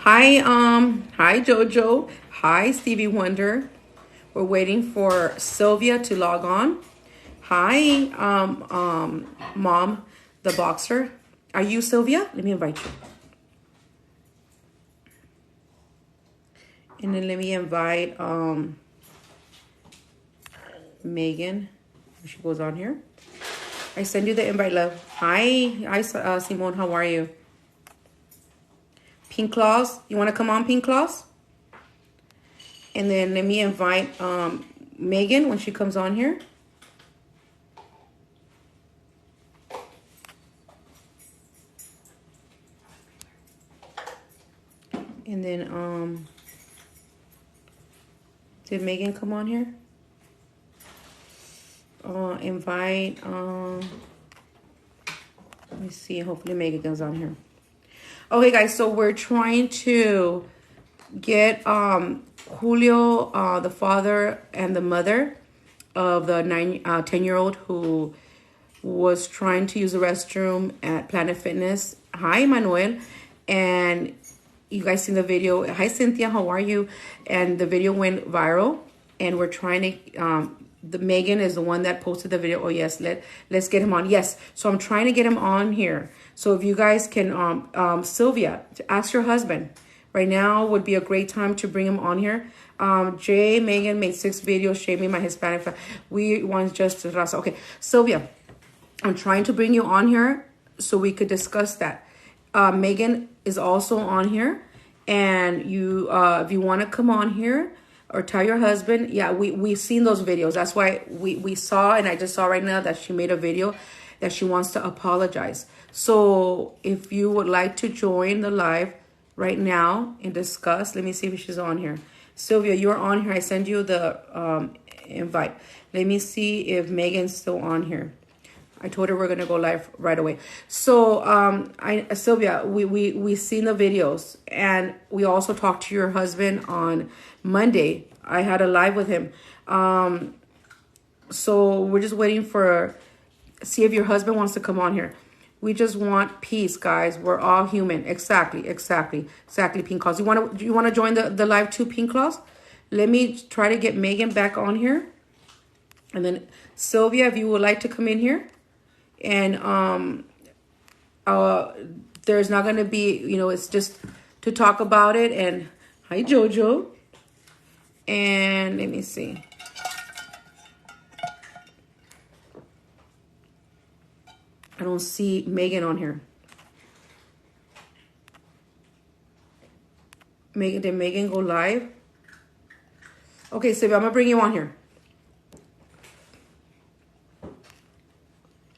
Hi Jojo. Hi Stevie Wonder. We're waiting for Sylvia to log on. Hi, Mom, the boxer. Are you Sylvia? Let me invite you. And then let me invite Megan. She goes on here. I send you the invite, love. Hi, Simone. How are you? Pink Claws. You want to come on, Pink Claws? And then let me invite Megan when she comes on here. And then did Megan come on here? Invite let me see. Hopefully Megan comes on here. Okay, guys. So we're trying to get Julio, the father and the mother of the 10-year-old who was trying to use the restroom at Planet Fitness. Hi, Manuel. And you guys seen the video. Hi, Cynthia. How are you? And the video went viral. And we're trying to... the Megan is the one that posted the video. Oh, yes. Let's get him on. Yes. So I'm trying to get him on here. So if you guys can... Sylvia, ask your husband. Right now would be a great time to bring him on here. Megan made 6 videos shaming my Hispanic family. We want justice. Okay. Sylvia, I'm trying to bring you on here so we could discuss that. Megan is also on here, and you if you want to come on here or tell your husband, yeah, we've seen those videos. That's why we saw, and I just saw right now that she made a video that she wants to apologize. So if you would like to join the live right now and discuss, let me see if she's on here. Sylvia, you're on here. I send you the invite. Let me see if Megan's still on here. I told her we're gonna go live right away. So, Sylvia, we seen the videos, and we also talked to your husband on Monday. I had a live with him. So we're just waiting for see if your husband wants to come on here. We just want peace, guys. We're all human. Exactly, Pink Claws. Do you wanna join the live too, Pink Claws? Let me try to get Megan back on here, and then Sylvia, if you would like to come in here. And there's not going to be, it's just to talk about it. And hi, Jojo. And let me see. I don't see Megan on here. Did Megan go live? Okay, Sylvia, I'm going to bring you on here.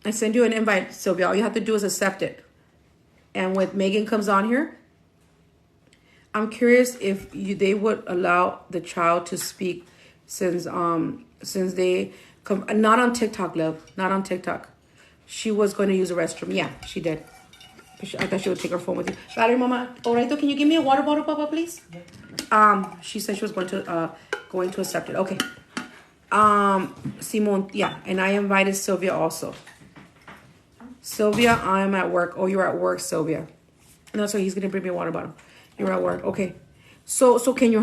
I send you an invite, Sylvia. All you have to do is accept it. And when Megan comes on here, I'm curious if they would allow the child to speak since they come. Not on TikTok, love. Not on TikTok. She was going to use the restroom. Yeah, she did. I thought she would take her phone with you. Valerie, Mama, Orito, can you give me a water bottle, Papa, please? She said she was going to accept it. Okay. Simone, yeah, and I invited Sylvia also. Sylvia, I'm at work. Oh, you're at work, Sylvia. No, so he's gonna bring me a water bottle. You're at work. Okay. So can you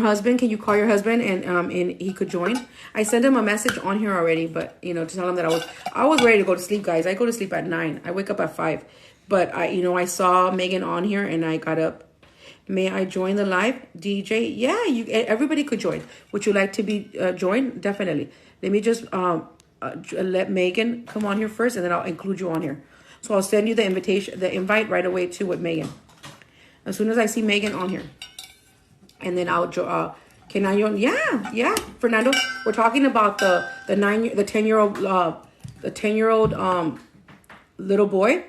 call your husband and he could join? I sent him a message on here already, but to tell him that I was ready to go to sleep, guys. I go to sleep at 9. I wake up at 5. But I saw Megan on here and I got up. May I join the live, DJ? Yeah, everybody could join. Would you like to be joined? Definitely. Let me just let Megan come on here first, and then I'll include you on here. So I'll send you the invite right away too with Megan. As soon as I see Megan on here. And then I'll can I join? Yeah. Fernando, we're talking about the 10-year-old little boy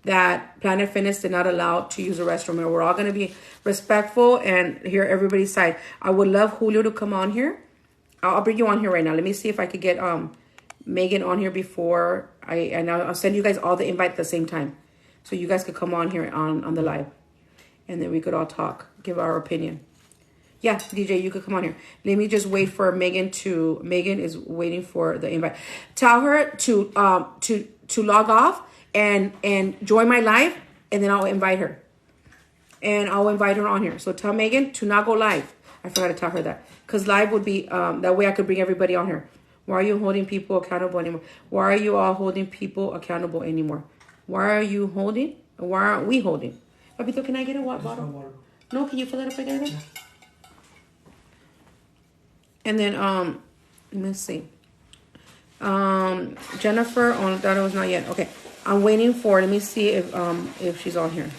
that Planet Fitness did not allow to use the restroom. And we're all gonna be respectful and hear everybody's side. I would love Julio to come on here. I'll bring you on here right now. Let me see if I could get Megan on here before I'll send you guys all the invite at the same time. So you guys could come on here on the live. And then we could all talk, give our opinion. Yeah, DJ, you could come on here. Let me just wait for Megan is waiting for the invite. Tell her to log off and join my live, and then I'll invite her. and I'll invite her on here. So tell Megan to not go live. I forgot to tell her that. Because live would be, that way I could bring everybody on here. Why are you holding people accountable anymore? Why are you all holding people accountable anymore? Why are you holding? Why aren't we holding? Papito, can I get a water bottle? No, can you fill it up again? Yeah. And then, let me see. Jennifer, oh, that was not yet. Okay, I'm waiting for, let me see if she's on here.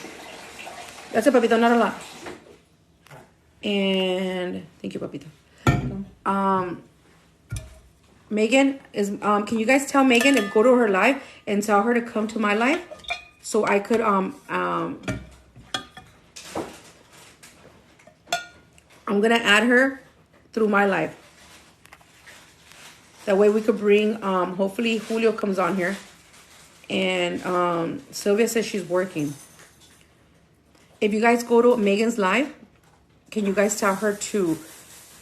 That's it, Papito, not a lot. And thank you, Papito. Megan is, can you guys tell Megan to go to her live and tell her to come to my live so I could, I'm gonna add her through my live. That way we could bring, hopefully Julio comes on here. And Sylvia says she's working. If you guys go to Megan's live, can you guys tell her to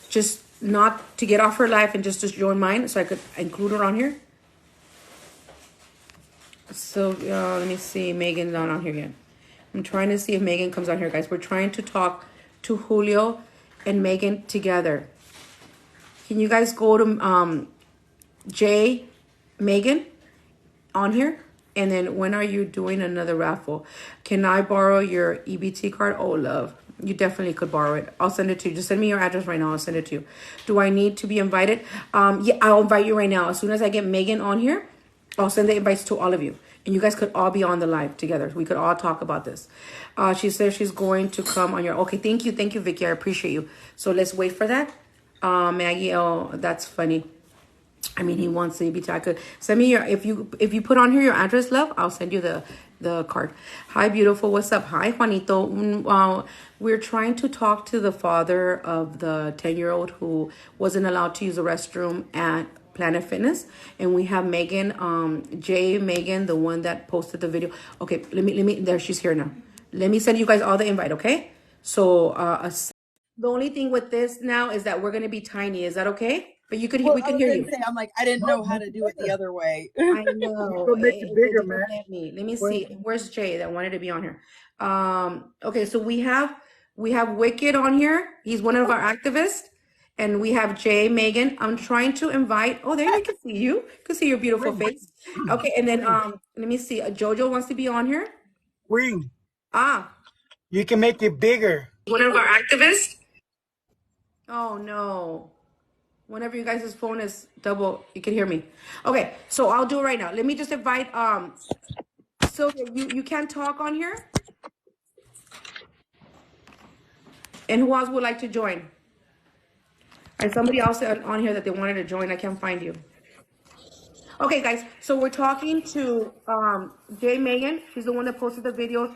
just not to get off her live and just to join mine so I could include her on here? So let me see. Megan's not on here yet. I'm trying to see if Megan comes on here, guys. We're trying to talk to Julio and Megan together. Can you guys go to Jay, Megan on here? And then when are you doing another raffle? Can I borrow your EBT card? Oh, love. You definitely could borrow it. I'll send it to you. Just send me your address right now. I'll send it to you. Do I need to be invited? Yeah, I'll invite you right now. As soon as I get Megan on here, I'll send the invites to all of you. And you guys could all be on the live together. We could all talk about this. She says she's going to come on your... Okay, thank you. Thank you, Vicky. I appreciate you. So let's wait for that. Maggie, oh, that's funny. I mean, he wants the EBT. I could send me your... If you put on here your address, love, I'll send you the card. Hi, beautiful. What's up? Hi, Juanito. We're trying to talk to the father of the 10-year-old who wasn't allowed to use the restroom at Planet Fitness, and we have Megan, Megan, the one that posted the video. Okay, let me. There, she's here now. Let me send you guys all the invite. Okay. So the only thing with this now is that we're gonna be tiny. Is that okay? But you could we could hear you. Say, I'm like, I didn't know how to do it the other way. I know. Go make it bigger, man. Let me see. Where's Jay that wanted to be on here? Okay, so we have Wicked on here. He's one of our activists. And we have Jay, Megan. I'm trying to invite. Oh, there you can see you. You can see your beautiful face. Okay, and then let me see. Jojo wants to be on here. Queen, Ah, you can make it bigger. one of our activists. Oh no. Whenever you guys' phone is double, you can hear me. Okay, so I'll do it right now. Let me just invite Sylvia, you can't talk on here. And who else would like to join? And somebody else said on here that they wanted to join. I can't find you. Okay, guys. So we're talking to Jay Megan. She's the one that posted the video.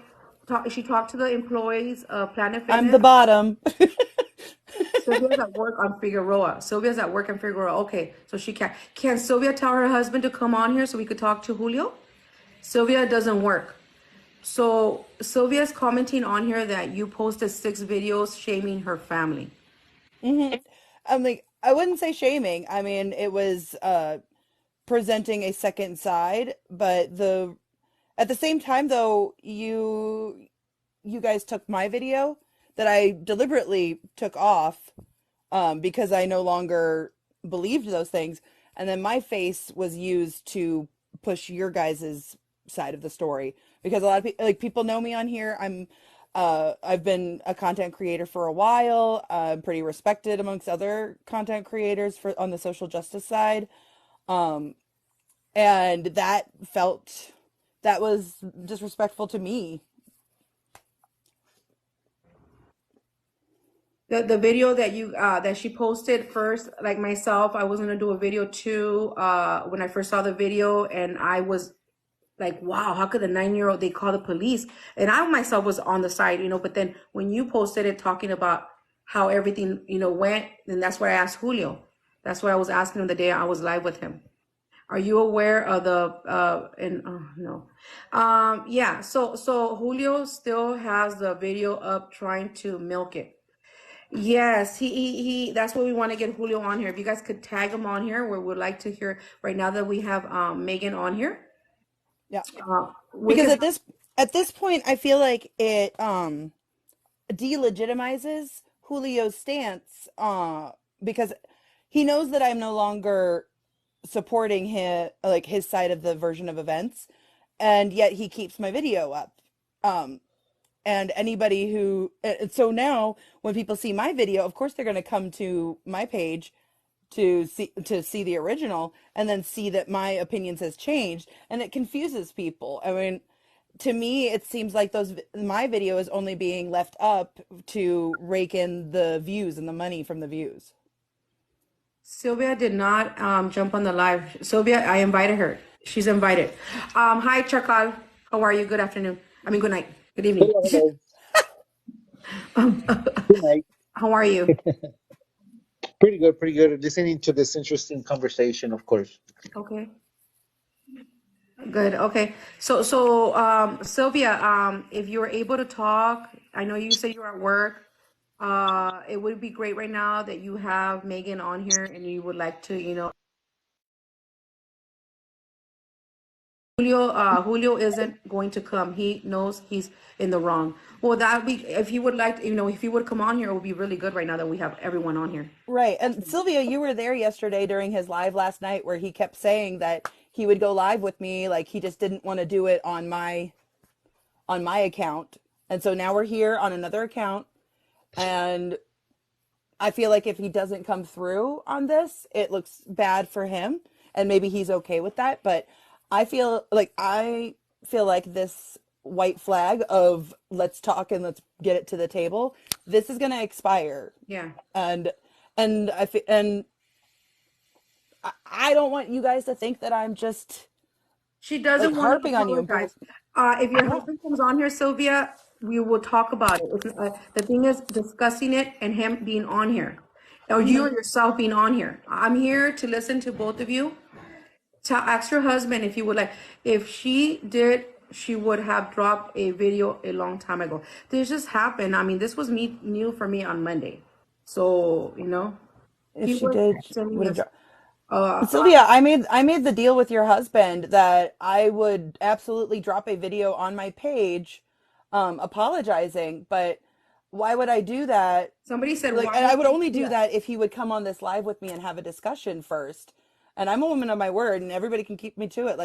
She talked to the employees of Planet Fitness. I'm the bottom. Sylvia's at work on Figueroa. Sylvia's at work on Figueroa. Okay, so she can't. Can Sylvia tell her husband to come on here so we could talk to Julio? Sylvia doesn't work. So Sylvia's commenting on here that you posted 6 videos shaming her family. I'm like, I wouldn't say shaming. I mean, it was presenting a second side, but at the same time though, you guys took my video that I deliberately took off because I no longer believed those things, and then my face was used to push your guys's side of the story because a lot of people, like, people know me on here. I've been a content creator for a while. I'm pretty respected amongst other content creators on the social justice side. And that was disrespectful to me. The video that that she posted first, like myself, I was gonna do a video too when I first saw the video, and I was like, wow, how could a 9-year-old, they call the police? And I myself was on the side, but then when you posted it talking about how everything, went, then that's why I asked Julio. That's why I was asking him the day I was live with him. Are you aware of no. Yeah, so Julio still has the video up trying to milk it. Yes, he that's what we want to get Julio on here. If you guys could tag him on here, we would like to hear right now that we have Megan on here. Yeah. Because at this point, I feel like delegitimizes Julio's stance, because he knows that I'm no longer supporting his side of the version of events, and yet he keeps my video up. Um, and anybody who so now when people see my video, of course they're going to come to my page to see the original and then see that my opinions has changed, and it confuses people. I mean, to me it seems like those my video is only being left up to rake in the views and the money from the views. Sylvia did not jump on the live. Sylvia, I invited her. She's invited. Hi, Chakal. How are you? Good afternoon. I mean, good night. Good evening. Hello, hello. Good night. How are you? Pretty good, pretty good. Listening to this interesting conversation, of course. Okay. Good. Okay. Sylvia, if you're able to talk, I know you say you're at work. It would be great right now that you have Megan on here and you would like to, Julio isn't going to come. He knows he's in the wrong. Well, that be if he would like, if he would come on here, it would be really good right now that we have everyone on here. Right. And Sylvia, you were there yesterday during his live last night where he kept saying that he would go live with me, like he just didn't want to do it on my account. And so now we're here on another account, and I feel like if he doesn't come through on this, it looks bad for him, and maybe he's okay with that, but I feel like this white flag of let's talk and let's get it to the table, this is going to expire. Yeah. And I don't want you guys to think that I'm just She like doesn't want to harping on you and apologize. If your yeah. husband comes on here, Sylvia, we will talk about it. The thing is discussing it and him being on here, or you or yourself being on here. I'm here to listen to both of you. To ask your husband if you would like. If she did, she would have dropped a video a long time ago. This just happened. I mean, this was new for me on Monday. So, If he she was did, she sending would me have dropped. uh, Sylvia, I made the deal with your husband that I would absolutely drop a video on my page, apologizing, but why would I do that? somebody said, Like, why and I would would you only do do that? that if he would come on this live with me and have a discussion first. And I'm a woman of my word, and everybody can keep me to it.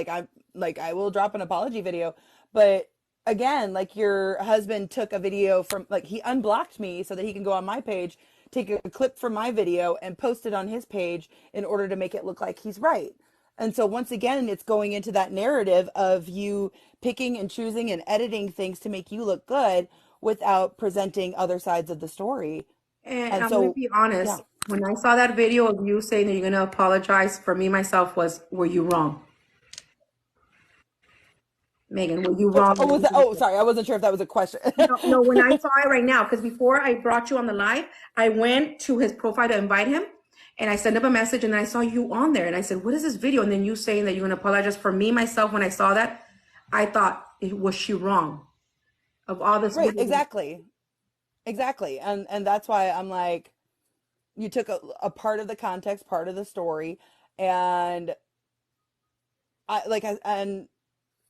I will drop an apology video, but again, like your husband took a video from like he unblocked me so that he can go on my page, take a clip from my video and post it on his page in order to make it look like he's right. And so once again, it's going into that narrative of you picking and choosing and editing things to make you look good without presenting other sides of the story. And And I'm gonna so, be yeah. honest. When I saw that video of you saying that you're gonna apologize, for me myself was, were you wrong, Megan? Were you wrong? Oh, was that? Oh, sorry. I wasn't sure if that was a question. No, no, when I saw it right now, because before I brought you on the live, I went to his profile to invite him and I sent him a message and I saw you on there and I said, what is this video? And then you saying that you're going to apologize. For me, myself, when I saw that, I thought, was she wrong of all this Right. video? Exactly. Exactly. And that's why I'm like, you took a part of the context, part of the story, and and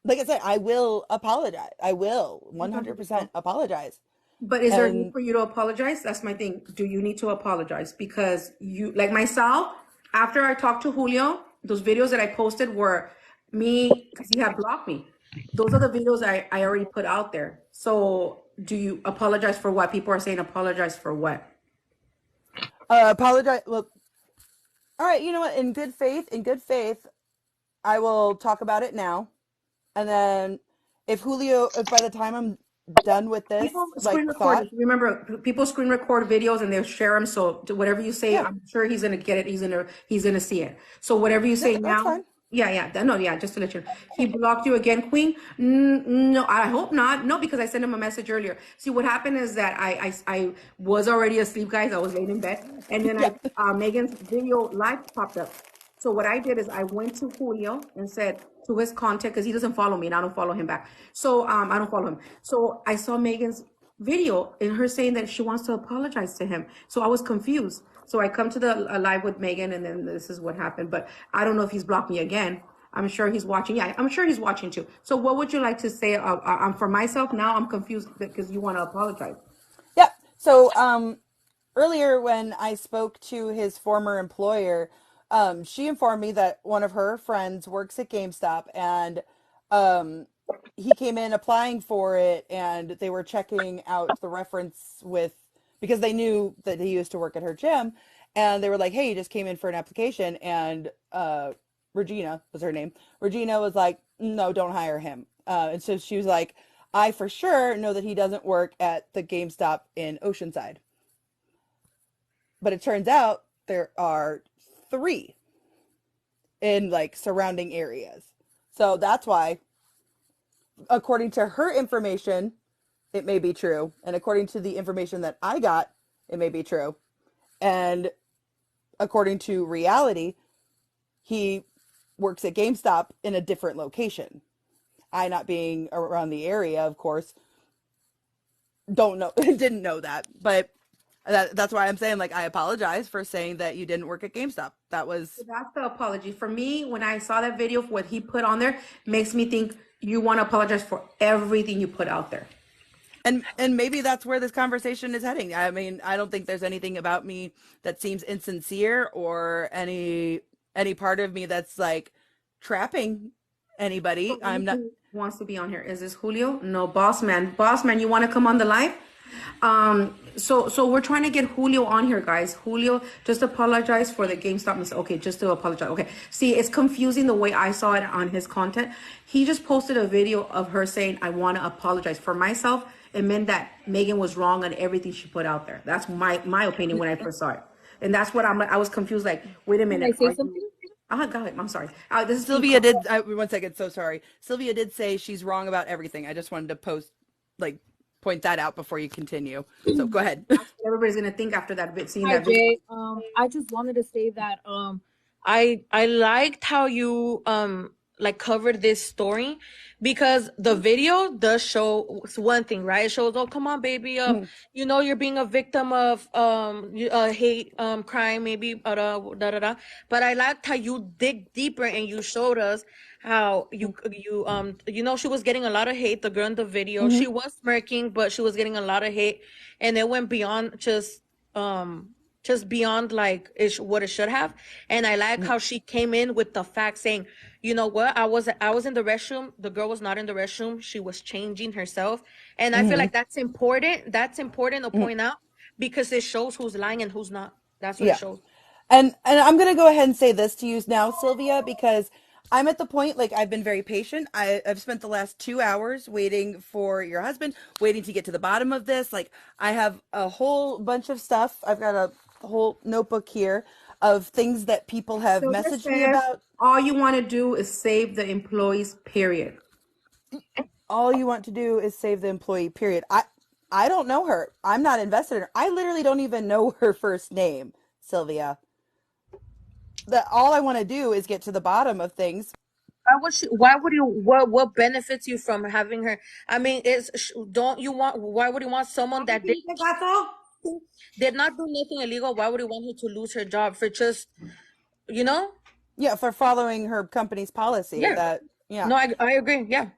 like I said, I will apologize. I will 100% apologize. But is there a need And for you to apologize? That's my thing. Do you need to apologize? Because you, like myself, after I talked to Julio, those videos that I posted were me, because he had blocked me. Those are the videos I already put out there. So do you apologize for what? People are saying apologize for what? apologize. Well, all right. You know what? In good faith, I will talk about it now. And then if by the time I'm done with People this, screen like record. thought, Remember, people screen record videos and they'll share them. So whatever you say, yeah, I'm sure he's gonna get it. He's gonna see it. So whatever you say yep, that's now, fine. yeah. No, yeah. Just to let you know, he blocked you again, Queen. No, I hope not. No, because I sent him a message earlier. See, what happened is that I was already asleep, guys. I was laying in bed, and then Yeah. Megan's video live popped up. So what I did is I went to Julio and said to his contact, because he doesn't follow me and I don't follow him back. So I don't follow him. So I saw Megan's video and her saying that she wants to apologize to him. So I was confused. So I come to the live with Megan and then this is what happened. But I don't know if he's blocked me again. I'm sure he's watching. Yeah, I'm sure he's watching too. So what would you like to say? For myself now, I'm confused because you want to apologize. Yeah, So, earlier when I spoke to his former employer, she informed me that one of her friends works at GameStop, and um, he came in applying for it, and they were checking out the reference with because they knew that he used to work at her gym, and they were like, "Hey, he just came in for an application," and Regina was her name. Regina was like, "No, don't hire him," and so she was like, "I for sure know that he doesn't work at the GameStop in Oceanside." But it turns out there are 3 in like surrounding areas. So that's why, according to her information, it may be true. And according to the information that I got, it may be true. And according to reality, he works at GameStop in a different location. I, not being around the area, of course, don't know, didn't know that. But that's why I'm saying, like, I apologize for saying that you didn't work at GameStop. That was That's the apology. For me, when I saw that video, what he put on there makes me think you want to apologize for everything you put out there. and maybe that's where this conversation is heading. I mean, I don't think there's anything about me that seems insincere or any part of me that's like trapping anybody. I'm not. Who wants to be on here? Is this Julio? No, boss man. Boss man, you want to come on the live? So we're trying to get Julio on here, guys. Julio, just apologize for the GameStop mistake. Okay, just to apologize. Okay. See, it's confusing the way I saw it on his content. He just posted a video of her saying, I want to apologize for myself. It meant that Megan was wrong on everything she put out there. That's my opinion when I first saw it. And that's what I was confused. Like, wait a Can I minute. say something? Go ahead. I'm sorry. This is Sylvia did. 1 second. So sorry. Sylvia did say she's wrong about everything. I just wanted to point that out before you continue. So go ahead. Everybody's gonna think after that bit, seeing Hi, that video. Jay. I just wanted to say that I liked how you like covered this story because the video does show one thing, right? It shows, oh, come on, baby, you know, you're being a victim of hate crime, maybe da da da. But I liked how you dig deeper and you showed us how you know, she was getting a lot of hate. The girl in the video, she was smirking, but she was getting a lot of hate, and it went beyond just beyond like what it should have. And I like how she came in with the fact saying, you know what, I was in the restroom, the girl was not in the restroom, she was changing herself. And I feel like that's important to point out, because it shows who's lying and who's not. That's what it Yeah. shows. And I'm gonna go ahead and say this to you now, Sylvia, because I'm at the point, like, I've been very patient. I've spent the last 2 hours waiting for your husband, waiting to get to the bottom of this. Like, I have a whole bunch of stuff. I've got a whole notebook here of things that people have So this messaged me says about. all you want to do is save the employees, period. All you want to do is save the employee, period. I don't know her. I'm not invested in her. I literally don't even know her first name, Sylvia. That all I want to do is get to the bottom of things. What benefits you from having her? I mean, why would you want someone that did not do nothing illegal? Why would you want her to lose her job for just, you know? Yeah, for following her company's policy. Yeah. No, I agree. Yeah.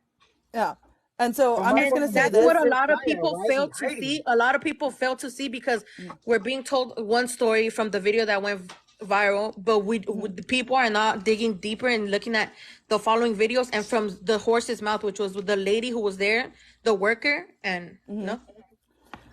Yeah. And so I'm just going to say That's this. what a lot of people fail to see. A lot of people fail to see because we're being told one story from the video that went viral, but the people are not digging deeper and looking at the following videos and from the horse's mouth, which was with the lady who was there, the worker, and no.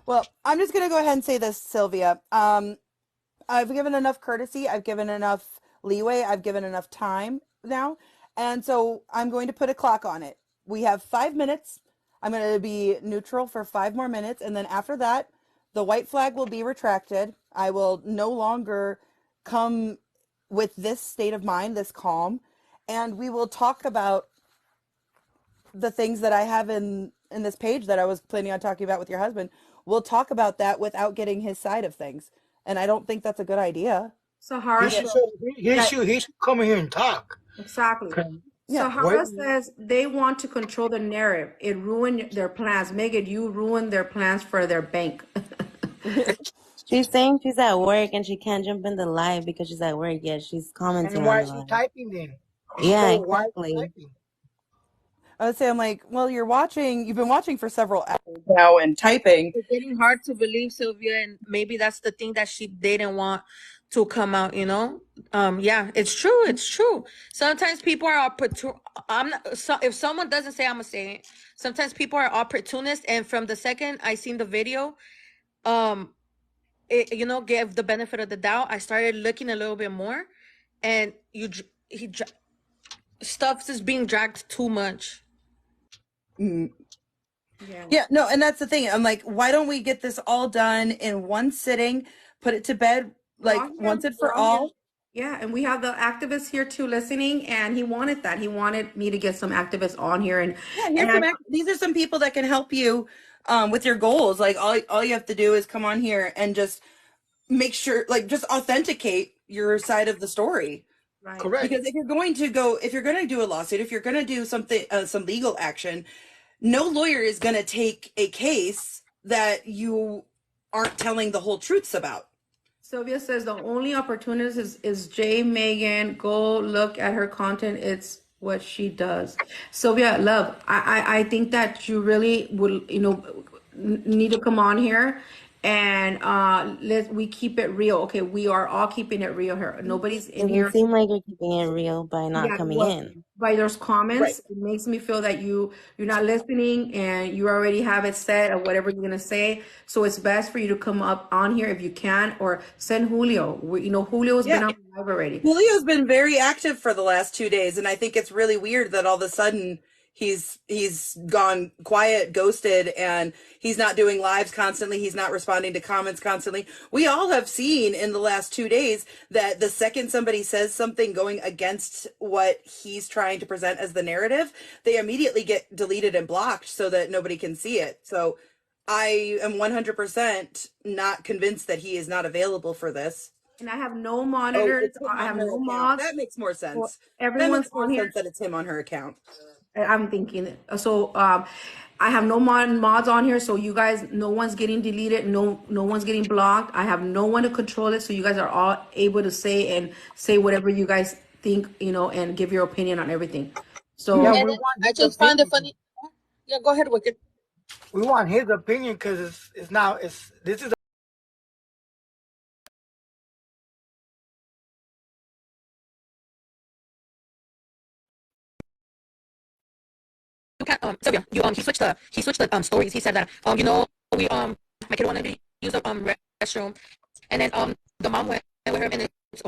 Well, I'm just going to go ahead and say this, Sylvia. I've given enough courtesy. I've given enough leeway. I've given enough time now. And so I'm going to put a clock on it. We have 5 minutes. I'm going to be neutral for 5 more minutes. And then after that, the white flag will be retracted. I will no longer come with this state of mind, this calm. And we will talk about the things that I have in this page that I was planning on talking about with your husband. We'll talk about that without getting his side of things. And I don't think that's a good idea. Sahara He should come here and talk. exactly. Yeah. Sahara says they want to control the narrative. It ruined their plans. Megan, you ruined their plans for their bank. She's saying she's at work and she can't jump in the live because she's at work. Yeah, she's commenting And why on is the she live. typing then? Yeah, So why is she exactly. typing? I would say, I'm like, well, you've been watching for several hours now and typing. It's getting hard to believe, Sylvia, and maybe that's the thing that she didn't want to come out, you know? Yeah, it's true. It's true. Sometimes people are I'm not, so if someone doesn't say, I'm gonna say it. Sometimes people are opportunists, and from the second I seen the video, um, give the benefit of the doubt. I started looking a little bit more, and stuff is being dragged too much. Yeah, no, and that's the thing. I'm like, why don't we get this all done in one sitting, put it to bed, like once and for all? Yeah, and we have the activists here too listening, and he wanted that. He wanted me to get some activists on here, and these are some people that can help you with your goals. Like all you have to do is come on here and just make sure, like, just authenticate your side of the story. right. Correct. Because if you're going to do a lawsuit, if you're going to do something, some legal action, no lawyer is going to take a case that you aren't telling the whole truths about. Sylvia says the only opportunity is Jay Megan. Go look at her content. It's what she does. Sylvia, love, I think that you really will, need to come on here and we keep it real. Okay, we are all keeping it real here. Nobody's in Doesn't here. seem like you're keeping it real by not coming in. By those comments, it makes me feel that you're not listening and you already have it set of whatever you're gonna say. So it's best for you to come up on here if you can, or send Julio. Julio's been on live already. Julio's been very active for the last 2 days, and I think it's really weird that all of a sudden he's gone quiet, ghosted, and he's not doing lives constantly. He's not responding to comments constantly. We all have seen in the last 2 days that the second somebody says something going against what he's trying to present as the narrative, they immediately get deleted and blocked so that nobody can see it. So I am 100% not convinced that he is not available for this. And I have no monitors. I have no mods. That makes more sense. Everyone's on here. That it's him on her account. I'm thinking so. I have no mods on here, so you guys, no one's getting deleted, no one's getting blocked. I have no one to control it, so you guys are all able to say whatever you guys think, and give your opinion on everything. So Yeah, I just find it funny. Yeah, go ahead, Wicked. we want his opinion because this is Sylvia, he switched the stories. He said that we my kid wanted to use the restroom, and then the mom went with him, and it's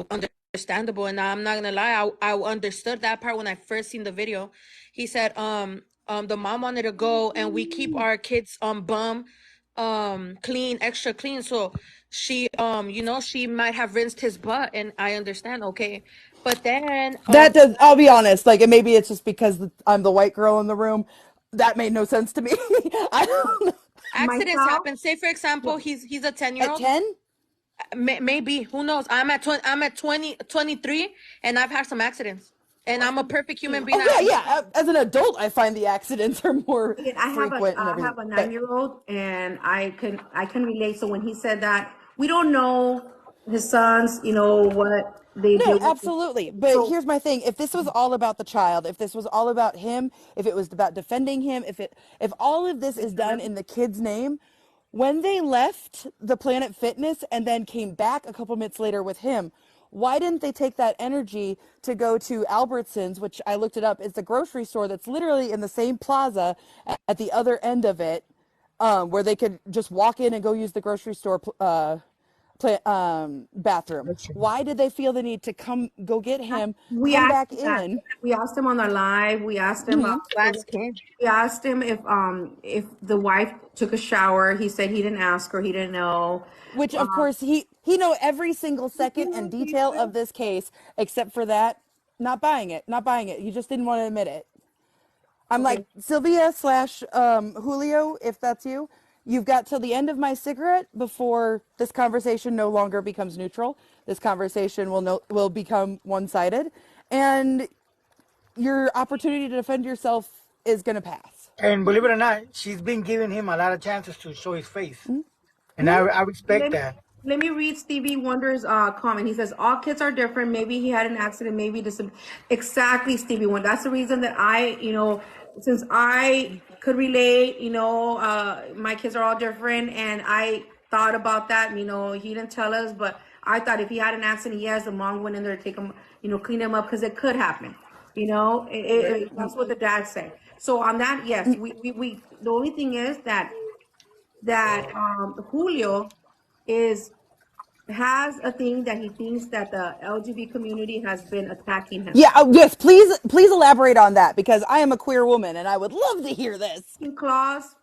understandable. And I'm not gonna lie, I understood that part when I first seen the video. He said the mom wanted to go, and we keep our kids bum clean, extra clean, so she she might have rinsed his butt, and I understand, okay. But then That does. I'll be honest. Like, and maybe it's just because I'm the white girl in the room. That made no sense to me. I don't know. Accidents happen. Say for example, he's a 10-year-old. At 10? Maybe, who knows? I'm at 23, and I've had some accidents, and I'm a perfect human being. Yeah. As an adult, I find the accidents are more frequent. I have a 9-year-old, and I can relate. So when he said that, we don't know his sons, what they do. Absolutely. But here's my thing. If this was all about the child, if this was all about him, if it was about defending him, if all of this is done in the kid's name, when they left the Planet Fitness and then came back a couple minutes later with him, why didn't they take that energy to go to Albertsons, which I looked it up, is the grocery store that's literally in the same plaza at the other end of it, where they could just walk in and go use the grocery store bathroom. Why did they feel the need to go get him, come back in? We asked him on our live. We asked him. We asked him if the wife took a shower. He said he didn't ask her. He didn't know. Which, of course, he know every single second and detail of this case, except for that. Not buying it. He just didn't want to admit it. I'm like, Sylvia / Julio, if that's you, you've got till the end of my cigarette before this conversation no longer becomes neutral. This conversation will become one-sided, and your opportunity to defend yourself is going to pass. And believe it or not, she's been giving him a lot of chances to show his face, and I respect that. let me read Stevie Wonder's comment. He says, all kids are different. Maybe he had an accident, maybe this. Exactly, Stevie Wonder. That's the reason that since I could relate, my kids are all different. And I thought about that. He didn't tell us, but I thought if he had an accident, yes, the mom went in there to take him, clean him up because it could happen. That's what the dad said. So on that, yes, we the only thing is that Julio has a thing that he thinks that the LGBT community has been attacking him. Yeah, yes, please elaborate on that because I am a queer woman and I would love to hear this. Clause.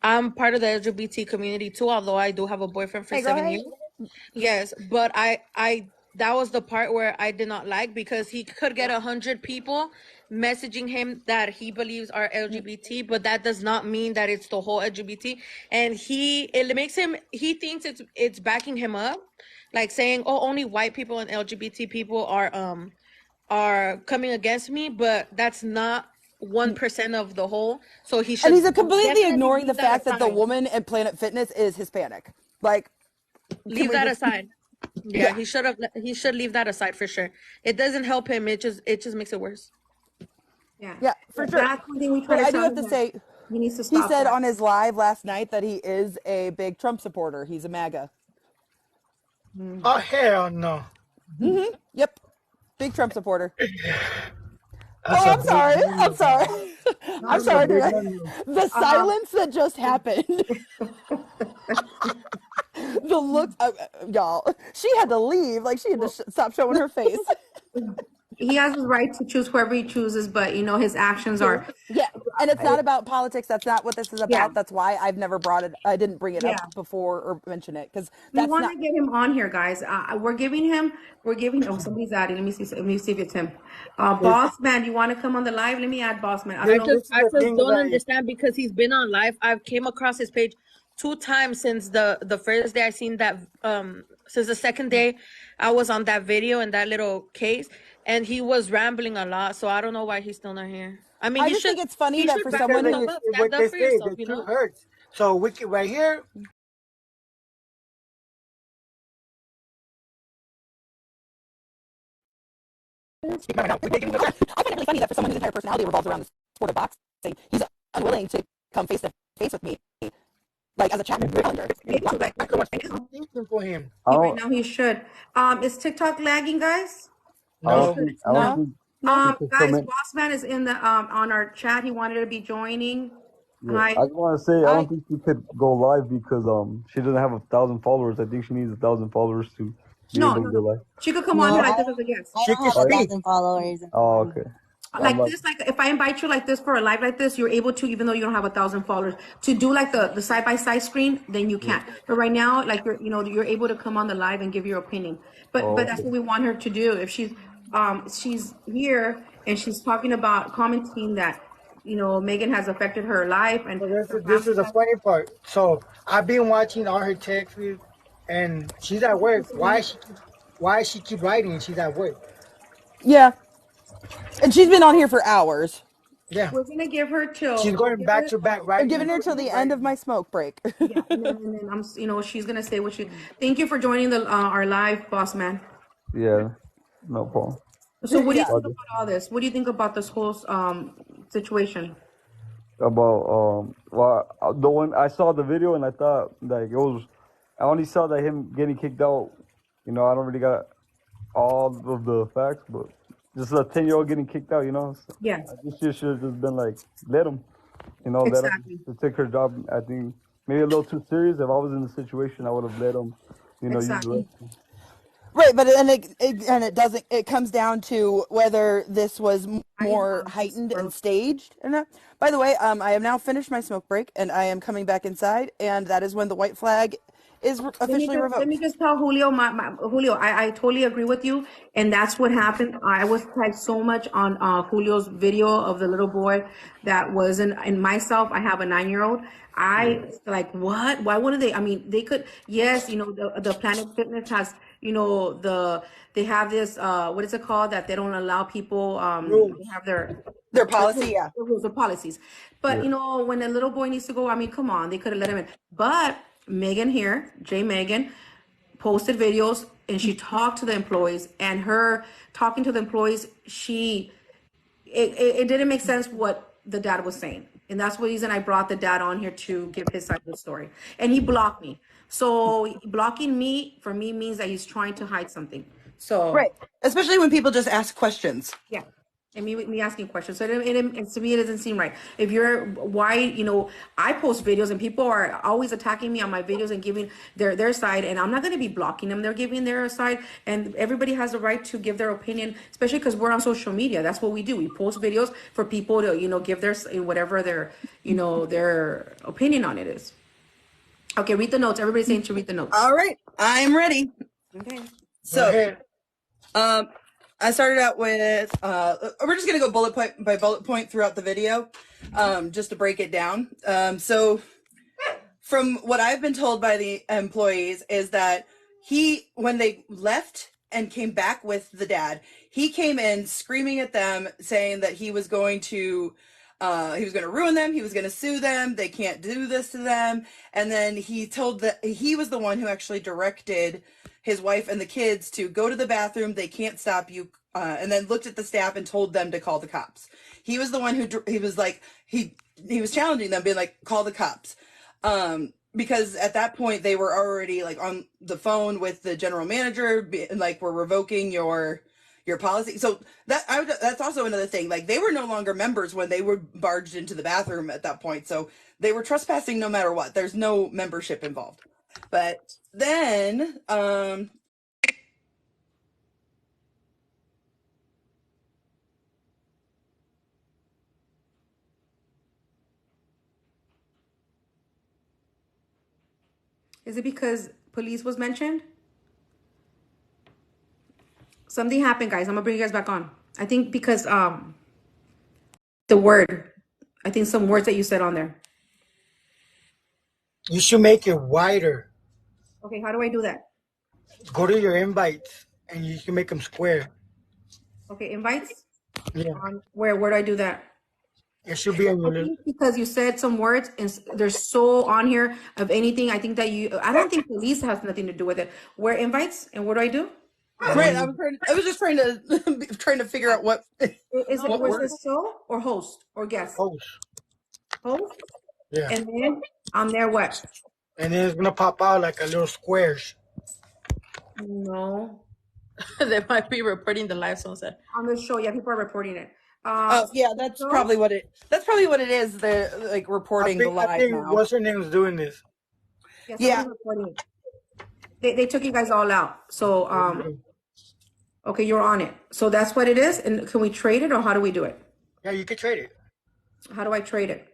I'm part of the LGBT community too, although I do have a boyfriend for Hey, go 7 ahead. years. Yes, but I that was the part where I did not like because he could get 100 people messaging him that he believes are LGBT, but that does not mean that it's the whole LGBT. And it makes him, he thinks it's backing him up, like saying, oh, only white people and LGBT people are coming against me, but that's not 1% of the whole. So he should. And he's completely definitely ignoring the leave that fact that the aside. woman at Planet Fitness is Hispanic. Like, Leave that aside. Yeah, he should leave that aside for sure. It doesn't help him. It just makes it worse. Yeah, for sure. That's one thing we try But to I do tell have him to that say, he needs to he stop said that. on his live last night that he is a big Trump supporter. He's a MAGA. Oh hell no. Yep, big Trump supporter. That's Oh, a I'm big sorry. no-no. I'm sorry. I'm That's a sorry. big dude. no-no. The silence that just happened. The look, y'all. She had to leave. Like she had to stop showing her face. He has his right to choose whoever he chooses, but his actions are. Yeah, and it's not about politics. That's not what this is Yeah. about. That's why I've never brought it. I didn't bring it Yeah. up before or mention it because We that's want not. to get him on here, guys. We're giving. Oh, somebody's adding. Let me see if it's him. Boss man, you want to come on the live? Let me add Boss man. I don't know. This is I the just thing don't that understand because he's been on live. I've came across his page 2 times since the first day I seen that. Since the second day I was on that video in that little case, and he was rambling a lot. So I don't know why he's still not here. I mean, I he just should think it's funny that for back someone because who, himself up, what stand they up for say, yourself. the truth hurts. So we can right here. I find it really funny that for someone whose entire personality revolves around the sport of boxing, he's unwilling to come face to face with me, like as a challenger. For him. Right now he should. Is TikTok lagging, guys? No. I don't No, think no. he could come Guys, in. Boss man is in the on our chat. He wanted to be joining. Yeah, Hi. I just want to say I don't think she could go live because she doesn't have 1,000 followers. I think she needs 1,000 followers to be No, able to go live. She could come on No, here I like this as don't. a guest. I She don't can have a speak. 1,000 followers. Oh, okay. I'm Like this, like if I invite you like this for a live like this, you're able to, even though you don't have 1,000 followers, to do like the side by side screen, then you can't. But right now, like you're able to come on the live and give your opinion. But that's what we want her to do. If she's here and she's talking about commenting that Megan has affected her life and So her this is family. the funny part. So I've been watching all her texts, and she's at work. Why she keep writing? She's at work. Yeah, and she's been on here for hours. Yeah. We're gonna give her She's till we'll going give her. back to back I'm writing. giving her till the end of my smoke break. Yeah, and then she's gonna say what she. Thank you for joining the our live, Boss man. Yeah, no problem. So what do you Yeah. think about all this? What do you think about this whole situation? About the one I saw the video and I thought like it was. I only saw that him getting kicked out. I don't really got all of the facts, but just a 10-year-old getting kicked out. So Yeah, I think she should have just been like, let him. Let him exactly. to take her job. I think maybe a little too serious. If I was in the situation, I would have let him. Use the Exactly. restroom. Right, but it doesn't. It comes down to whether this was more heightened and staged or not. By the way, I have now finished my smoke break and I am coming back inside, and that is when the white flag is officially Let revoked. me just tell Julio, Julio, I totally agree with you, and that's what happened. I was tagged so much on Julio's video of the little boy that wasn't. And myself, I have a 9-year-old. I like what? Why wouldn't they? I mean, they could. Yes, the Planet Fitness has. They have this. What is it called? That they don't allow people. They have Their policy, yeah. the rules, the policies. But when a little boy needs to go, I mean, come on, they could have let him in. But Megan here, J Megan, posted videos and she talked to the employees, and her talking to the employees, it didn't make sense what the dad was saying. And that's the reason I brought the dad on here to give his side of the story. And he blocked me. So blocking me for me means that he's trying to hide something. So Right. Especially when people just ask questions. yeah. And me asking questions. So to me, it doesn't seem right. If you're, why, I post videos and people are always attacking me on my videos and giving their side, and I'm not going to be blocking them. They're giving their side, and everybody has the right to give their opinion, especially because we're on social media. That's what we do. We post videos for people to, give their, whatever their opinion on it is. Okay, read the notes. Everybody's saying to read the notes. All right. I'm ready. Okay. So, I started out with, we're just going to go bullet point by bullet point throughout the video, just to break it down. So from what I've been told by the employees is that when they left and came back with the dad, he came in screaming at them, saying that he was going to ruin them. He was going to sue them. They can't do this to them. And then he told that he was the one who actually directed his wife and the kids to go to the bathroom. They can't stop you. And then looked at the staff and told them to call the cops. He was the one he was challenging them, being like, call the cops. Because at that point they were already like on the phone with the general manager, like, we're revoking your policy. So that's also another thing. Like, they were no longer members when they were barged into the bathroom at that point. So they were trespassing no matter what. There's no membership involved. But then, Is it because police was mentioned? Something happened, guys. I'm gonna bring you guys back on. I think because the word. I think some words that you said on there. You should make it wider. Okay, how do I do that? Go to your invites and you can make them square. Okay, invites? Yeah. Where do I do that? It should be on your list. Because you said some words and there's so on here of anything. I think that I don't think police has nothing to do with it. Where invites and what do I do? right. I was just trying to figure out what. Is it show or host or guest? Host. Host? Yeah. And then on there what? And then it's gonna pop out like a little squares. No. They might be reporting the live sunset. On the show, yeah, people are reporting it. Yeah, that's probably what it is. They're like reporting the live I think now. what's her name is doing this. Yeah. Reporting it. They took you guys all out. So okay, you're on it. So that's what it is. And can we trade it or how do we do it? Yeah, you can trade it. How do I trade it?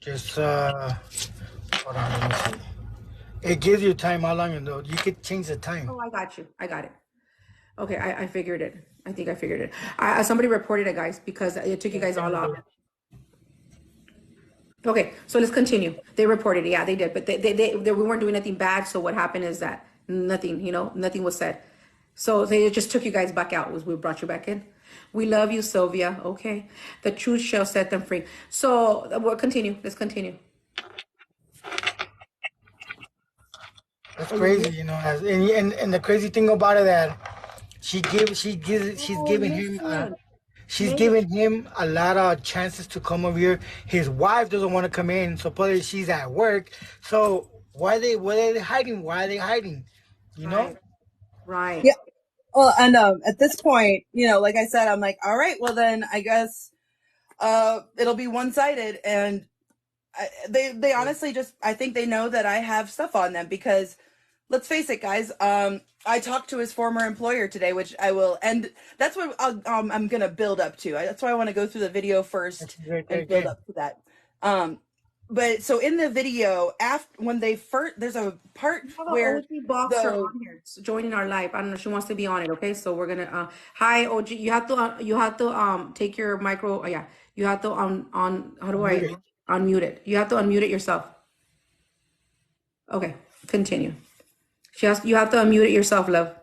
Just hold on, let me see. It gives you time how long though. You could change the time. Oh, I got you. I got it. Okay, I figured it. I think I figured it. Somebody reported it, guys, because it took you guys all out. Okay, so let's continue. They reported it. Yeah, they did. But we weren't doing anything bad. So what happened is that nothing, nothing was said. So they just took you guys back out. We brought you back in. We love you, Sylvia. Okay. The truth shall set them free. So we'll continue. Let's continue. That's crazy, and the crazy thing about it that she's giving him a lot of chances to come over here. His wife doesn't want to come in, supposedly she's at work. So why are they hiding? Why are they hiding? You know? Right. Yeah. Well, and at this point, like I said, I'm like, all right, well then I guess it'll be one-sided, and they honestly I think they know that I have stuff on them because, let's face it, guys. I talked to his former employer today, which I will, and that's what I'm gonna build up to. That's why I want to go through the video first and build up to that. But so in the video, when they first, there's a part where OG Boxer on here joining our live. I don't know. She wants to be on it. Okay, so we're gonna. Hi, OG. You have to take your micro. Yeah, you have to on. How do I unmute it? You have to unmute it yourself. Okay, continue. You have to unmute it yourself, love.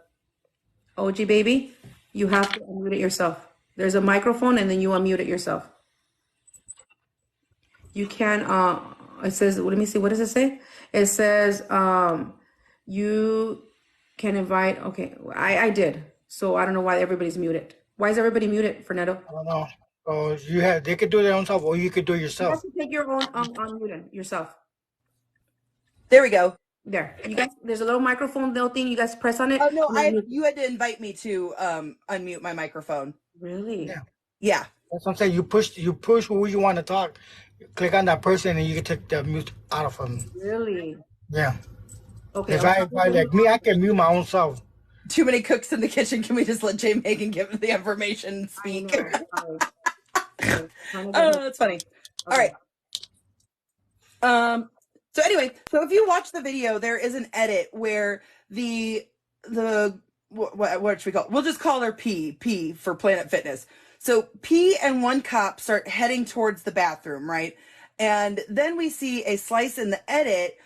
OG baby, you have to unmute it yourself. There's a microphone, and then you unmute it yourself. You can It says, let me see, what does it say? It says, you can invite, okay, I did. So I don't know why everybody's muted. Why is everybody muted, Fernando? I don't know. Oh, they could do their own self, or you could do it You yourself. have to take your own unmuting yourself. There we go. There. You guys, there's a little microphone little thing. You guys press on it. Oh no, and then you had to invite me to unmute my microphone. Really? Yeah. Yeah. That's what I'm saying. You push who you want to talk. You click on that person, and you can take the mute out of them. Really? Yeah. Okay. If I like me, I can mute my own self. Too many cooks in the kitchen. Can we just let Jay Megan give the information and speak? Oh, that's funny. All right. So anyway, so if you watch the video, there is an edit where the what should we call it? We'll just call her P for Planet Fitness. So P and one cop start heading towards the bathroom, right? And then we see a slice in the edit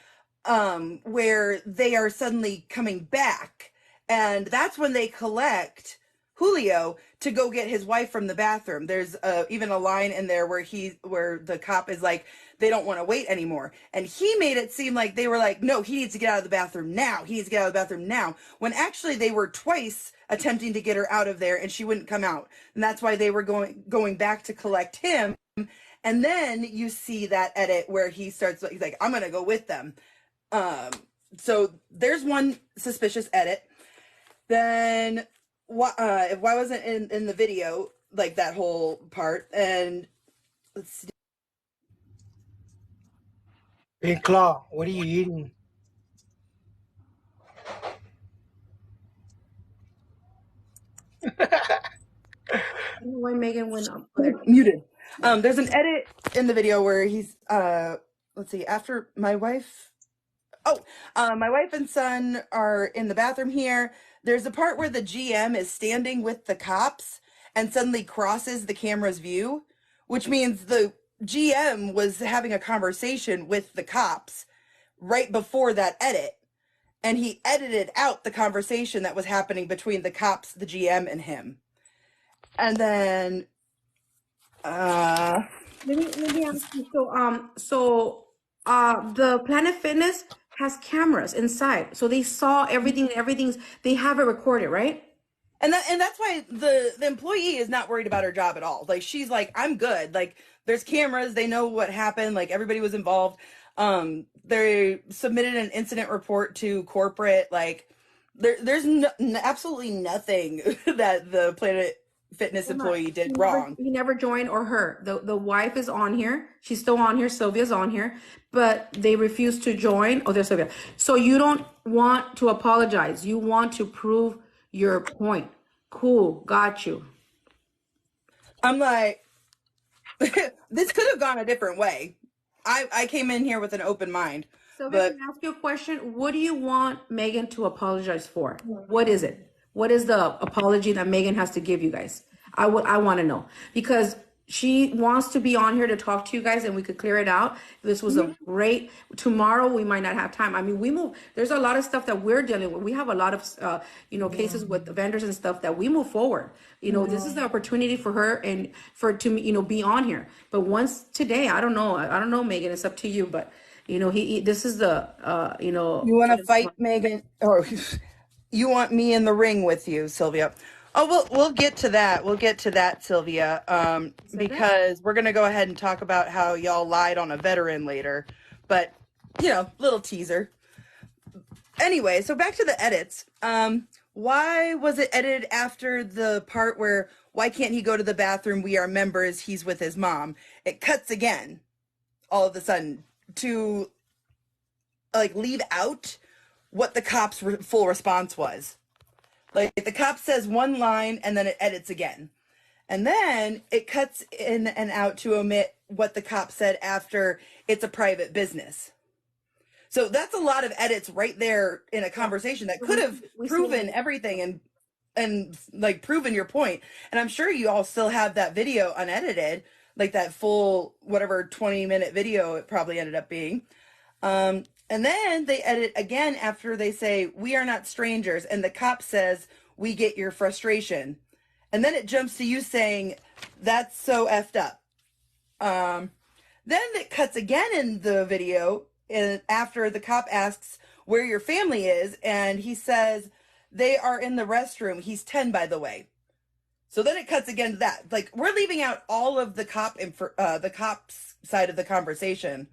where they are suddenly coming back. And that's when they collect Julio to go get his wife from the bathroom. There's even a line in there where the cop is like, they don't want to wait anymore. And he made it seem like they were like, no, he needs to get out of the bathroom now. He needs to get out of the bathroom now. When actually they were twice attempting to get her out of there and she wouldn't come out. And that's why they were going back to collect him. And then you see that edit where he's like, I'm going to go with them. So there's one suspicious edit. Then why wasn't in the video, like that whole part? And let's see. Big Claw, what are you eating? Why Megan went up? Muted. There's an edit in the video where he's let's see, after my wife my wife and son are in the bathroom here. There's a part where the GM is standing with the cops and suddenly crosses the camera's view, which means the GM was having a conversation with the cops right before that edit. And he edited out the conversation that was happening between the cops, the GM, and him. And then let me ask you. So the Planet Fitness has cameras inside, so they saw everything. They have it recorded, right? And that's why the employee is not worried about her job at all. Like, she's like, I'm good. Like, there's cameras. They know what happened. Like, everybody was involved. They submitted an incident report to corporate. Like, there's absolutely nothing that the Planet Fitness employee did wrong. He never joined, or her. The wife is on here. She's still on here. Sylvia's on here, but they refuse to join. Oh, there's Sylvia. So you don't want to apologize. You want to prove your point. Cool. Got you. I'm like, this could have gone a different way. I came in here with an open mind. So can I ask you a question? What do you want Megan to apologize for? What is it? What is the apology that Megan has to give you guys? I want to know, because she wants to be on here to talk to you guys and we could clear it out. This was a great, tomorrow we might not have time. I mean, we move, there's a lot of stuff that we're dealing with. We have a lot of, cases with vendors and stuff that we move forward. This is the opportunity for her and to be on here. But once today, I don't know, Megan, it's up to you, but this is the, You want to fight Megan, or you want me in the ring with you, Sylvia? Oh, we'll get to that. We'll get to that, Sylvia, because we're going to go ahead and talk about how y'all lied on a veteran later. But, little teaser. Anyway, so back to the edits. Why was it edited after the part where, why can't he go to the bathroom? We are members. He's with his mom. It cuts again, all of a sudden, to leave out what the cop's full response was. Like, the cop says one line and then it edits again. And then it cuts in and out to omit what the cop said after it's a private business. So that's a lot of edits right there in a conversation that could have proven everything and proven your point. And I'm sure you all still have that video unedited, like that full, whatever, 20-minute video it probably ended up being. And then they edit again after they say, we are not strangers. And the cop says, we get your frustration. And then it jumps to you saying, that's so effed up. Then it cuts again in the video, and after the cop asks where your family is, and he says they are in the restroom. He's 10, by the way. So then it cuts again to that. Like, we're leaving out all of the the cop's side of the conversation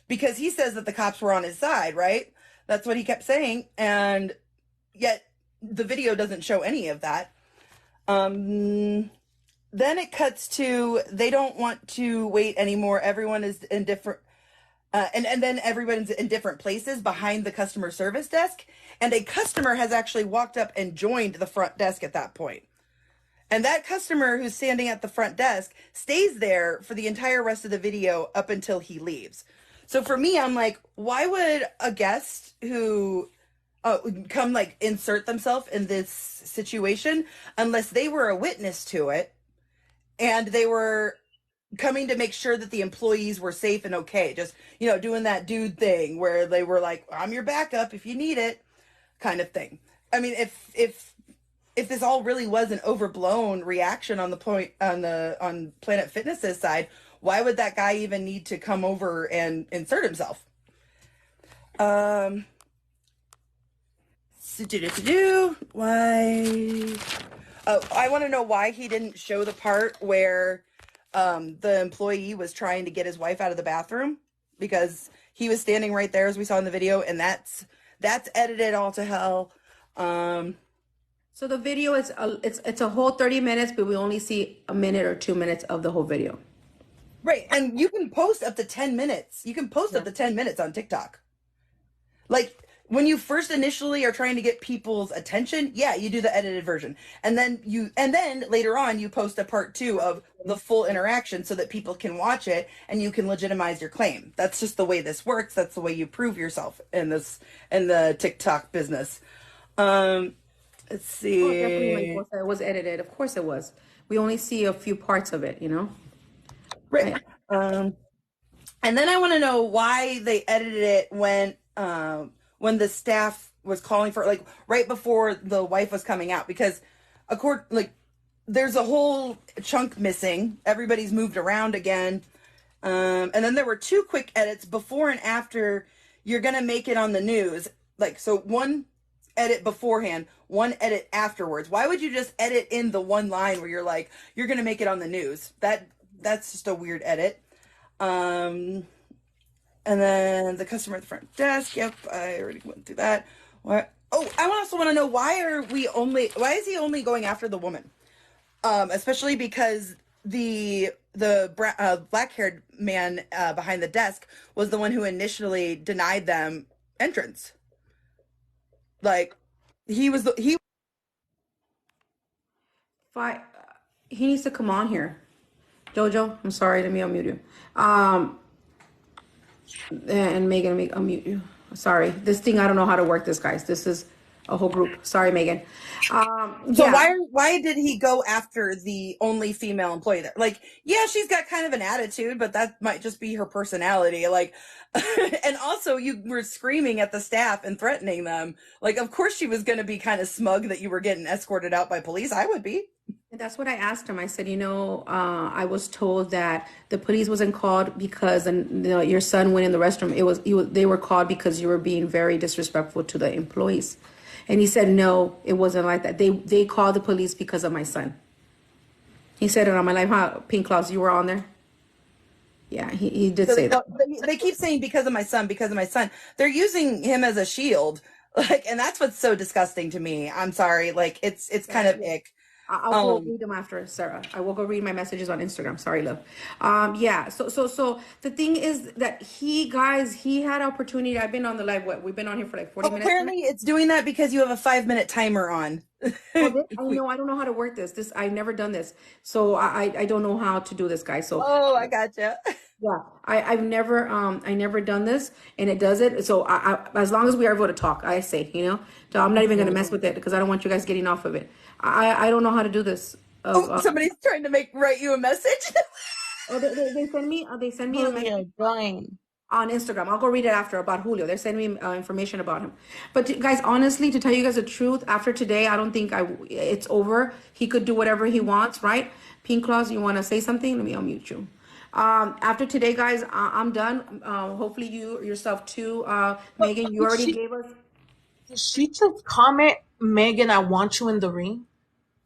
because he says that the cops were on his side, right? That's what he kept saying, and yet the video doesn't show any of that. Then it cuts to they don't want to wait anymore. Everyone is in different, and then everyone's in different places behind the customer service desk. And a customer has actually walked up and joined the front desk at that point. And that customer who's standing at the front desk stays there for the entire rest of the video up until he leaves. So for me, I'm like, why would a guest who come like insert themselves in this situation unless they were a witness to it? And they were coming to make sure that the employees were safe and okay. Just, doing that dude thing where they were like, I'm your backup if you need it, kind of thing. I mean, if this all really was an overblown reaction on Planet Fitness's side, why would that guy even need to come over and insert himself? Why? Oh, I want to know why he didn't show the part where the employee was trying to get his wife out of the bathroom, because he was standing right there as we saw in the video, and that's edited all to hell. So the video is it's a whole 30 minutes, but we only see a minute or 2 minutes of the whole video. Right, and you can post up to 10 minutes. You can post up to 10 minutes on TikTok. Like, when you first initially are trying to get people's attention, yeah, you do the edited version. And then later on you post a part 2 of the full interaction so that people can watch it and you can legitimize your claim. That's just the way this works. That's the way you prove yourself in the TikTok business. Let's see. Oh, definitely, it was edited. Of course it was. We only see a few parts of it, Right. And then I want to know why they edited it when the staff was calling for, like, right before the wife was coming out, because there's a whole chunk missing. Everybody's moved around again. And then there were 2 quick edits before and after you're going to make it on the news. Like, so one edit beforehand, one edit afterwards. Why would you just edit in the one line where you're like, you're going to make it on the news? That's just a weird edit. And then the customer at the front desk. Yep, I already went through that. What? Oh, I also want to know, why is he only going after the woman? Especially because the black-haired man behind the desk was the one who initially denied them entrance. Like, he needs to come on here. Jojo, I'm sorry, let me unmute you. And Megan, unmute you. Sorry, this thing, I don't know how to work this, guys. This is a whole group. Sorry, Megan. So why did he go after the only female employee there? Like, yeah, she's got kind of an attitude, but that might just be her personality. Like, and also you were screaming at the staff and threatening them. Like, of course she was going to be kind of smug that you were getting escorted out by police. I would be. And that's what I asked him. I said, I was told that the police wasn't called because your son went in the restroom. They were called because you were being very disrespectful to the employees. And he said, no, it wasn't like that. They called the police because of my son. He said it on my live. Huh? Pink Claus, you were on there? Yeah, he did say that. They keep saying because of my son, because of my son. They're using him as a shield. Like, and that's what's so disgusting to me. I'm sorry. Like, it's kind of ick. I'll go read them after, Sarah. I will go read my messages on Instagram. Sorry, love. Yeah. So the thing is that he had opportunity. I've been on the live. We've been on here for like 40 minutes. Apparently, it's doing that because you have a 5-minute timer on. I don't know how to work this. I've never done this, so I don't know how to do this, guys. So I gotcha. Yeah, I've never done this, and it does it. So I as long as we are able to talk, I say, so I'm not even gonna mess with it because I don't want you guys getting off of it. I don't know how to do this. Somebody's trying to write you a message. They send me a message join on Instagram. I'll go read it after about Julio. They're sending me information about him. But guys, honestly, to tell you guys the truth, after today, I don't think it's over. He could do whatever he wants, right? Pink Claus, you want to say something? Let me unmute you. After today, guys, I'm done. Hopefully you yourself too. Megan, you Did already she gave us. did she just comment, Megan, I want you in the ring?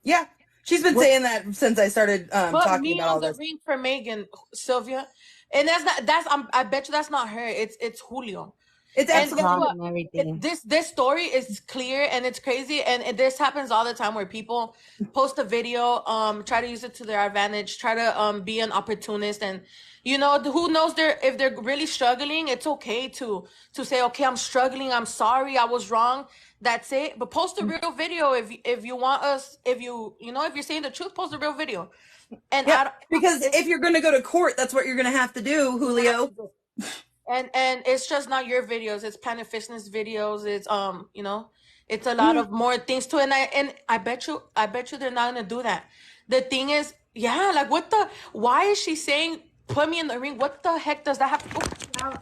Yeah, she's been What saying that since I started put talking me about on all the this. ring for Megan, Sylvia? And I bet you that's not her. It's Julio. It's That's And guess absolutely called what? and everything. This story is clear and it's crazy, and this happens all the time where people post a video, try to use it to their advantage, try to be an opportunist, and who knows if they're really struggling. It's okay to say, okay, I'm struggling, I'm sorry, I was wrong. That's it. But post a real video if you want us, if you're saying the truth, post a real video. And Yep. Because it's if you're going to go to court, that's what you're going to have to do, you have to Julio. do. And it's just not your videos, it's Planet Fitness videos, it's it's a lot Mhm. of more things to it. And I bet you they're not gonna do that. The thing is, yeah, like why is she saying put me in the ring? What the heck does that have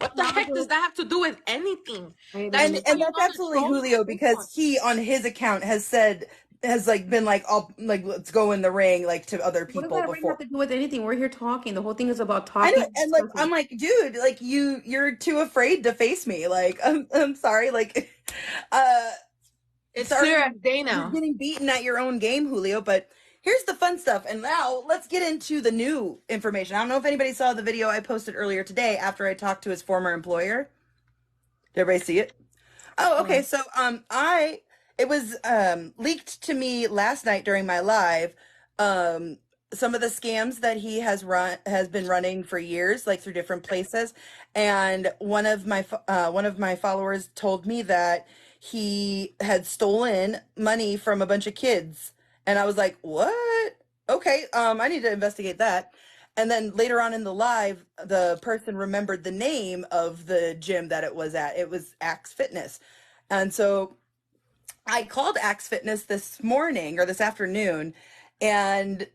what the Now heck does that have to do with anything? wait a That's And just minute. how and you that's want to absolutely troll me Julio at this point. because he on his account has like been like all like let's go in the ring like to other What does people that ring have before. to do with anything? We're here talking. The whole thing is about I know, talking and and like discussing. I'm like, dude, like you're too afraid to face me. Like I'm sorry, like uh It's clear sorry as day you're now. getting beaten at your own game, Julio, but here's the fun stuff. And now let's get into the new information. I don't know if anybody saw the video I posted earlier today after I talked to his former employer. Did everybody see it? Oh, okay. So I it was leaked to me last night during my live. Um some of the scams that he has been running for years, like through different places. And one of my followers told me that he had stolen money from a bunch of kids. And I was like, "What? Okay, I need to investigate that." And then later on in the live, the person remembered the name of the gym that it was at. It was Axe Fitness. And so I called Axe Fitness this morning or this afternoon, and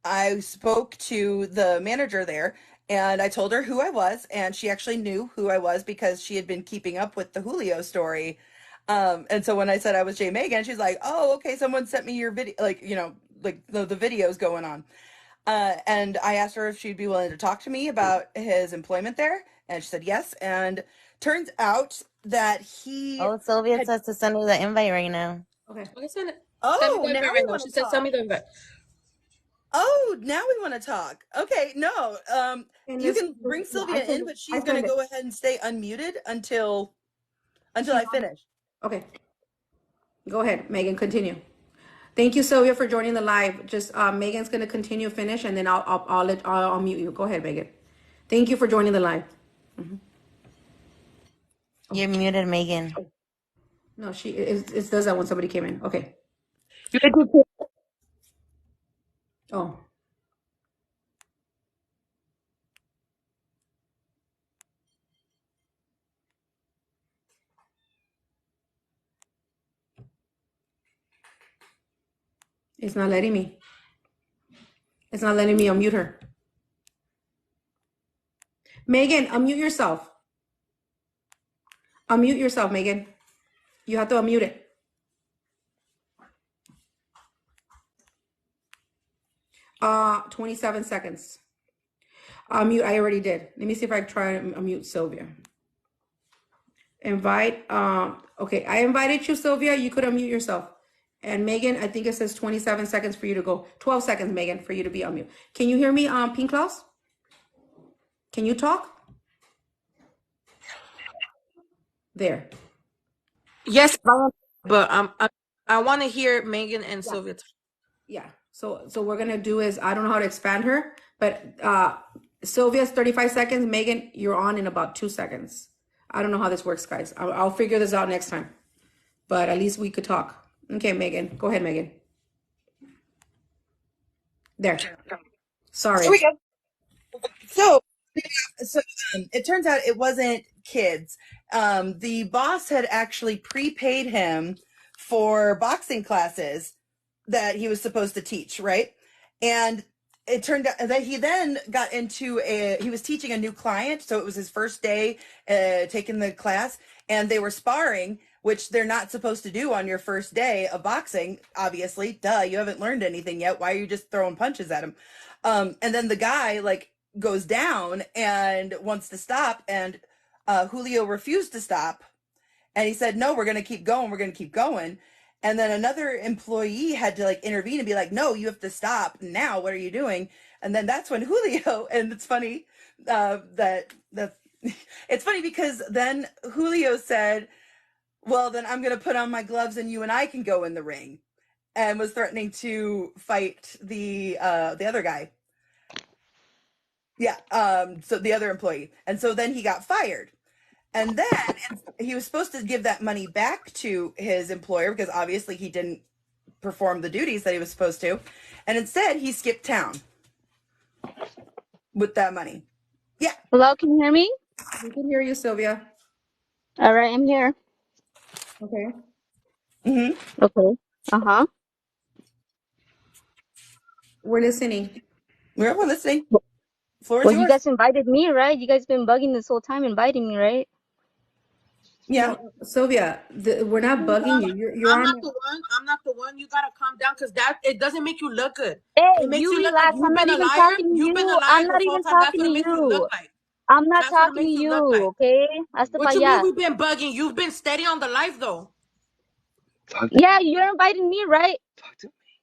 I spoke to the manager there, and I told her who I was, and she actually knew who I was because she had been keeping up with the Julio story. And so when I said I was Jay Megan, she's like, "Oh, okay, someone sent me your video, like, like the videos going on." And I asked her if she'd be willing to talk to me about his employment there, and she said yes. And turns out that he Oh, Sylvia had. says to send her the invite right now. Okay. Okay, send me Oh, the now invite we right now. want She to said, "Send talk. me the invite." Oh, now we want to talk. Okay, no. And You this, can bring I Sylvia send in, it. but I she's gonna send it. go ahead and stay unmuted until She's I on. finish. Okay. Go ahead, Megan. Continue. Thank you, Sylvia, for joining the live. Just Megan's gonna continue, finish, and then I'll mute you. Go ahead, Megan. Thank you for joining the live. You're muted, Megan. No, it does that when somebody came in. Okay. Oh, it's not letting me. It's not letting me unmute her. Megan, unmute yourself. Unmute yourself, Megan. You have to unmute it. 27 seconds. Unmute. I already did. Let me see if I try and unmute Sylvia. Invite. Okay, I invited you, Sylvia. You could unmute yourself. And Megan, I think it says 27 seconds for you to go. 12 seconds, Megan, for you to be unmute. Can you hear me, Pink Claus? Can you talk? There. Yes, but I want to hear Megan and Yeah. Sylvia talk. Yeah. So we're gonna do is I don't know how to expand her, but Sylvia's 35 seconds. Megan, you're on in about 2 seconds. I don't know how this works, guys. I'll figure this out next time. But at least we could talk. Okay, Megan. Go ahead, Megan. There. There we Sorry. go. So, so it turns out it wasn't kids. The boss had actually prepaid him for boxing classes that he was supposed to teach, right? And it turned out that he then got into he was teaching a new client, so it was his first day taking the class, and they were sparring, which they're not supposed to do on your first day of boxing, obviously. Duh, you haven't learned anything yet. Why are you just throwing punches at him? And then the guy like goes down and wants to stop, and Julio refused to stop, and he said, no, we're going to keep going, we're going to keep going. And then another employee had to like intervene and be like, no, you have to stop now, what are you doing? And then that's when Julio, and it's funny that it's funny because then Julio said, well, then I'm going to put on my gloves and you and I can go in the ring, and was threatening to fight the other guy. Yeah, so the other employee. And so then he got fired. And then he was supposed to give that money back to his employer because obviously he didn't perform the duties that he was supposed to. And instead, he skipped town with that money. Yeah. Hello, can you hear me? We can hear you, Sylvia. All right, I'm here. Okay. Mm-hmm. Okay. Uh-huh. We're listening. We're listening. Well, Floor is you yours. guys invited me, right? You guys been bugging this whole time inviting me, right? Yeah. No, Sylvia, we're not bugging you. You're I'm on. not the one. I'm not the one. You gotta calm down because that it doesn't make you look good. Hey, It makes you you look like relax. you've I'm not been a even liar. talking to You've been a you. liar I'm not this whole even time. That's talking what to it makes you look you. like. I'm not That's what it talking to makes you look you, like. okay? Hasta What pa' you mean allá. we've been bugging? You've been steady on the live though. Yeah, you're inviting me, right?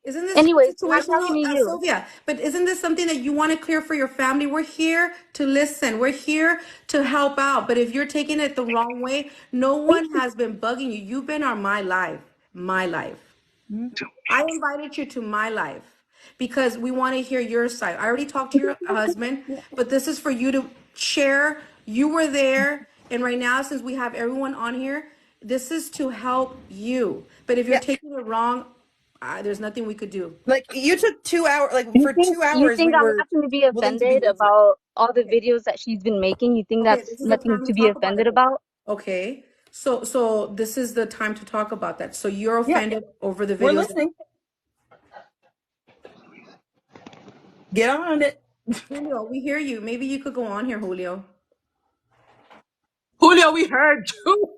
Isn't this Anyways, I'm not talking situational, to you. Sylvia? But isn't this something that you want to clear for your family? We're here to listen. We're here to help out. But if you're taking it the wrong way, no one has been bugging you. You've been on my life. My life. I invited you to my life because we want to hear your side. I already talked to your husband, but this is for you to share. You were there. And right now, since we have everyone on here, this is to help you. But if you're Yeah. taking it wrong, there's nothing we could do. Like you took 2 hours, like You for think 2 hours, I'm we were not going to be willing to be offended listeners. about all the Okay. videos that she's been making? You think Okay, that's this is the nothing time to to be talk about it offended then. about? Okay. So this is the time to talk about that. So you're Yeah. offended over the We're videos. listening. Get on it. Julio, we hear you. Maybe you could go on here, Julio. Julio, we heard you.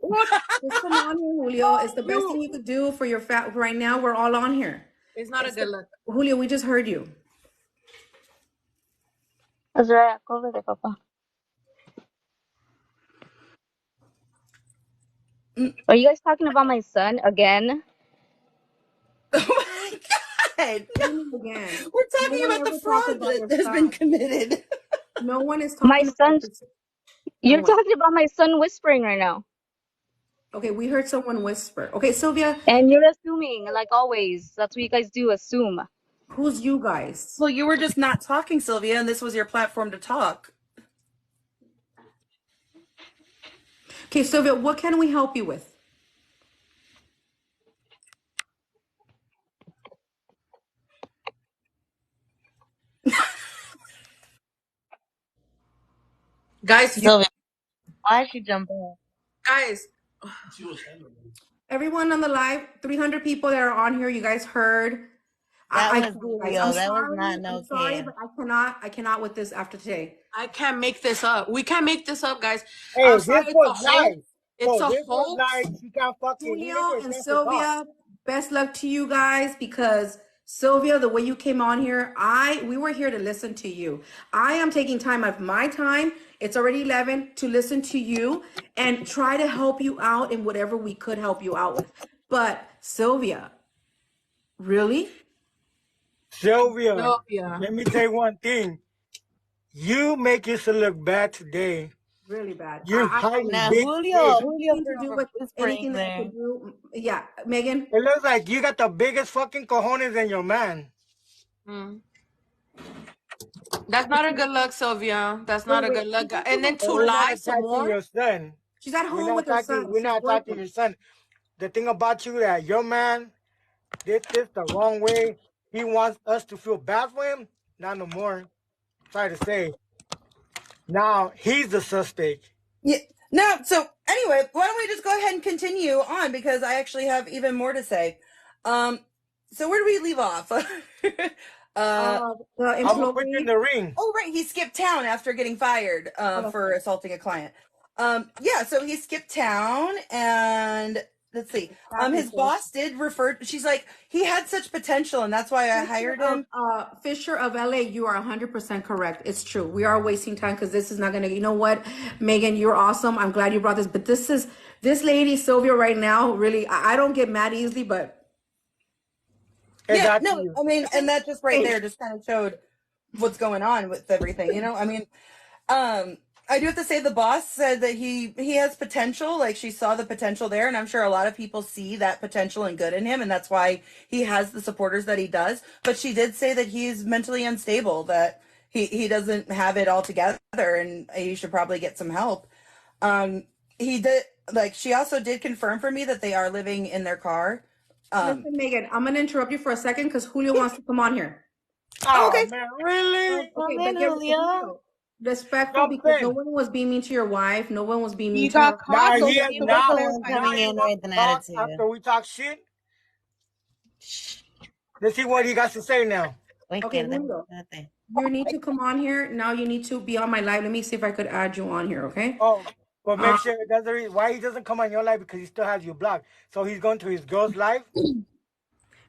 Just come on here, Julio. It's the best thing you could do for your right now. We're all on here. It's not a good look. Julio, we just heard you. That's right. Cover the papa. Are you guys talking about my son again? Oh my God. What do you mean again? We're No talking one about the ever talked fraud about your that has been son. committed. No one is My talking about son's. this. No You're one. talking about my son whispering right now. Okay, we heard someone whisper. Okay, Sylvia, And you're assuming, like always. That's what you guys do, assume. who's you guys? Well, you were just not talking, Sylvia, and this was your platform to talk. Okay, Sylvia, what can we help you with? Guys, Sylvia, why she jump in? guys, Everyone on the live, 300 people that are on here, you guys heard. That I was can't, guys. Julio. That was not no I'm sorry, kid. but I cannot with this after today. I can't make this up. We can't make this up, guys. Hey, I'm this sorry, it's was a hoax. nice. It's So a this was hoax. nice. She got fucking. He didn't Julio get a and chance to talk. Sylvia, best luck to you guys because Sylvia, the way you came on here, we were here to listen to you. I am taking time out of my time. It's already 11 to listen to you and try to help you out in whatever we could help you out with. But Sylvia, really? Sylvia, Sylvia. let me tell you one thing. You make yourself look bad today. Really bad. You're hiding Now big shit. Julio Anything to for do with whispering anything that you there. could do. Yeah, Megan. It looks like you got the biggest fucking cojones in your man. Mm. That's not a good look, Sylvia. That's not a Wait. good look. And then But to we're not lie some attacking more. your son. She's at We're home not with her attacking. son. We're She's not attacking working. your son. The thing about you that your man did this the wrong way. He wants us to feel bad for him. Not no more. Try to say. Now he's the suspect. Yeah. No, so anyway, why don't we just go ahead and continue on because I actually have even more to say. So where do we leave off? The I'm gonna put you in employee. the ring. Oh, right, he skipped town after getting fired Oh, for assaulting a client. Yeah, so he skipped town and let's see. Exactly, His boss did refer. She's like, he had such potential, and that's why I hired him. Fisher of LA, you are 100% correct. It's true. We are wasting time because this is not gonna. You know what, Megan, you're awesome. I'm glad you brought this. But this lady Sylvia right now. Really, I don't get mad easily, but Yeah, Exactly. no, I mean, and that just right Hey. there just kind of showed what's going on with everything. You know, I mean, I do have to say the boss said that he has potential. Like she saw the potential there, and I'm sure a lot of people see that potential and good in him, and that's why he has the supporters that he does. But she did say that he's mentally unstable, that he doesn't have it all together, and he should probably get some help. He did like she also did confirm for me that they are living in their car. Listen, Megan, I'm gonna interrupt you for a second because Julio wants to come on here. Oh, Oh okay. man, really? Okay, Come but in, Julio. respectful Jump because no in. one was being mean to your wife. No one was being mean You to got her. caught, Now so he let has me He was now the clarify one now coming that. he in wants with to an talk attitude. after we talk shit. Let's see what he got to say now. Wait, Okay, quédate, Julio, quédate. you need to come on here. Now you need to be on my live. Let me see if I could add you on here, okay? Oh, but make Uh, sure that's the reason why he doesn't come on your live because he still has you blocked. So he's going to his girl's live.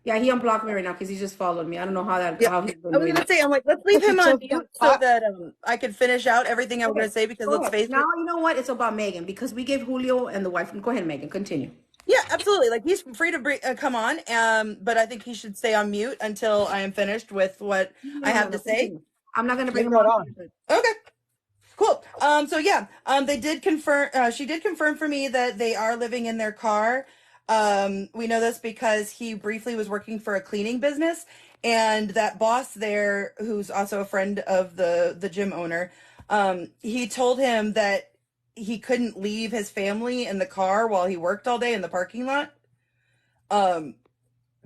yeah, he unblocked me right now because he just followed me. I don't know Yeah, how he's been I was doing gonna that. say, I'm like, let's leave him on So, mute so that I can finish out everything I was okay, gonna say because go let's ahead. face Now it. you know what? It's about Megan because we gave Julio and the wife. Go ahead, Megan. Continue. Yeah, absolutely. Like he's free to come on, but I think he should stay on mute until I am finished with what I have to say. Continue. I'm not gonna bring Bring him that on. on. Okay. Cool. So yeah, they did confirm. She did confirm for me that they are living in their car. We know this because he briefly was working for a cleaning business, and that boss there, who's also a friend of the gym owner, he told him that he couldn't leave his family in the car while he worked all day in the parking lot.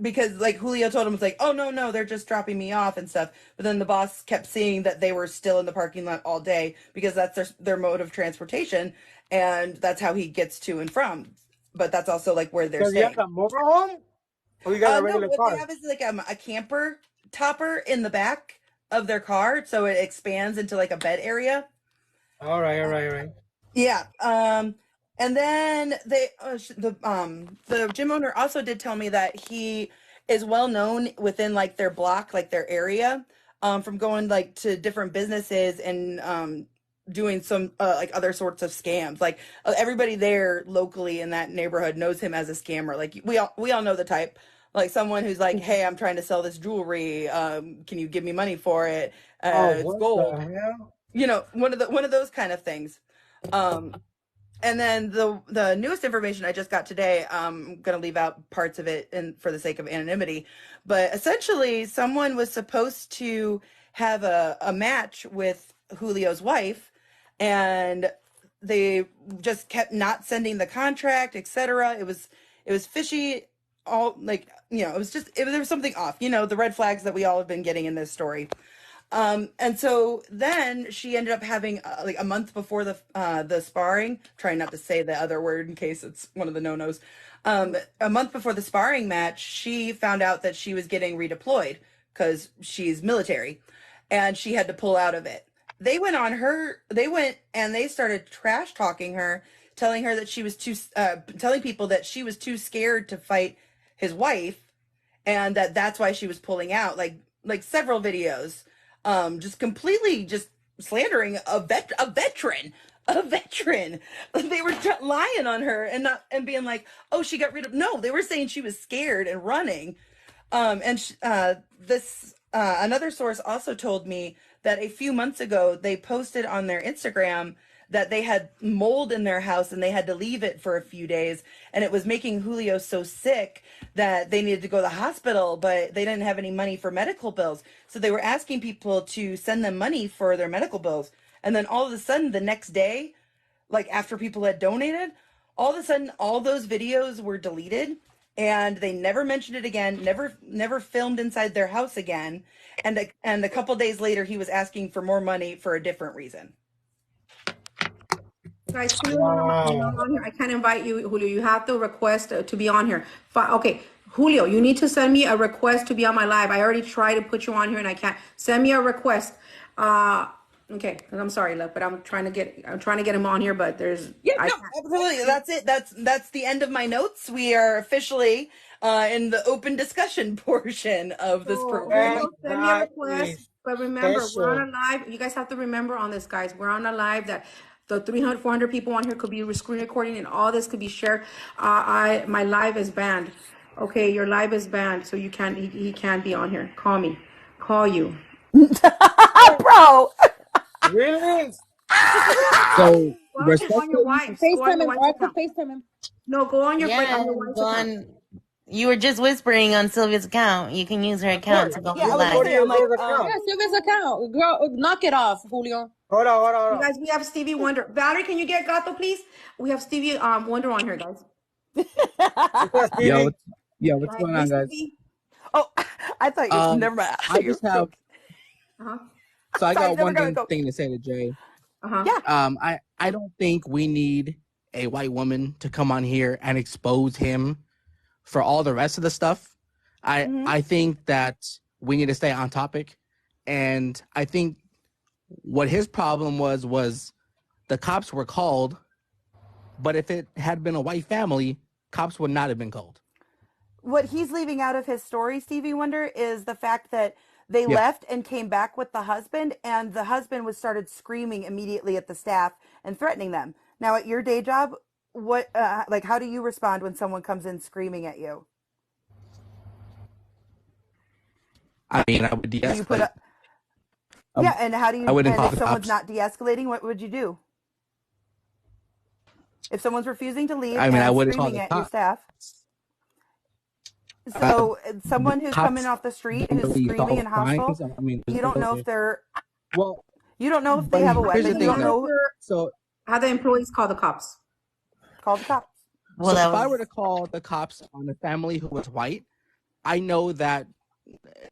Because like Julio told him, it's like, oh no, they're just dropping me off and stuff. But then the boss kept seeing that they were still in the parking lot all day because that's their mode of transportation, and that's how he gets to and from. But that's also like where they're Does he have staying. a mobile home? Or you got a No, regular what they car? have is like a camper topper in the back of their car, so it expands into like a bed area. All right, all right, all right. Yeah. And then the gym owner also did tell me that he is well known within like their block, like their area, from going like to different businesses and doing some like other sorts of scams. Like everybody there locally in that neighborhood knows him as a scammer. Like we all know the type. Like someone who's like, "Hey, I'm trying to sell this jewelry. Can you give me money for it? Oh, It's what gold." the hell? You know, one of those kind of things. Um, and then the newest information I just got today, I'm gonna leave out parts of it for the sake of anonymity, but essentially someone was supposed to have a match with Julio's wife, and they just kept not sending the contract, etc. It was fishy. All like there was something off. You know, the red flags that we all have been getting in this story. And so then she ended up having like a month before the sparring. Trying not to say the other word in case it's one of the no-nos. A month before the sparring match, she found out that she was getting redeployed because she's military, and she had to pull out of it. They went on her. They went and they started trash talking her, telling her that she was telling people that she was too scared to fight his wife, and that's why she was pulling out. Like several videos, just completely just slandering a veteran. They were lying on her and not and being like, oh, she got rid of. No, they were saying she was scared and running. And this another source also told me that a few months ago they posted on their Instagram that they had mold in their house and they had to leave it for a few days, and it was making Julio so sick that they needed to go to the hospital, but they didn't have any money for medical bills. So they were asking people to send them money for their medical bills. And then all of a sudden the next day, like after people had donated, all of a sudden all those videos were deleted, and they never mentioned it again, never filmed inside their house again. And a couple days later he was asking for more money for a different reason. Guys, Julio, Wow. on here. I can't invite you, Julio. You have to request to be on here. Okay, Julio, you need to send me a request to be on my live. I already tried to put you on here and I can't. Send me a request. Okay, because I'm sorry, love, but I'm trying to get him on here, but there's Yeah, I no, can't. absolutely. That's it. That's the end of my notes. We are officially in the open discussion portion of this So program. Julio, send me a Exactly. request, but remember, we're on Special. a live. You guys have to remember on this, guys. We're on a live that the 300, 400 people on here could be screen recording, and all this could be shared. My live is banned. Okay, your live is banned, so you can't. He can't be on here. Call me. Call you. Bro. Really? So Go on, on your respectfully, wife's. Go on FaceTime your him, or wife's I could account. FaceTime him. No, go on your Yeah, on your and wife's go account. on. You were just whispering on Sylvia's account. You can use her Of account course. to go Yeah, You I on was can gonna go live. to say, your I'm like, girl's account. Yeah, Sylvia's account. Girl, knock it off, Julio. Hold on, hold on, hold You on. guys, we have Stevie Wonder. Valerie, can you get Gato, please? We have Stevie Wonder on here, guys. What's up, yo, Stevie? what's going Hey, on, guys? Stevie. oh, I thought you never mind. I I thought you just were have joking. Uh-huh. so I Sorry, got never one gonna go. thing to say to Jay. Uh-huh. Yeah. I don't think we need a white woman to come on here and expose him for all the rest of the stuff. I think that we need to stay on topic, and I think what his problem was the cops were called, but if it had been a white family, cops would not have been called. What he's leaving out of his story, Stevie Wonder, is the fact that they Yeah. left and came back with the husband, and the husband was started screaming immediately at the staff and threatening them. Now, at your day job, what like how do you respond when someone comes in screaming at you? I mean, I would Do you put de-escalate. up? Yeah, and how do I you? wouldn't And call if the someone's cops. not de-escalating, what would you do? If someone's refusing to leave I mean, I and wouldn't call screaming the at your cops. staff, Uh, so someone who's coming Cops off the street don't who's really screaming solve and crimes. hostile, I mean, you don't know if they're, well, you don't know if they but have a here's the weapon. Stevie You thing, don't Wonder, though. know. So, have the employees call the cops. Call the cops. Well, so that if I were to was call the cops on a family who was white, I know that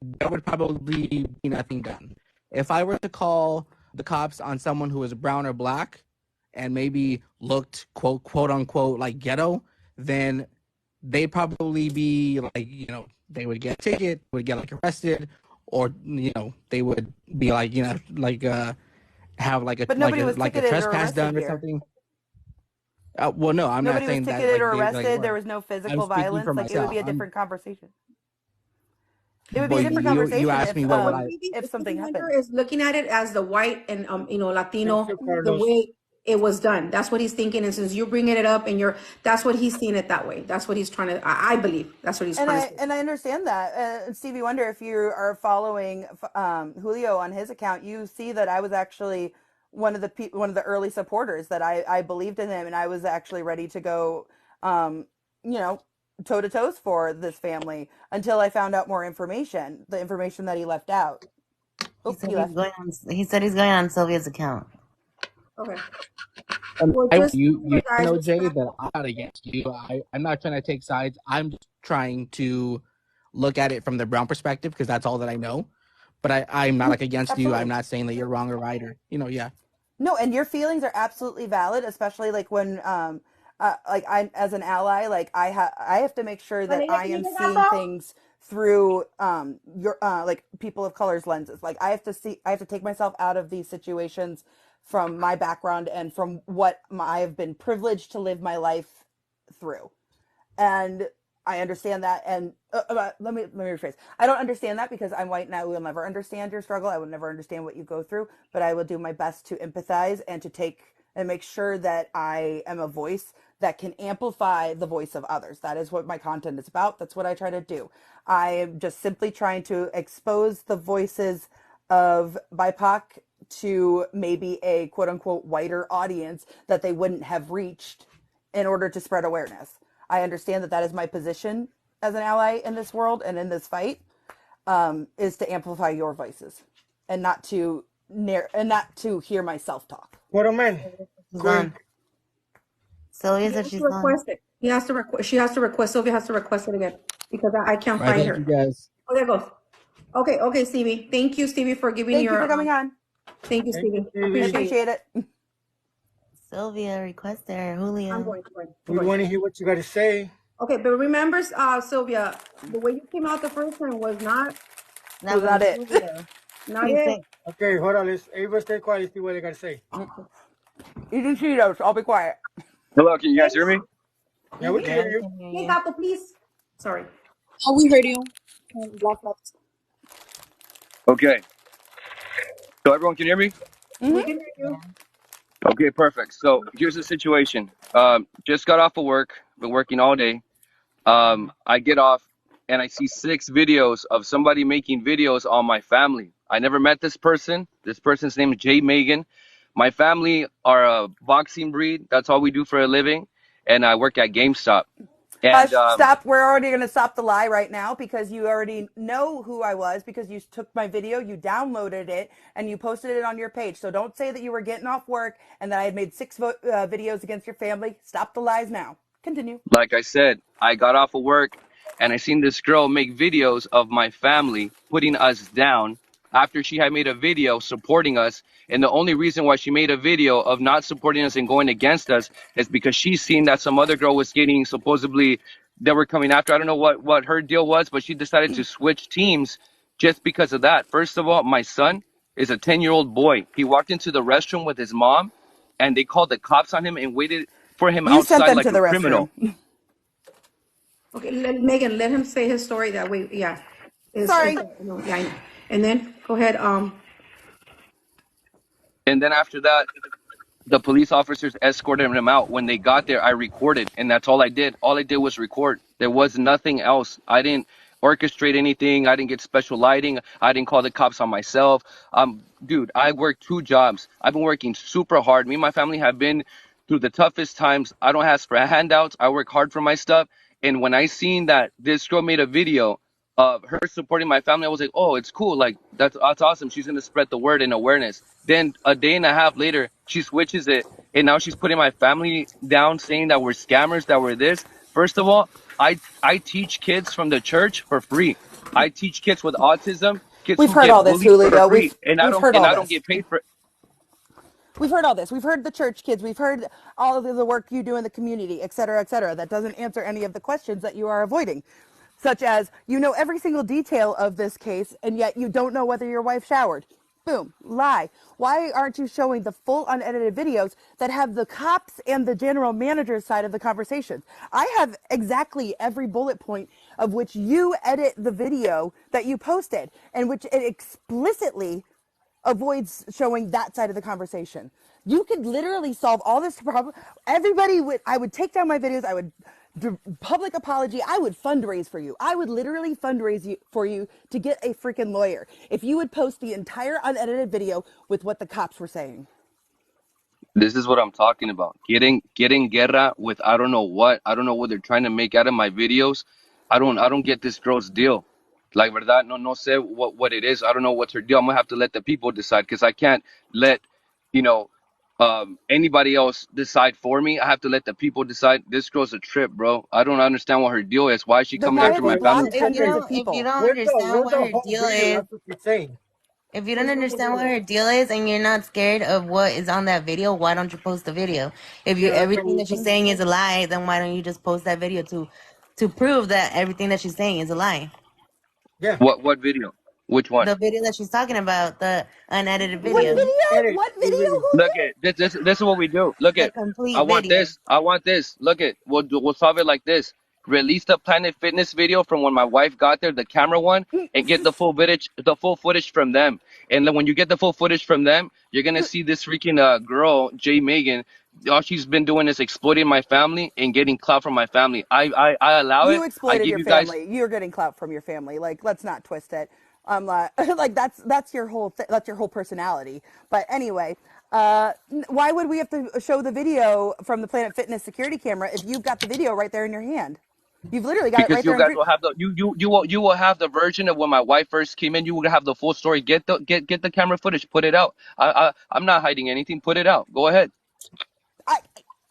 there would probably be nothing done. If I were to call the cops on someone who is brown or black and maybe looked quote unquote like ghetto, then they'd probably be like, they would get a ticket, would get like arrested, or they would be like, have like But nobody was a ticketed or trespass arrested done or here. something. Well, no, I'm not Nobody was saying that ticketed like or they arrested. There were. was no I'm physical speaking for violence. Like it would myself. be a different conversation. It would be a But different you conversation asked me what would I. if Stevie something Wonder happened. is looking at it as the white and Thank Latino, you, the Carlos. way it was done. That's what he's thinking. And since you're bringing it up and that's what he's seeing it that way. That's what he's trying to. I believe that's what he's And trying I to say. and I understand that. Stevie Wonder, if you are following Julio on his account, you see that I was actually one of the early supporters. That I believed in him, and I was actually ready to go, you know, toe to toes for this family until I found out more information. The information that he left out. he Oh, said he he's left. going on. He said he's going on Sylvia's account. Okay. And Well, I, just you guys, know, Jay, respect. that I'm not against you. I'm not trying to take sides. I'm just trying to look at it from the brown perspective because that's all that I know. But I'm not like against you. I'm Absolutely. not saying that you're wrong or right or yeah. No, and your feelings are absolutely valid, especially like when like I as an ally, like I have to make sure that I am seeing things through your like people of color's lenses. Like I have to take myself out of these situations from my background and from what I have been privileged to live my life through. And I understand that. And let me rephrase. I don't understand that because I'm white and I will never understand your struggle. I will never understand what you go through, but I will do my best to empathize and to take and make sure that I am a voice that can amplify the voice of others. That is what my content is about. That's what I try to do. I am just simply trying to expose the voices of BIPOC to maybe a quote unquote whiter audience that they wouldn't have reached in order to spread awareness. I understand that that is my position as an ally in this world and in this fight, is to amplify your voices and not to hear myself talk. Put him in. He's Queen. on. Sylvia He said has to she's on. request it. He has to request. She has to request. Sylvia has to request it again because I can't All right, find thank her. you guys. Oh, there it goes. Okay, Stevie. Thank you, Stevie, for giving Thank you your. for coming on. Thank you, Thank you, Stevie. Stevie. Appreciate it. Appreciate it. Sylvia request there. I'm Julio. going. We want to hear what you got to say. Okay, but remember, Sylvia, the way you came out the first time was not Not Was from not it. Julio. not He's it. saying Okay, hold on. Let's everybody stay quiet. Let's see what they gotta say. Eating Cheetos. I'll be quiet. Hello, can you guys hear me? Yeah, we can Yeah, hear we you. can hear Hey, you. Gato, please. Sorry. Oh, we heard you. Black box. Okay. So everyone can hear me? We Mm-hmm. can hear you. Yeah. Okay, perfect. So here's the situation. Just got off of work, been working all day. I get off and I see 6 videos of somebody making videos on my family. I never met this person. This person's name is Jay Megan. My family are a boxing breed. That's all we do for a living. And I work at GameStop. And Hush, stop. We're already going to stop the lie right now because you already know who I was because you took my video, you downloaded it, and you posted it on your page. So don't say that you were getting off work and that I had made 6 videos against your family. Stop the lies now. Continue. like I said, I got off of work and I seen this girl make videos of my family putting us down after she had made a video supporting us. And the only reason why she made a video of not supporting us and going against us is because she seen that some other girl was getting supposedly they were coming after. I don't know what her deal was, but she decided to switch teams just because of that. First of all, my son is a 10-year-old boy. He walked into the restroom with his mom and they called the cops on him and waited for him You sent outside them to like a the criminal. restroom. Okay, Megan, let him say his story that way. Yeah. Sorry. No, yeah, I know. And then go ahead. And then after that, the police officers escorted him out. When they got there, I recorded, and that's all I did. All I did was record. There was nothing else. I didn't orchestrate anything. I didn't get special lighting. I didn't call the cops on myself. Dude, I worked 2 jobs. I've been working super hard. Me and my family have been through the toughest times. I don't ask for handouts. I work hard for my stuff. And when I seen that this girl made a video of her supporting my family, I was like, oh, it's cool. Like that's awesome. She's gonna spread the word and awareness. Then a day and a half later, she switches it, and now she's putting my family down, saying that we're scammers, that we're this. First of all, I teach kids from the church for free. I teach kids with autism, kids We've who heard all get this, bullied for Julio. free, and We've heard I all don't this. get paid for. We've heard all this. We've heard the church kids. We've heard all of the work you do in the community, et cetera, et cetera. That doesn't answer any of the questions that you are avoiding, such as you know every single detail of this case, and yet you don't know whether your wife showered. Boom, lie. Why aren't you showing the full unedited videos that have the cops and the general manager's side of the conversations? I have exactly every bullet point of which you edit the video that you posted, and which it explicitly avoids showing that side of the conversation. You could literally solve all this problem. Everybody would, I would take down my videos. I would do public apology. I would fundraise for you. I would literally fundraise for you to get a freaking lawyer. If you would post the entire unedited video with what the cops were saying. This is what I'm talking about. Getting guerra with I don't know what. I don't know what they're trying to make out of my videos. I don't get this girl's deal. Like verdad, no sé what it is. I don't know what's her deal. I'm gonna have to let the people decide because I can't let you know anybody else decide for me. I have to let the people decide. This girl's a trip, bro. I don't understand what her deal is. Why is she Then coming why after have you my Okay, family? blocked If you hundreds okay. of don't, if you people? don't understand Where's what the her whole deal video? is, That's what she's saying. if you don't Where's the whole understand what video? her deal is, and you're not scared of what is on that video, why don't you post the video? If you Yeah, that's what everything we. that she's saying is a lie, then why don't you just post that video to prove that everything that she's saying is a lie? Yeah. What video? Which one? The video that she's talking about, the unedited What video, video? Edit What the video, video. Look Julio? at this is what we do. Look the at complete I want video. this. I want this. Look at we'll solve it like this. Release the Planet Fitness video from when my wife got there, the camera one, and get the full footage from them. And then when you get the full footage from them, you're gonna see this freaking girl, Jay Megan. All she's been doing is exploiting my family and getting clout from my family. I allow You it. I exploited give your you guys. family. You're getting clout from your family. Like, let's not twist it. Like, like that's your whole that's your whole personality. But anyway, why would we have to show the video from the Planet Fitness security camera if you've got the video right there in your hand? You've literally got it Because right there you in guys front. will have the you will have the version of when my wife first came in. You will have the full story. Get the camera footage. Put it out. I'm not hiding anything. Put it out. Go ahead. I,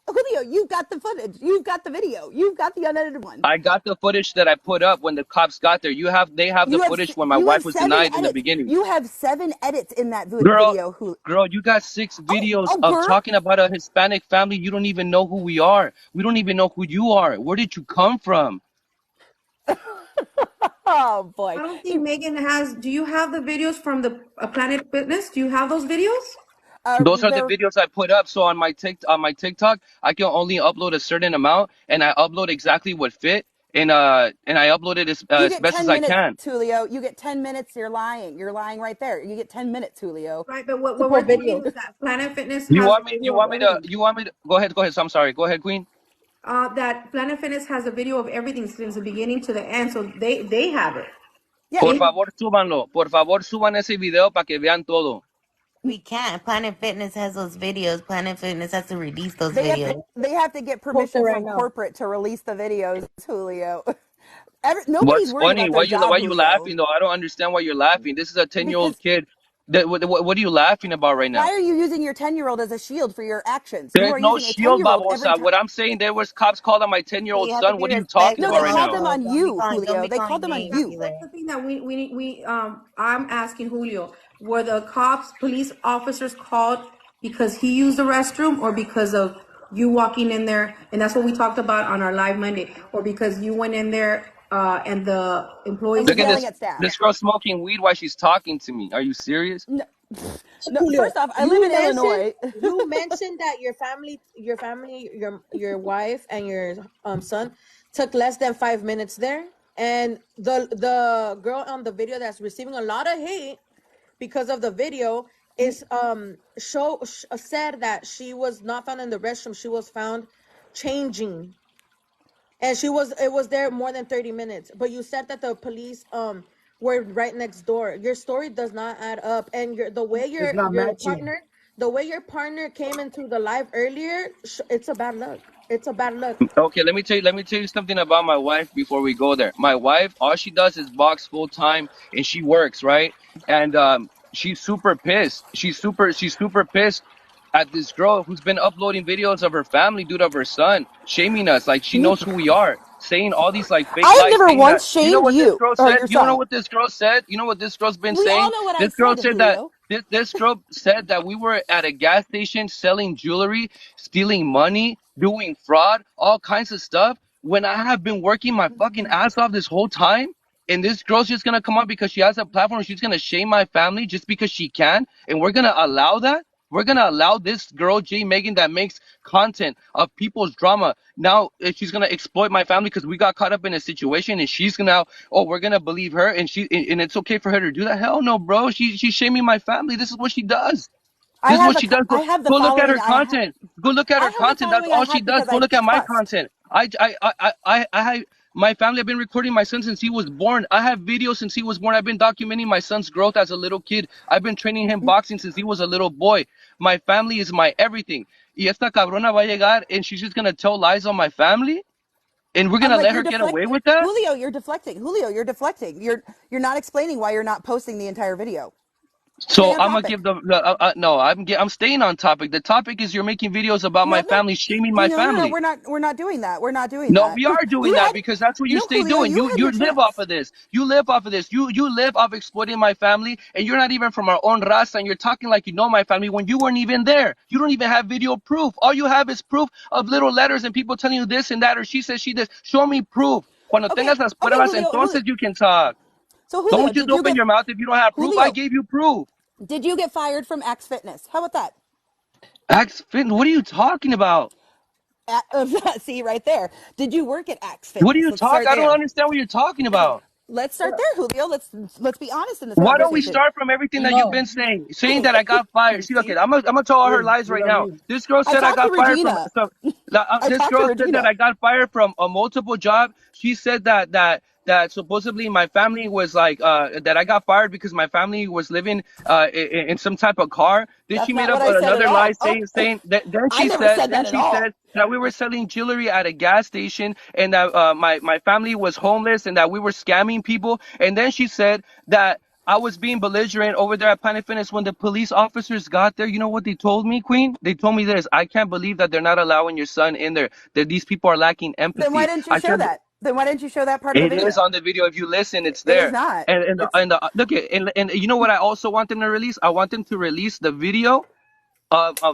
Julio, you've got the footage. You've got the video. You've got the unedited one. I got the footage that I put up when the cops got there. They have the footage when my You have wife was 7 denied in the edits. beginning. You have 7 edits in that Girl, video. Who? girl, you got 6 videos Oh, of girl. talking about a Hispanic family. You don't even know who we are. We don't even know who you are. Where did you come from? Oh boy. I don't think Megan has. Do you have the videos from the Planet Fitness? Do you have those videos? Those are the They're videos I put up. So on my TikTok, I can only upload a certain amount, and I upload exactly what fit, and I upload it you as get best as 10 I minutes, can. Julio. You get 10 minutes. You're lying. You're lying right there. You get 10 minutes, Julio. Right, but what, The what full we're thinking video. is that Planet Fitness You has a want me? video of everything. You want me to? Go ahead. So I'm sorry. Go ahead, Queen. That Planet Fitness has a video of everything since the beginning to the end, so they have it. Yeah. Por They favor, súbanlo. Por favor, suban ese video para que vean todo. We can't. Planet Fitness has those videos. Planet Fitness has to release those They have to. videos. They have to get Post it permission right from now. corporate to release the videos, Julio. Nobody's What's worried funny? about their Why job, you Julio. laughing though? I don't understand why you're laughing. This is a 10-year-old Because kid. What are you laughing about right why now? are you using your 10-year-old as a shield for your actions? You There's are no using a shield, 10-year-old every babosa. time. What I'm saying, there was cops called on my 10-year-old You have to son. be What are you talking No, about they respectful, right called now? them also. on Don't you, be Julio. They called calling them on names you. either. That's the thing that I'm asking Julio. Were the police officers called because he used the restroom, or because of you walking in there? And that's what we talked about on our live Monday. Or because you went in there and the And employees was Look at told yelling you? at staff. this girl smoking weed while she's talking to me. Are you serious? No, So no, Julio, first off, I live in Illinois. you mentioned that your wife and your son took less than 5 minutes there, and the girl on the video that's receiving a lot of hate because of the video is said that she was not found in the restroom. She was found changing, and it was there more than 30 minutes. But you said that the police were right next door. Your story does not add up, and the way It's not matching. your partner came into the live earlier, it's a bad luck. It's a bad luck. Okay, let me tell you something about my wife before we go there. My wife, all she does is box full time, and she works, right? And she's super pissed. She's super pissed at this girl who's been uploading videos of her family, dude, of her son, shaming us like she knows who we are, saying all these like fake I have lies, never saying that once you know shamed what this you girl or said? your You don't know son. what this girl said? You know what this girl's been We all saying? know what I This girl said, said that Julio. this girl said that we were at a gas station selling jewelry, stealing money, doing fraud, all kinds of stuff. When I have been working my fucking ass off this whole time, and this girl's just gonna come up because she has a platform, she's gonna shame my family just because she can, and we're gonna allow that? We're gonna allow this girl, J. Megan, that makes content of people's drama. Now she's gonna exploit my family because we got caught up in a situation, and she's gonna, oh, we're gonna believe her, and it's okay for her to do that. Hell no, bro. She's shaming my family. This is what she does. This is what she does. I have the Go look at following her content. Go look at I her have the content. That's following I all she have does. because Go I look at my trust. content. My family. I've been recording my son since he was born. I have videos since he was born. I've been documenting my son's growth as a little kid. I've been training him boxing since he was a little boy. My family is my everything. Y esta cabrona va a llegar and she's just gonna tell lies on my family, and we're I'm gonna like, let you're her get away deflecting. with that. Julio, you're deflecting. Julio, you're deflecting. You're not explaining why you're not posting the entire video. Stay So on I'm gonna give topic. no. I'm staying on topic. The topic is you're making videos about No, my no, family, shaming my no, no, no. family. We're not doing that. We're not doing No, that. we are doing You that had because that's what you no, stay Julio. doing. You had You your live off chance. of this. You live off of this. You live off exploiting my family, and you're not even from our own raza, and you're talking like you know my family when you weren't even there. You don't even have video proof. All you have is proof of little letters and people telling you this and that, or she says she this. Show me proof. Cuando Okay, tengas las okay, pruebas, Julio. entonces you can talk. So Julio, Don't just open your mouth if you don't have proof. I Julio? gave you proof. Did you get fired from Axe Fitness? How about that? Axe Fit. What are you talking about? See right there. Did you work at Axe What are Fitness? you Let's talking? start I don't there. understand what you're talking about. Let's start there, Julio. Let's be honest in this Why don't we conversation. start from everything that you've No. been saying that I got fired? See, okay, See, I'm gonna tell all her Wait, lies what right I now. mean? This girl I said I talked to got fired from Regina. some. I This talked to girl said that Regina. I got fired from a multiple job. She said that supposedly my family was like that I got fired because my family was living in some type of car. Then That's she made not what up I said at another lie all. Oh, saying that then I she never said said that at all. that we were selling jewelry at a gas station and that my family was homeless and that we were scamming people. And then she said that I was being belligerent over there at Planet Fitness when the police officers got there. You know what they told me, Queen? They told me this. I can't believe that they're not allowing your son in there. That these people are lacking Then why empathy. didn't you I show can't. that? Then why didn't you show that part of the It is video? on the video. If you listen, it's It is there. not. And It's look at and you know what I also want them to release? I want them to release the video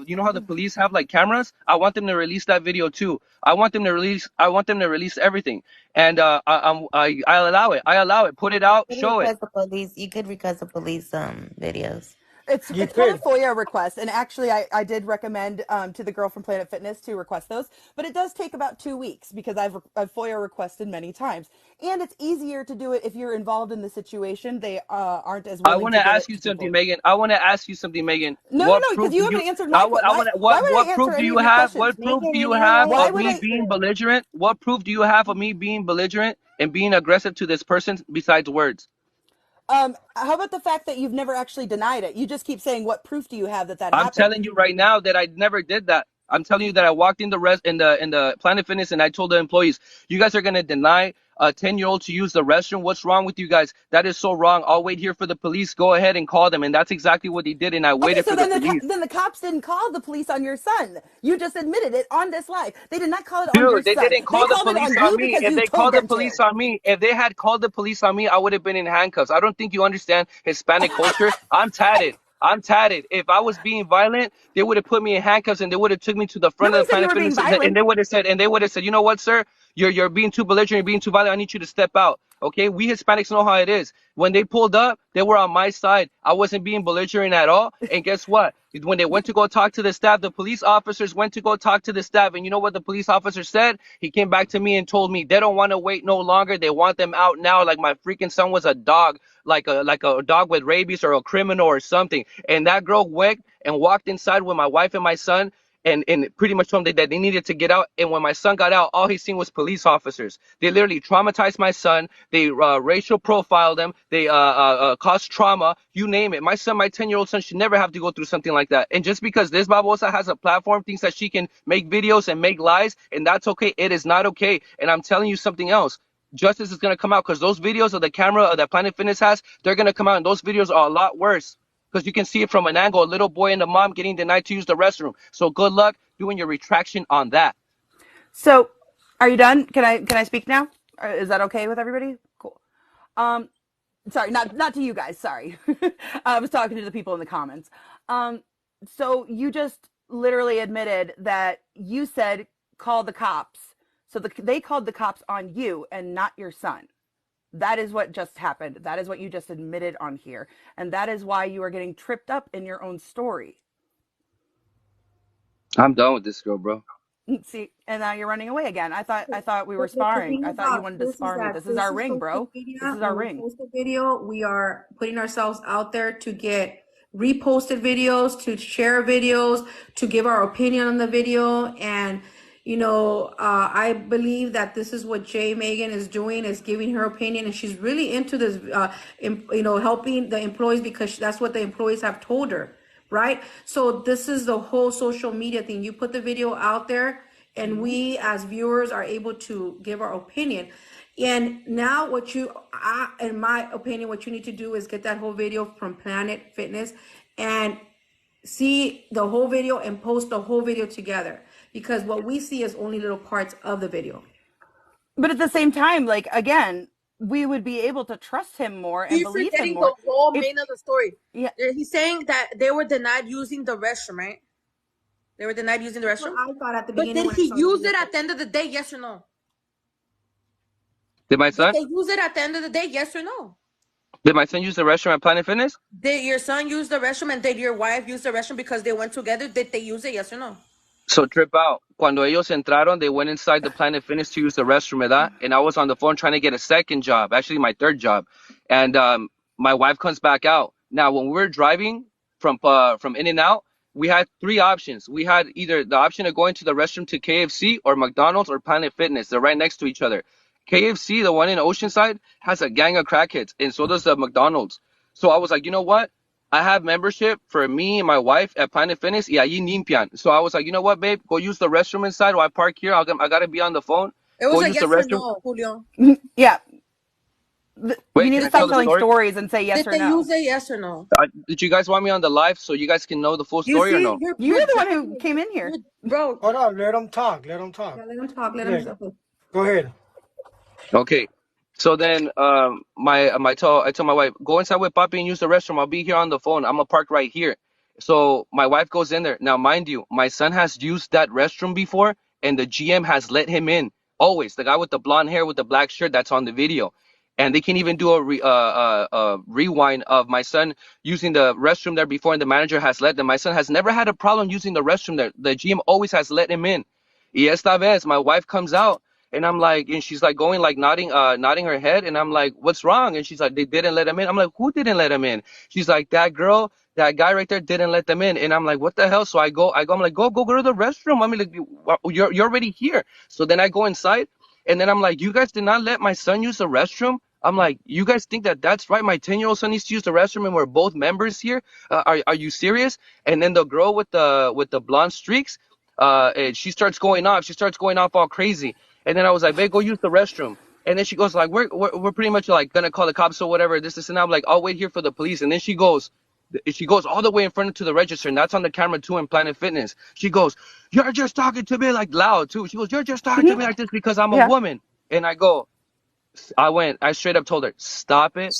you know how the police have like cameras? I want them to release that video too. I want them to release everything. And I allow it. I allow it. Put it out, You could show it. request the police. You could request the police videos. It's You called a could. FOIA request, and actually, I did recommend to the girl from Planet Fitness to request those, but it does take about 2 weeks because I've FOIA requested many times, and it's easier to do it if you're involved in the situation. They aren't as I willing want to to give ask it you to something, people. Megan. I want to ask you something, Megan. No, no, What no, because proof you do you? haven't answered I my want. question. I want. Why would I What proof answer do any you of your have? questions? What proof Megan, do you you didn't have Why of would me answer. I? being belligerent? What proof do you have of me being belligerent and being aggressive to this person besides words? How about the fact that you've never actually denied it? You just keep saying, "What proof do you have that that I'm happened?" telling you right now that I never did that. I'm telling you that I walked in the Planet Fitness and I told the employees, you guys are gonna deny a 10-year-old to use the restroom. What's wrong with you guys? That is so wrong. I'll wait here for the police. Go ahead and call them. And that's exactly what they did. And I Okay, waited so for the then police. then the cops didn't call the police on your son. You just admitted it on this live. They did not call it on your Dude, they son. didn't They call the called it police on on you me. because If you they told called the them to. police on me, if they had called the police on me, I would have been in handcuffs. I don't think you understand Hispanic culture. I'm tatted. I'm tatted. If I was being violent, they would have put me in handcuffs and they would have took me to the front of Nobody the said you Planet were being Fitness and violent. they would have said, you know what, sir? You're being too belligerent, you're being too violent. I need you to step out. Okay? We Hispanics know how it is. When they pulled up, they were on my side. I wasn't being belligerent at all. And guess what? When they went to go talk to the staff, the police officers went to go talk to the staff. And you know what the police officer said? He came back to me and told me they don't want to wait no longer. They want them out now, like my freaking son was a dog, like a dog with rabies or a criminal or something. And that girl went and walked inside with my wife and my son and pretty much told them that they needed to get out. And when my son got out, all he seen was police officers. They literally traumatized my son. They racial profiled him. They caused trauma. You name it. My son, my 10-year-old son, should never have to go through something like that. And just because this babosa has a platform, thinks that she can make videos and make lies, and that's okay. It is not okay. And I'm telling you something else. Justice is going to come out because those videos of the camera that Planet Fitness has, they're going to come out, and those videos are a lot worse because you can see it from an angle, a little boy and a mom getting denied to use the restroom. So good luck doing your retraction on that. So, are you done? Can I speak now? Is that okay with everybody? Cool. Sorry, not to you guys. Sorry, I was talking to the people in the comments. So you just literally admitted that you said call the cops. So they called the cops on you and not your son. That is what just happened. That is what you just admitted on here, and that is why you are getting tripped up in your own story. I'm done with this girl, bro. See, and now you're running away again. I thought we were The sparring. thing I thought you about wanted to this is spar me. that This is this our is ring, social bro. This media. is our When we ring. post a video, we are putting ourselves out there to get reposted videos, to share videos, to give our opinion on the video. And, I believe that this is what Jay Megan is doing, is giving her opinion. And she's really into this, helping the employees because that's what the employees have told her. Right? So this is the whole social media thing. You put the video out there and we as viewers are able to give our opinion. And now in my opinion, what you need to do is get that whole video from Planet Fitness and see the whole video and post the whole video together, because what we see is only little parts of the video. But at the same time, like again, we would be able to trust him more and He's believe him forgetting more the whole if main of the story. yeah. He's saying that they were denied using the restroom, right? They were denied using the That's what restroom. I thought at the But beginning did when I he saw the use video. it at the end of the day? Yes or no? Did my Did son? they use it at the end of the day? Yes or no? Did my son use the restroom at Planet Fitness? Did your son use the restroom and did your wife use the restroom because they went together? Did they use it? Yes or no? So trip out. Cuando ellos entraron, they went inside the Planet Fitness to use the restroom, ¿verdad? And I was on the phone trying to get a second job, actually my third job. And my wife comes back out. Now, when we were driving from In and Out, we had three options. We had either the option of going to the restroom to KFC or McDonald's or Planet Fitness. They're right next to each other. KFC, the one in Oceanside, has a gang of crackheads, and so does the McDonald's. So I was like, you know what? I have membership for me and my wife at Planet Fitness. Y allí limpian. So I was like, you know what, babe? Go use the restroom inside while I park here. I gotta be on the phone. It Go was a use the yes or restroom. no, Julio. Yeah. You Wait, need can to I Did they tell stop the telling use story? stories and say yes did or they no. use it? Yes or no? Did you guys want me on the live so you guys can know the full You story or see, no? You you're were the one dragging who it. came in here. Bro. Hold on, let them talk. Let them talk. Yeah, let him talk. Let Yeah, him. go ahead. Okay. So then I told my wife, go inside with Papi and use the restroom. I'll be here on the phone. I'm gonna park right here. So my wife goes in there. Now, mind you, my son has used that restroom before, and the GM has let him in. Always, the guy with the blonde hair with the black shirt that's on the video, and they can even do a rewind of my son using the restroom there before, and the manager has let them. My son has never had a problem using the restroom there. The GM always has let him in. Y esta vez, my wife comes out, and I'm like, and she's like going like nodding her head, and I'm like, what's wrong? And she's like, they didn't let him in. I'm like, who didn't let him in? She's like, that girl, that guy right there didn't let them in. And I'm like, what the hell? So I'm like, go to the restroom. I mean, like, you're already here. So then I go inside, and then I'm like, you guys did not let my son use the restroom. I'm like, you guys think that that's right? My 10-year-old son needs to use the restroom, and we're both members here. Are you serious? And then the girl with the blonde streaks, and she starts going off. She starts going off all crazy. And then I was like, babe, go use the restroom. And then she goes like, we're pretty much like gonna call the cops or whatever. This and that. I'm like, I'll wait here for the police. And then she goes all the way in front to the register, and that's on the camera too in Planet Fitness. She goes, you're just talking to me, like loud too. She goes, you're just talking to me like this because I'm a Yeah. woman. And I straight up told her, stop it,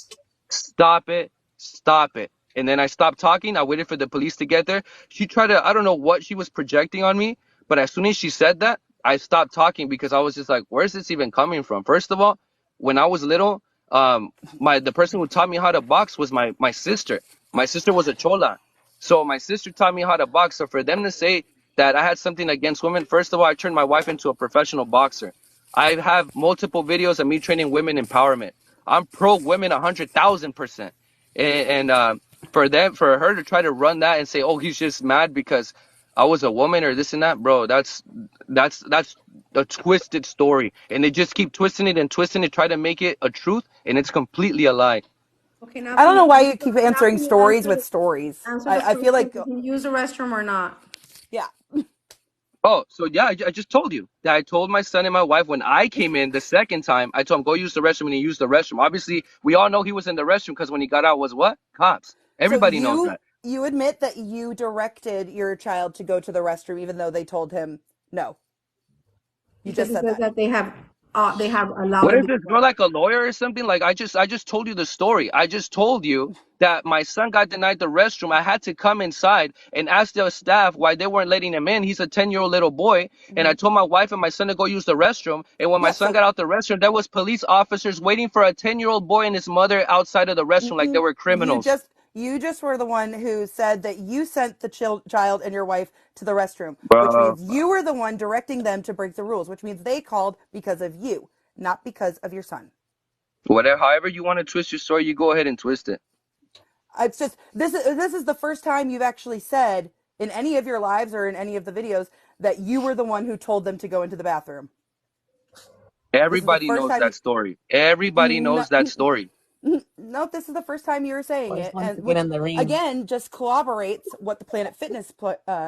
stop it, stop it. And then I stopped talking. I waited for the police to get there. She tried to, I don't know what she was projecting on me, but as soon as she said that, I stopped talking because I was just like, where's this even coming from? First of all, when I was little, the person who taught me how to box was my sister. My sister was a chola. So my sister taught me how to box. So for them to say that I had something against women, first of all, I turned my wife into a professional boxer. I have multiple videos of me training women empowerment. I'm pro women 100,000%. And for her to try to run that and say, oh, he's just mad because I was a woman or this and that, bro, that's a twisted story. And they just keep twisting it and twisting it, try to make it a truth, and it's completely a lie. Okay, now I can don't know you why you keep now answering can you stories with stories. answer the I feel question? like, Can you use the restroom or not? yeah. Oh, so yeah, I just told you that I told my son and my wife when I came in the second time, I told him go use the restroom, and he used the restroom. Obviously, we all know he was in the restroom because when he got out was what? Cops. So Everybody knows that. you admit that you directed your child to go to the restroom even though they told him no. You Because just he said says that. that they have allowed What him is to this do girl that. like a lawyer or something? Like I just told you the story. I just told you that my son got denied the restroom. I had to come inside and ask the staff why they weren't letting him in. He's a 10-year-old little boy, and I told my wife and my son to go use the restroom. And when my Yeah, son so got out the restroom, there was police officers waiting for a 10-year-old boy and his mother outside of the restroom like they mm-mm, were criminals. you just were the one who said that you sent the child and your wife to the restroom, which Bro, means you were the one directing them to break the rules, which means they called because of you, not because of your son. whatever, however you want to twist your story, you go ahead and twist it. It's just this is the first time you've actually said in any of your lives or in any of the videos that you were the one who told them to go into the bathroom. This is the Everybody first knows time that story. Everybody no, knows that story. no, this is the first time you were saying First it, one to and get which in the ring. again just corroborates what the Planet Fitness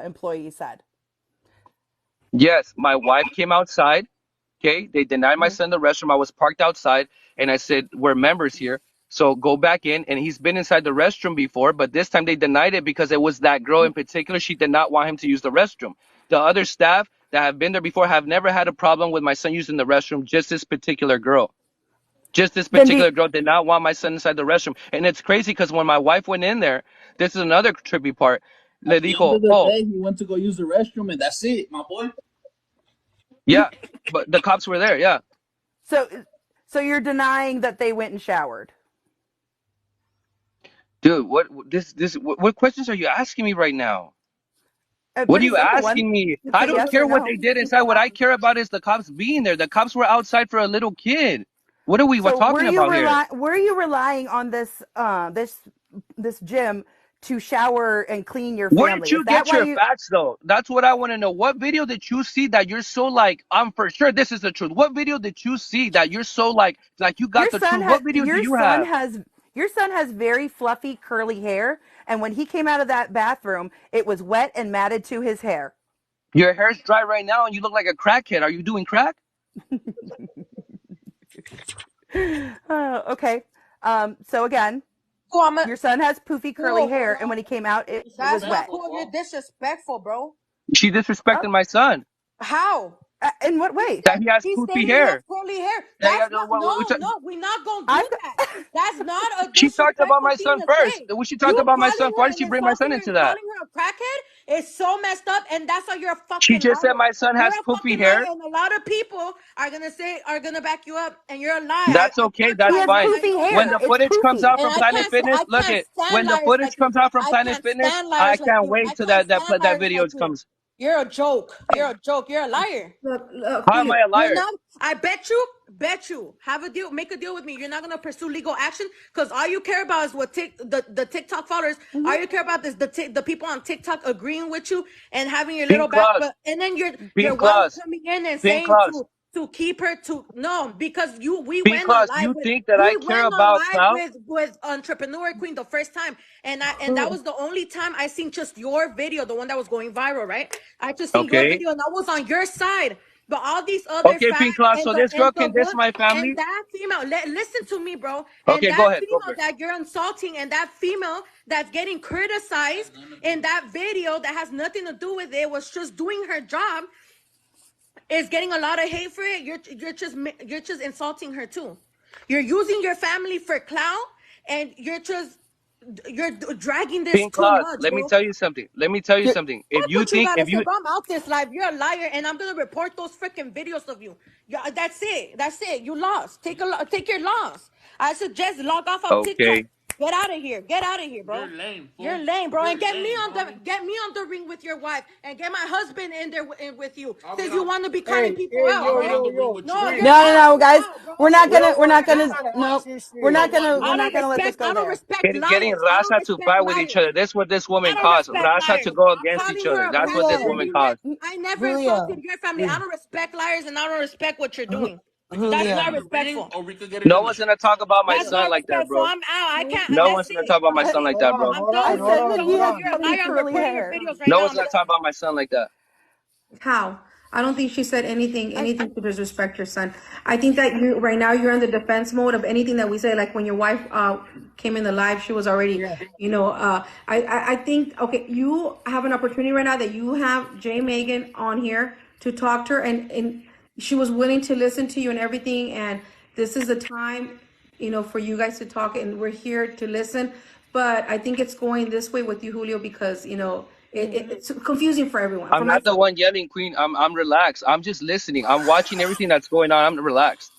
employee said. Yes, my wife came outside. Okay, they denied my Mhm. son the restroom. I was parked outside, and I said, "We're members here, so go back in." And he's been inside the restroom before, but this time they denied it because it was that girl in particular. She did not want him to use the restroom. The other staff that have been there before have never had a problem with my son using the restroom. Just this particular girl. Just this Then do particular girl did not want my son inside the restroom. And it's crazy because when my wife went in there, this is another trippy part. Le At the end dijo, of the oh, day, he went to go use the restroom, and that's it, my boy. yeah, but the cops were there. Yeah. so so you're denying that they went and showered. Dude, what questions are you asking me right now? A What are pretty you simple one. asking me? It's I a don't yes or care what no. they did inside. What I care about is the cops being there. The cops were outside for a little kid. What are we So talking about here? were you relying on this gym to shower and clean your Where did family? Is you that get why your you facts though? That's what I want to know. What video did you see that you're so like, I'm for sure this is the truth? What video did you see that you're so like you got the truth? What video do you have? your son has very fluffy curly hair, and when he came out of that bathroom, it was wet and matted to his hair. Your hair's dry right now and you look like a crackhead. Are you doing crack? Okay. So again, Oh, I'm a, your son has poofy curly hair, and when he came out, it was that's not wet. cool. You're disrespectful, bro. She Oh, disrespected my son. How? In what way? That he has He's poofy saying he has hair. curly hair. Yeah, yeah, That's not, no, no, we're not gonna do I've that. That's not a she talked about disrespectful my thing son to first. say. When she talked You about my calling son, why her did and she bring my insulting son her into and that? calling her a crackhead is so messed up, and that's why you're a She fucking just said liar. my son You're has a poofy fucking liar, hair. and a lot of people are gonna back you up, and you're a liar. That's I okay. told you, He That's has fine. I poofy know When hair. the that. It's footage comes poofy. out And from Planet Fitness, I look can't it. stand When the liars footage like you. comes out from I Planet can't Fitness, stand I liars like can't you. wait I till can't stand that liars like videos you. comes. You're a joke. You're a joke. You're a liar. Look, How am Julio. I a You're liar? not. I bet you, have a deal, make a deal with me. You're not gonna pursue legal action because all you care about is what the TikTok followers. All you care about is the people on TikTok agreeing with you and having your little Pink back. claws, But and then your pink wife claws, coming in and pink saying claws, to keep her to no because pink claws. You think that I we care went on about live clout? with Entrepreneur Queen the first time and that was the only time I seen just your video, the one that was going viral, right? I just seen your Okay. video and I was on your side. But all these other Okay, pink facts claws. So this girl and the can diss one my and family? that female, listen to me, bro. And Okay, go that ahead. Go for female it. that you're insulting and that female that's getting criticized in that video that has nothing to do with it, was just doing her job, is getting a lot of hate for it. You're just insulting her too. You're using your family for clout, and you're dragging this Pink too claws. much, Let me bro. tell you something. Let me tell you You're, something. If Fuck you what you think, gotta if say, you, bro. I'm out this live. You're a liar, and I'm gonna report those freaking videos of you. Yeah, that's it. That's it. You lost. Take your loss. I suggest log off of TikTok. okay, Get out of here. Get out of here, bro. You're lame, fool. You're lame, bro. You're And get me lame, on the homie. ring with your wife, and get my husband in there with you, I'll since get you on. want to be calling Hey, people hey, out, I'll yo, get on bro. yo, the ring yo, with you. No, Queen. you're no, no, out. no, You're guys. out, bro. We're not We gonna. don't We're want not to. We gonna. trying to No, ask this we're shit. not One gonna. mic, We're I one not don't mic. gonna let this respect. go I don't there. respect getting liars. I don't Rasa to respect fight with each liars. other. That's what this I woman don't caused. respect Rasa to liars, go bro. I'm against each calling her other. a That's what this crackhead. woman Julio, caused. I never Julio, insulted your family. I don't respect liars, and I don't respect what you're doing. We could get That's it not in Julio. the ring, respectful. or we could get it No in the. one's gonna talk about my That's son not like that, respectful. bro. I'm out. I can't. No That's one's gonna it. talk about my I, son like Hold that, on, bro. I'm hold I on, done. hold said on, that hold he has on. You're a puffy liar. I'm curly reporting your hair. videos right No now. one's I'm done. gonna talk about my son like that. How? I don't think she said I, anything to disrespect your son. I think that you right now you're in the defense mode of anything that we say. Like when your wife came in the live, she was already, Yeah. I think okay, you have an opportunity right now that you have Jay Megan on here to talk to her, and she was willing to listen to you and everything. And this is the time, for you guys to talk, and we're here to listen. But I think it's going this way with you, Julio, because it's confusing for everyone, for I'm not the myself. one yelling, Queen. I'm relaxed. I'm just listening. I'm watching everything that's going on. I'm relaxed.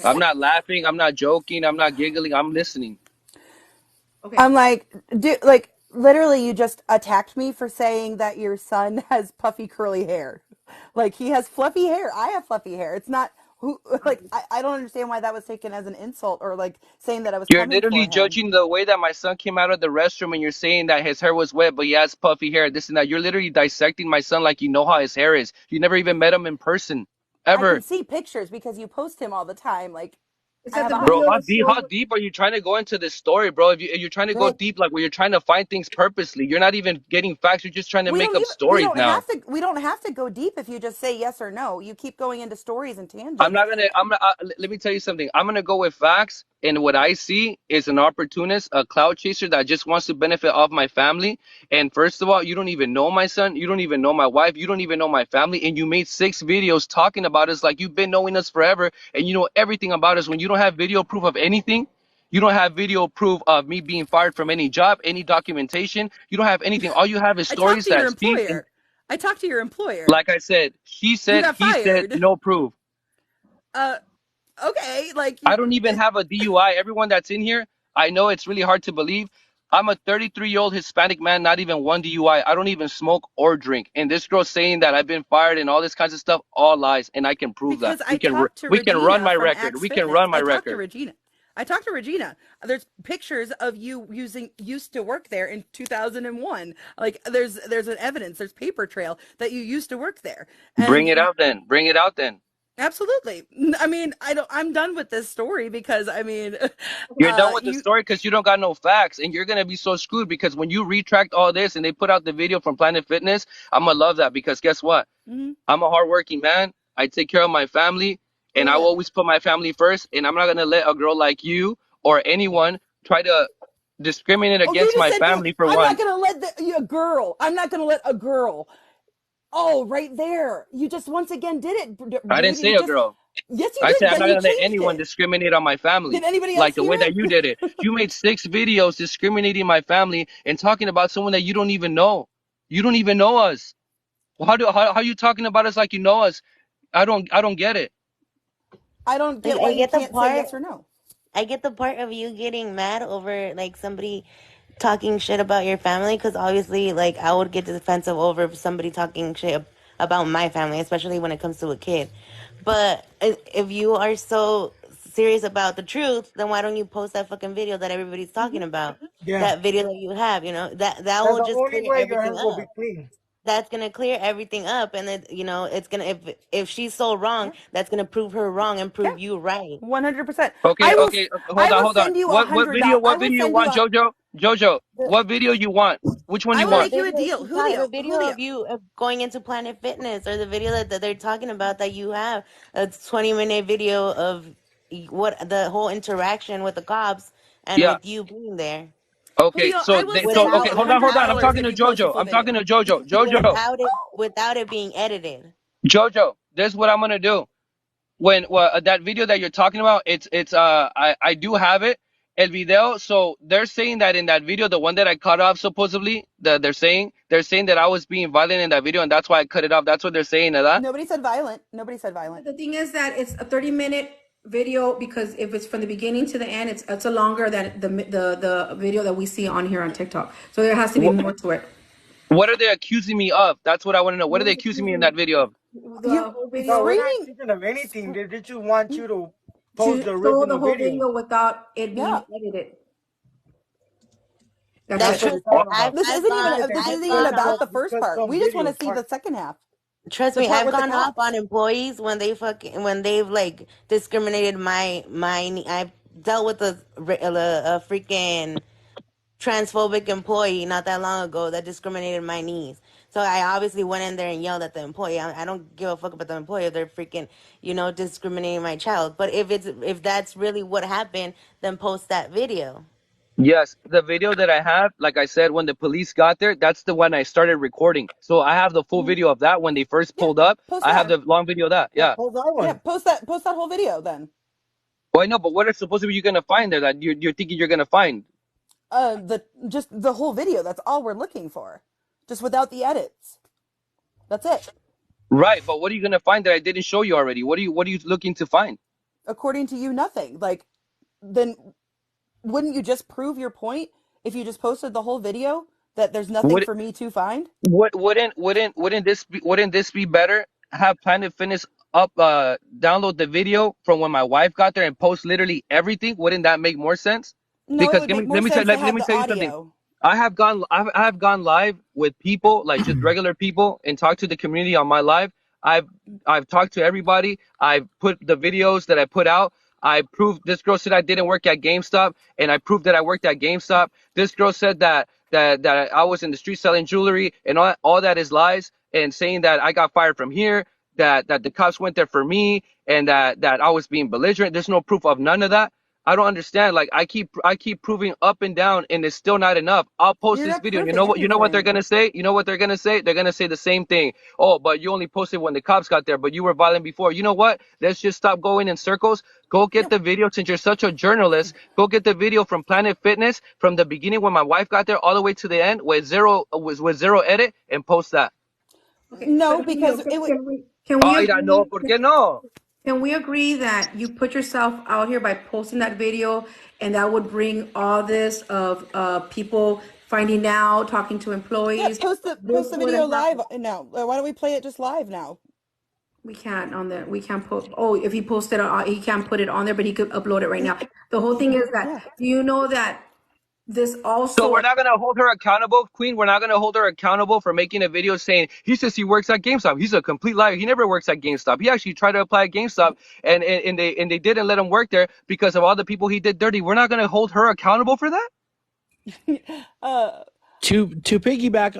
I'm not laughing. I'm not joking. I'm not giggling. I'm listening. Okay. I'm like, like literally, you just attacked me for saying that your son has puffy curly hair. Like he has fluffy hair. I have fluffy hair. It's not who. Like I don't understand why that was taken as an insult or like saying that I was You're coming for literally him. judging the way that my son came out of the restroom, and you're saying that his hair was wet, but he has puffy hair, this and that. You're literally dissecting my son like you know how his hair is. You never even met him in person, I can ever. see pictures because you post him all the time. Like Is I that have the a high. Bro, video that shows? how deep are you trying to go into this story, bro? If you're trying to go Like deep, like where you're trying to find things purposely, you're not even getting facts. You're just trying to we make don't up even. We stories don't now. have to. We don't have to go deep if you just say yes or no. You keep going into stories and I'm tangents. not gonna. Let me tell you something. I'm gonna go with facts, and what I see is an opportunist, a cloud chaser that just wants to benefit off my family. And first of all, you don't even know my son. You don't even know my wife. You don't even know my family. And you made 6 videos talking about us like you've been knowing us forever, and you know everything about us. When you don't have video proof of anything, you don't have video proof of me being fired from any job, any documentation. You don't have anything. All you have is I talked stories to your that speak. And employer. I talked to your employer. like I said, she You said, got he said, fired. no proof. Uh, okay, like I don't even have a DUI. Everyone that's in here, I know it's really hard to believe. I'm a 33-year-old Hispanic man, not even one DUI. I don't even smoke or drink. And this girl saying that I've been fired and all this kinds of stuff, all lies, and I can prove that. because I talked to We can run Regina my from record. Axe We can Fitness. run my I talked to record. Regina. I talked to Regina. There's pictures of you used to work there in 2001. Like there's an evidence, there's paper trail that you used to work there. Bring And it out then. Bring it out then. absolutely. I mean, I'm done with this story because I mean, You're done with the you story because you don't got no facts, and you're gonna be so screwed because when you retract all this and they put out the video from Planet Fitness, I'm gonna love that because guess what? mhm, I'm a hardworking man. I take care of my family, go and I will ahead. always put my family first. And I'm not gonna let a girl like you or anyone try to discriminate Oh, you against just my said family for I'm not one. going to let a girl. I'm not going to let a girl. Oh, right there. You just once again did it, I didn't dude. say You a just girl. yes, you I did. said I'm Then not you gonna let changed anyone it. discriminate on my family Did anybody like else the hear way that him? you did it. You made 6 videos discriminating my family and talking about someone that you don't even know. You don't even know us. How are you talking about us like you know us? I don't get it. I don't Like get why I you get the can't say part. yes or no. I get the part of you getting mad over like somebody talking shit about your family, because obviously, like, I would get defensive over somebody talking shit about my family, especially when it comes to a kid. But if you are so serious about the truth, then why don't you post that fucking video that everybody's talking about? Yeah. That video that you have, that That's will the just only clear way your everything hands will be up. clean. That's gonna clear everything up, and it's gonna, if she's so wrong, Yeah, that's gonna prove her wrong and yeah, prove you right. 100%. Okay, okay, I will hold on. send you What video? I What will video you send you want, Jojo? Jojo, what video you want? Which one I you will The want? make you a video deal, she thought, the Julio. video Julio. of you going into Planet Fitness, or the video that they're talking about that you have a 20-minute video of what the whole interaction with the cops and Yeah. with you being there Okay, Julio, I so will so send you okay, without hold on. I'm without it $100 talking if to you post the Jojo. full I'm talking video. to Jojo. Jojo, without it being edited. Jojo. This is what I'm gonna do. When that video that you're talking about, I do have it, el video. So they're saying that in that video, the one that I cut off, supposedly, they're saying that I was being violent in that video, and that's why I cut it off. That's what they're saying, that. Nobody said violent. Nobody said violent. The thing is that it's a 30-minute video, because if it's from the beginning to the end, it's a longer than the video that we see on here on TikTok. So there has to be What, more to it. what are they accusing me of? That's what I want to know. What are they Nobody's accusing me in accusing that video of? the You whole No, we're video not screaming. speaking of anything. They just want you to post to the show the original whole video. video without it Yeah. being edited. That's That's That, it. what trust they're me, Oh, talking about. This They isn't just even said that this you isn't even cut about some, the you first cut part. some We just want to video see part. the second half. trust The me, part I've with the gone off cops. on employees when they've like discriminated I've dealt with a freaking transphobic employee not that long ago that discriminated my niece. So I obviously went in there and yelled at the employee. I don't give a fuck about the employee if they're freaking, discriminating my child. But if that's really what happened, then post that video. yes, the video that I have, like I said, when the police got there, that's the one I started recording. So I have the full Mhm. video of that when they first Yeah, pulled up. post I have that. the long video of that. Yeah, Yeah. post that Yeah, one. post that whole video then. Well, I know, but what are supposed to be you gonna find there that you're thinking you're gonna find? Just the whole video. That's all we're looking for. Just without the edits. That's it. Right, but what are you gonna find that I didn't show you already? What are you looking to find? According to you, nothing. Like, then wouldn't you just prove your point if you just posted the whole video that there's nothing Would for me to find? wouldn't this be better? Have Planet Fitness up download the video from when my wife got there and post literally everything. Wouldn't that make more sense? No, it Because would make more sense to let have me the tell you something. audio. I have gone live with people, like just regular people, and talked to the community on my live. I've I've talked to everybody. I've put the videos that I put out. I proved this girl said I didn't work at GameStop, and I proved that I worked at GameStop. This girl said that I was in the street selling jewelry, and all that is lies, and saying that I got fired from here, that the cops went there for me, and that I was being belligerent. There's no proof of none of that. I don't understand. Like I keep proving up and down, and it's still not enough. I'll post You're this not video. You proving know what? You know what they're anything. gonna say? You know what they're gonna say? They're gonna say the same thing. Oh, but you only posted when the cops got there, but you were violent before. You know what? Let's just stop going in circles. Go get Yeah. the video since you're such a journalist. Go get the video from Planet Fitness from the beginning when my wife got there all the way to the end with zero edit and post that. Okay, but No, Julio, because it would. can we Ay, no, agree? ¿por qué no? Can we agree that you put yourself out here by posting that video, and that would bring all this of people finding out, talking to Yeah, employees? This post the would video have live happened. now. Why don't we play it just live now? We can't on the, we can't put, oh, if he posted it, he can't put it on there, but he could upload it right now. The whole thing is that, Yeah. do you know that this So also, we're not gonna hold her accountable, Queen. We're not gonna hold her accountable for making a video saying he says he works at GameStop. He's a complete liar. He never works at GameStop. He actually tried to apply at GameStop, and they didn't let him work there because of all the people he did dirty. We're not gonna hold her accountable for that. Uh, To piggyback,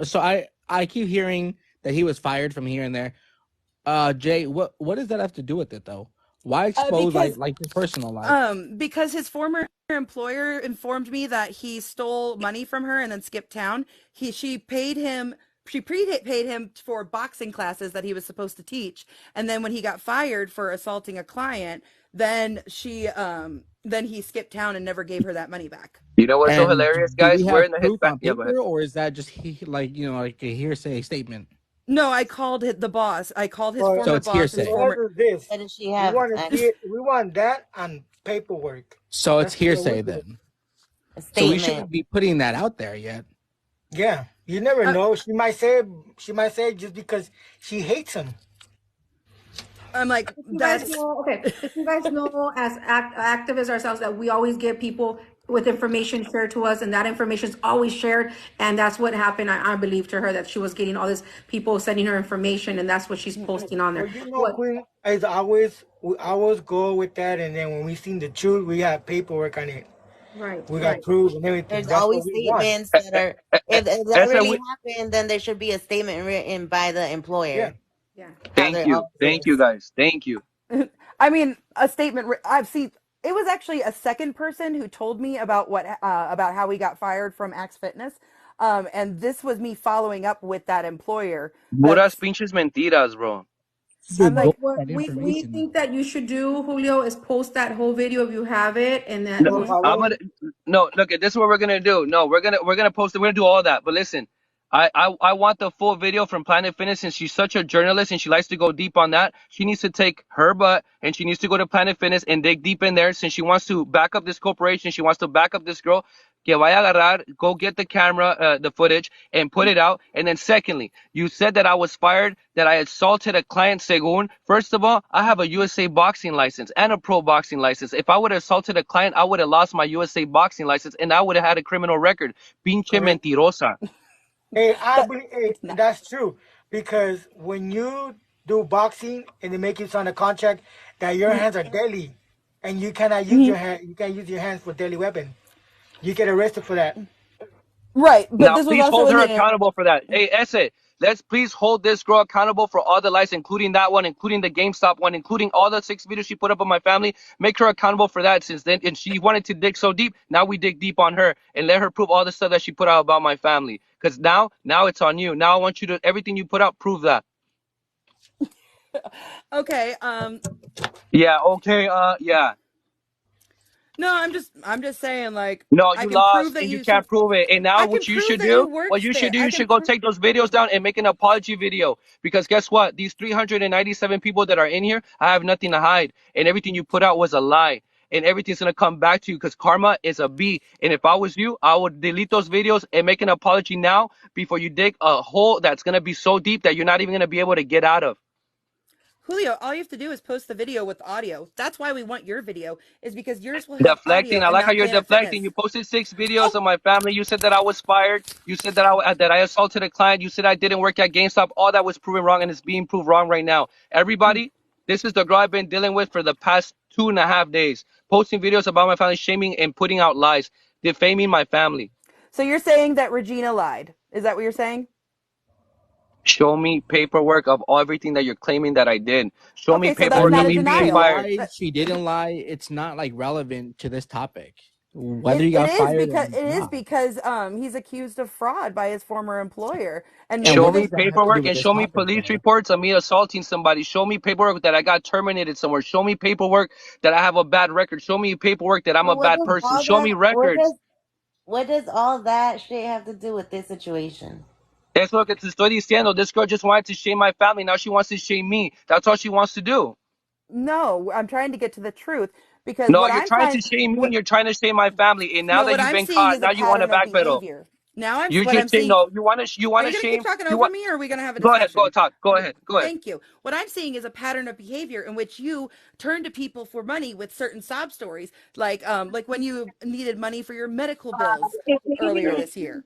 so I keep hearing that he was fired from here and there. Jay, what does that have to do with it though? Why expose because like his personal life? because his former employer informed me that he stole money from her and then skipped town. She paid him she prepaid him for boxing classes that he was supposed to teach, and then when he got fired for assaulting a client, then he skipped town and never gave her that money back. You know what's so And hilarious, do we guys? We're have in the proof Hispanic. on Yeah, go ahead. paper, or is that just like like a hearsay statement? No, I called the boss. I called his Well, So former it's boss. hearsay. His former. whatever this, What does she we have? want to see it. We want that on paperwork. So it's That's what we hearsay do. then. A So we statement. shouldn't be putting that out there yet. Yeah, you never know. She might say just because she hates him. I'm like, You guys that's know, okay, if you guys know as activists ourselves that we always get people with information shared to us and that information is always shared. And that's what happened, I believe, to her, that she was getting all this people sending her information and that's what she's posting on there. Well, you know, Queen, as always, we always go with that. And then when we seen the truth, we have paperwork on it. Right, We right. got proof and everything. There's That's always what we want. statements that are, if that That's really we. happened, then there should be a statement written by the employer. Yeah. Yeah. How Thank their you, thank you, office. guys. Thank you. I mean, a statement. I've seen. It was actually a second person who told me about about how he got fired from Axe Fitness, and this was me following up with that employer. Puras pinches mentiras, bro. I'm Dude, like, What that we information. think that you should do, Julio, is post that whole video if you have it, and that No, Por post. I'm favor. gonna no look at this is what we're gonna do. No, we're gonna post it, we're gonna do all that. But listen, I want the full video from Planet Fitness, since she's such a journalist and she likes to go deep on that. She needs to take her butt and she needs to go to Planet Fitness and dig deep in there, since she wants to back up this corporation, she wants to back up this girl. Que vaya a agarrar, go get the camera, the footage, and put it out. And then secondly, you said that I was fired, that I assaulted a client, según. First of all, I have a USA boxing license and a pro boxing license. If I would have assaulted a client, I would have lost my USA boxing license and I would have had a criminal record. Pinche Correct. mentirosa. Hey, I but believe hey, it's not. that's true because when you do boxing and they make you sign a contract that your hands are deadly and you cannot use your hand, you can't use your hands for deadly weapon. You get arrested for that. Right, but Now, this was please also hold in her the. accountable for that. Hey, Esse, let's please hold this girl accountable for all the lies, including that one, including the GameStop one, including all the 6 videos she put up on my family. Make her accountable for that, since then, and she wanted to dig so deep. Now we dig deep on her and let her prove all the stuff that she put out about my family. Because now it's on you. Now I want you to, everything you put out, prove that. Okay. Yeah, okay, yeah. No, I'm just saying, like, No, I you can prove lost that and you you. can't prove it. And now I can what you prove should that you do, what worked you should there. do, I you can should go prove. take those videos down and make an apology video. Because guess what? These 397 people that are in here, I have nothing to hide. And everything you put out was a lie. And everything's gonna come back to you, because karma is a B. And if I was you, I would delete those videos and make an apology now before you dig a hole that's gonna be so deep that you're not even gonna be able to get out of. Julio, all you have to do is post the video with audio. That's why we want your video, is because yours will have Deflecting. audio I and like how not you're Planet deflecting. Fitness. You posted 6 videos of my family. You said that I was fired. You said that that I assaulted a client. You said I didn't work at GameStop. All that was proven wrong and it's being proved wrong right now. Everybody, this is the girl I've been dealing with for the past 2.5 days. Posting videos about my family, shaming and putting out lies, defaming my family. So you're saying that Regina lied? Is that what you're saying? Show me paperwork of everything that you're claiming that I did. Show me Okay, so I that's paperwork not of a mean, me being she denial. fired. lied, she didn't lie. It's not like relevant to this topic, whether It, you it got is fired or because not. he's accused of fraud by his former employer, and And maybe Show what me does this. that have to do paperwork with and this show me topic, police though? reports of me assaulting somebody. Show me paperwork that I got terminated somewhere. Show me paperwork that I have a bad record. Show me paperwork that I'm So a bad person. Show me records. what does all that shit have to do with this situation? Eso lo que te estoy diciendo. This girl just wanted to shame my family. Now she wants to shame me. That's all she wants to do. No, I'm trying to get to the truth because No, what you're I'm trying to trying shame me and what you're trying to shame my family. And now no, that what you've I'm been seeing caught, is a now you want to pattern of backpedal. behavior. Now I'm You what I'm just say seeing. no. You Are want you to going to keep shame. talking You over want. me, or are we going to have a Go ahead. Go discussion? talk. Go ahead. Go ahead. Thank you. What I'm seeing is a pattern of behavior in which you turn to people for money with certain sob stories, like when you needed money for your medical bills earlier this year.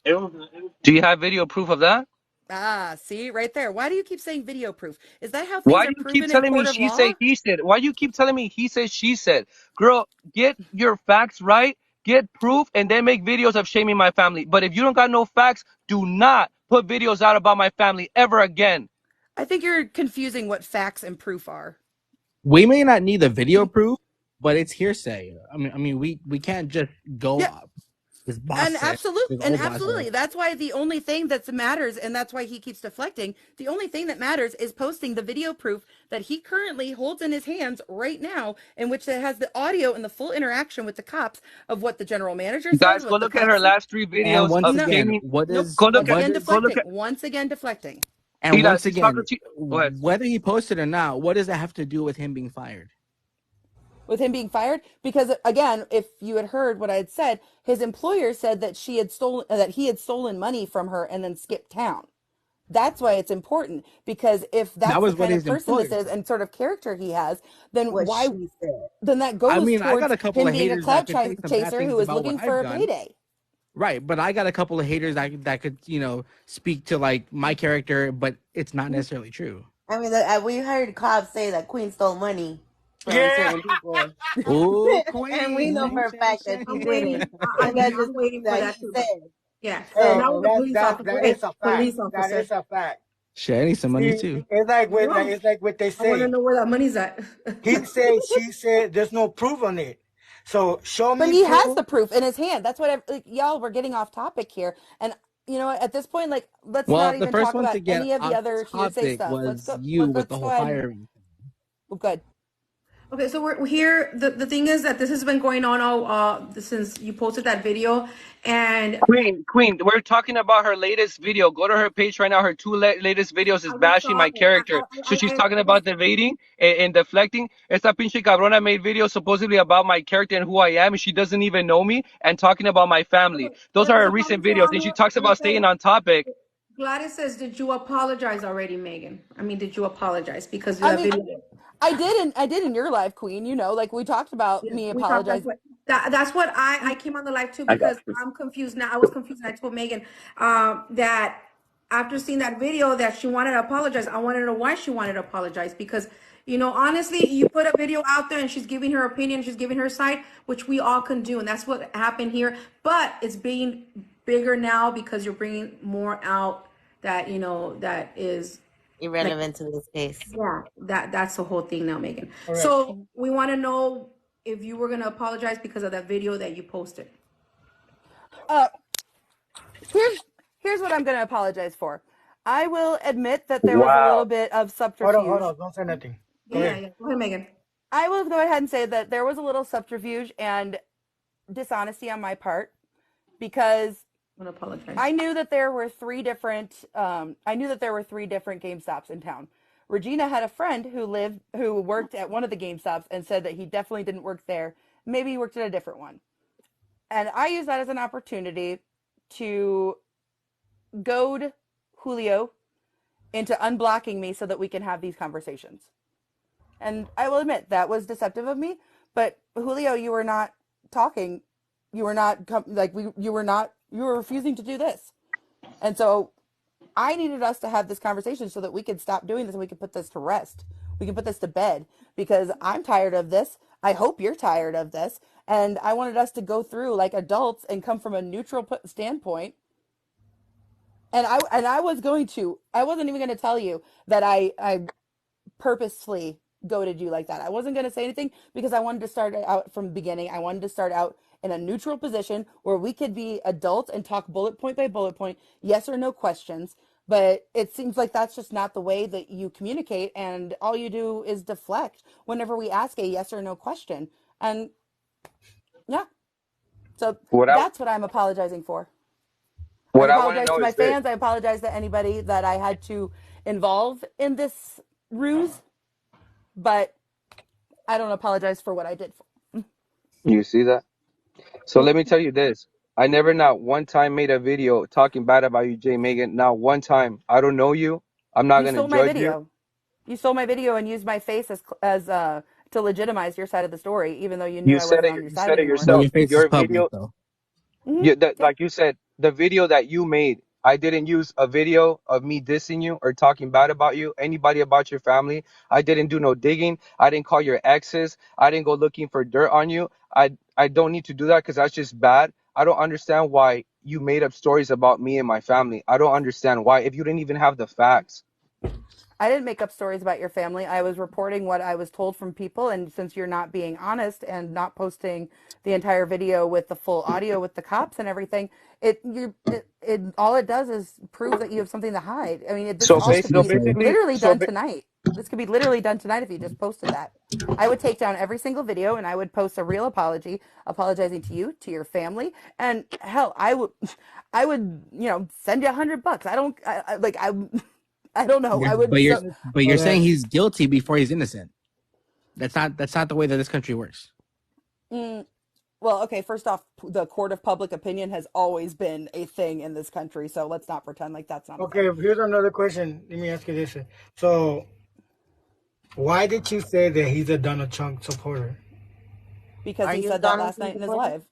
Do you have video proof of that? Ah, see right there. Why do you keep saying video proof? Is that how things Why are do you keep proven in telling me court of she said, law? he said? Why do you keep telling me he said, she said? Girl, get your facts right, get proof, and then make videos of shaming my family. But if you don't got no facts, do not put videos out about my family ever again. I think you're confusing what facts and proof are. We may not need the video proof, but it's hearsay. I mean, we can't just go Yeah. up. His boss And said, absolutely, his old boss said. that's why the only thing that matters, and that's why he keeps deflecting. The only thing that matters is posting the video proof that he currently holds in his hands right now, in which it has the audio and the full interaction with the cops of what the general manager says, Guys, go what the look at her cops say. last 3 And videos once of No, again, shaming. what nope. is Go look Once at what again, is go look deflecting. at Once again, deflecting. and Mira, once she's again, talking to you. Go ahead. whether he posted or not, what does it have to do with him being fired? With him being fired, because again, if you had heard what I had said, his employer said that he had stolen money from her and then skipped town. That's why it's important, because if That that's the was what kind of his person this employer is said. and sort of character he has, then What why she said. then that I goes mean, I got towards a couple him of being a haters that cloud could say some bad chaser things who is about what looking for I've a done. payday. Right, but I got a couple of haters that could, speak to like my character, but it's not necessarily true. I mean, we heard cops say that Queen stole money from Yeah. certain people, Oh, and we know Queen. for a fact that she I'm didn't. waiting. And that's just I'm waiting for that that he too. said. Yeah, and Hey, that So was a police officer. that Hey, is a fact. police That officer. is a fact. Shit, I need some money See, too. No, it's like what they I want to say. know where that money's at. He said, she said, there's no proof on it. So show But me he has proof. the proof in his hand. That's what y'all were getting off topic here. And you know what? At this point, like, let's Well, not the even first talk one about to get any of the off other hearsay topic stuff. Let's was go. you with the Let's go whole ahead and firing. good. Okay, so we're here. The thing is that this has been going on all since you posted that video, and Queen, we're talking about her latest video. Go to her page right now. Her 2 latest videos is I just bashing saw my it. character. So she's talking about evading and deflecting. Esta pinche cabrona made videos supposedly about my character and who I am, and she doesn't even know me, and talking about my family. Okay, Those are her recent according to videos. And she our talks about staying on topic. Gladys says, "Did you apologize already, Megan? I mean, did you apologize because I the mean, video?" I did in your live, Queen. You know, like we talked about Yeah, me we talked. apologize. That's what I came on the live too because I'm confused now. I was confused. And I told Megan that after seeing that video that she wanted to apologize. I wanted to know why she wanted to apologize because honestly, you put a video out there and she's giving her opinion, she's giving her side, which we all can do, and that's what happened here. But it's being bigger now because you're bringing more out that that is like, irrelevant to this case. yeah, that's the whole thing now, Megan. Correct. So we want to know if you were gonna apologize because of that video that you posted. Uh, here's what I'm going to apologize for. I will admit that there was a little bit of subterfuge. Hold on. Don't say nothing. Go Yeah, ahead. yeah. Go ahead, Megan. I will go ahead and say that there was a little subterfuge and dishonesty on my part because I'm gonna apologize. I knew that there were three different GameStops in town. Regina had a friend who worked at one of the GameStops and said that he definitely didn't work there. Maybe he worked at a different one. And I used that as an opportunity to goad Julio into unblocking me so that we can have these conversations. And I will admit that was deceptive of me, but Julio, you were not talking. You were not you were refusing to do this. And so I needed us to have this conversation so that we could stop doing this and we could put this to rest. We can put this to bed because I'm tired of this. I hope you're tired of this. And I wanted us to go through like adults and come from a neutral standpoint. And I wasn't even going to tell you that I purposefully goaded you like that. I wasn't going to say anything because I wanted to start out from the beginning. I wanted to start out in a neutral position where we could be adults and talk bullet point by bullet point, yes or no questions. But it seems like that's just not the way that you communicate, and all you do is deflect whenever we ask a yes or no question. And yeah, so that's what I'm apologizing for. I What I want to apologize know to my is this. fans. I apologize to anybody that I had to involve in this ruse, but I don't apologize for what I did. You see that? So let me tell you this. I never not one time made a video talking bad about you, Jay Megan. Not one time. I don't know you. I'm not You gonna stole my judge you. video. You stole my video and used my face as to legitimize your side of the story, even though you knew You I said wasn't it. on your You side said it anymore. Well, yourself. your face is Your public video. though. Yeah, Yeah. like you said, the video that you made, I didn't use a video of me dissing you or talking bad about you, anybody about your family. I didn't do no digging. I didn't call your exes. I didn't go looking for dirt on you. I don't need to do that because that's just bad. I don't understand why you made up stories about me and my family. I don't understand why if you didn't even have the facts. I didn't make up stories about your family. I was reporting what I was told from people, and since you're not being honest and not posting the entire video with the full audio with the cops and everything, it all it does is prove that you have something to hide. I mean, this So, all That's could so be insane. basically, literally done tonight. This could be literally done tonight if you just posted that. I would take down every single video and I would post a real apology, apologizing to you, to your family, and hell, I would, send you $100. I don't know. I would. So, But you're saying he's guilty before he's innocent. That's not the way that this country works. well, okay. First off, the court of public opinion has always been a thing in this country, so let's not pretend like that's not a Okay, thing. here's another question. Let me ask you this. So, why did you say that he's a Donald Trump supporter? Because Are he you said that Donald last Trump night in his supporter? live.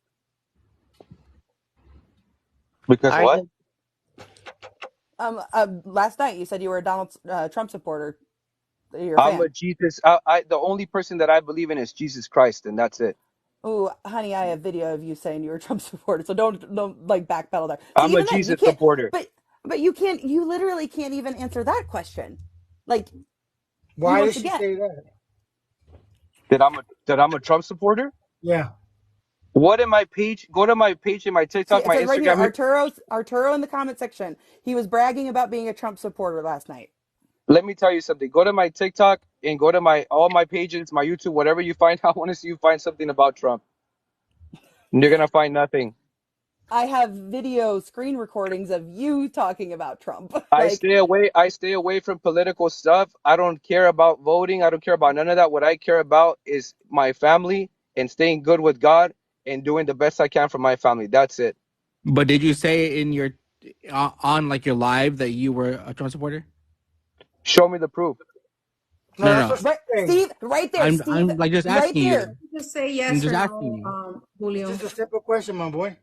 because Are what? you? Last night you said you were a Donald Trump supporter. You're a I'm a fan. Jesus. The only person that I believe in is Jesus Christ, and that's it. Oh, honey, I have video of you saying you were a Trump supporter, so don't like backpedal there. See, I'm a even then you Jesus can't. supporter. But you can't. You literally can't even answer that question. Like you Why did once she again. say that? That I'm a Trump supporter. Yeah. What in my page? Go to my page in my See, TikTok, it my says right here, Instagram. Arturo in the comment section. He was bragging about being a Trump supporter last night. Let me tell you something. Go to my TikTok and go to my all my pages, my YouTube, whatever you find. I want to see you find something about Trump. And you're gonna find nothing. I have video screen recordings of you talking about Trump. I Like, stay away. I stay away from political stuff. I don't care about voting. I don't care about none of that. What I care about is my family and staying good with God and doing the best I can for my family. That's it. But did you say in your on like your live that you were a Trump supporter? Show me the proof. No, No, that's no. what No. she's right, saying. Steve, right there, Steve, I'm like just right asking there. you. Just say I'm yes just or asking no, you. It's Julio. just a simple question, my boy.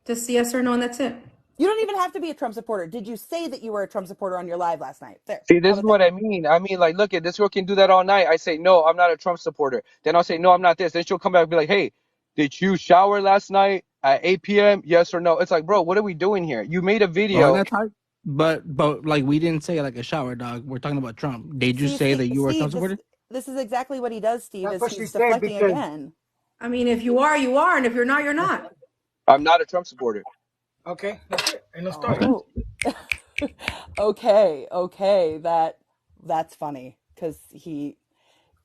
Just yes or no, and that's it. You don't even have to be a Trump supporter. Did you say that you were a Trump supporter on your live last night? There. See, How this is about that? what I mean. I mean, like, look at this girl can do that all night. I say, no, I'm not a Trump supporter. Then I'll say, no, I'm not this. Then she'll come back and be like, hey, did you shower last night at 8 p.m.? Yes or no? It's like, bro, what are we doing here? You made a Oh, video. that's hard. But like we didn't say like a shower dog. We're talking about Trump. Did you See, say that you were a Trump Steve, this supporter? this is exactly what he does, Steve, That's is what she he's said deflecting because again. I mean, if you are, you are, and if you're not, you're not. I'm not a Trump supporter. okay, that's it. End of story. Oh. Okay, that's funny because he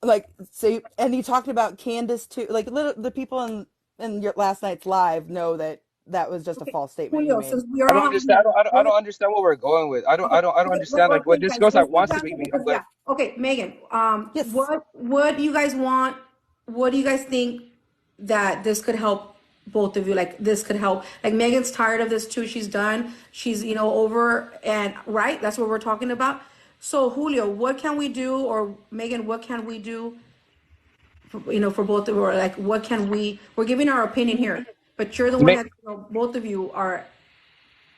like see, and he talked about Candace too. Like the people in your last night's live know that that was just a Okay, false statement you Julio, made. since we I are don't all understand. I don't here, understand what we're going with. okay, I don't okay, understand like what okay, this guys, girl's let's like get wants to back make to me. because yeah, okay, Megan, Yes. what do you guys want? What do you guys think that this could help both of you? Like this could help. Like Megan's tired of this too. She's done. She's over and right. That's what we're talking about. So Julio, what can we do, or Megan, what can we do? For both of you, or like, what can we? We're giving our opinion here, but you're the one that both of you are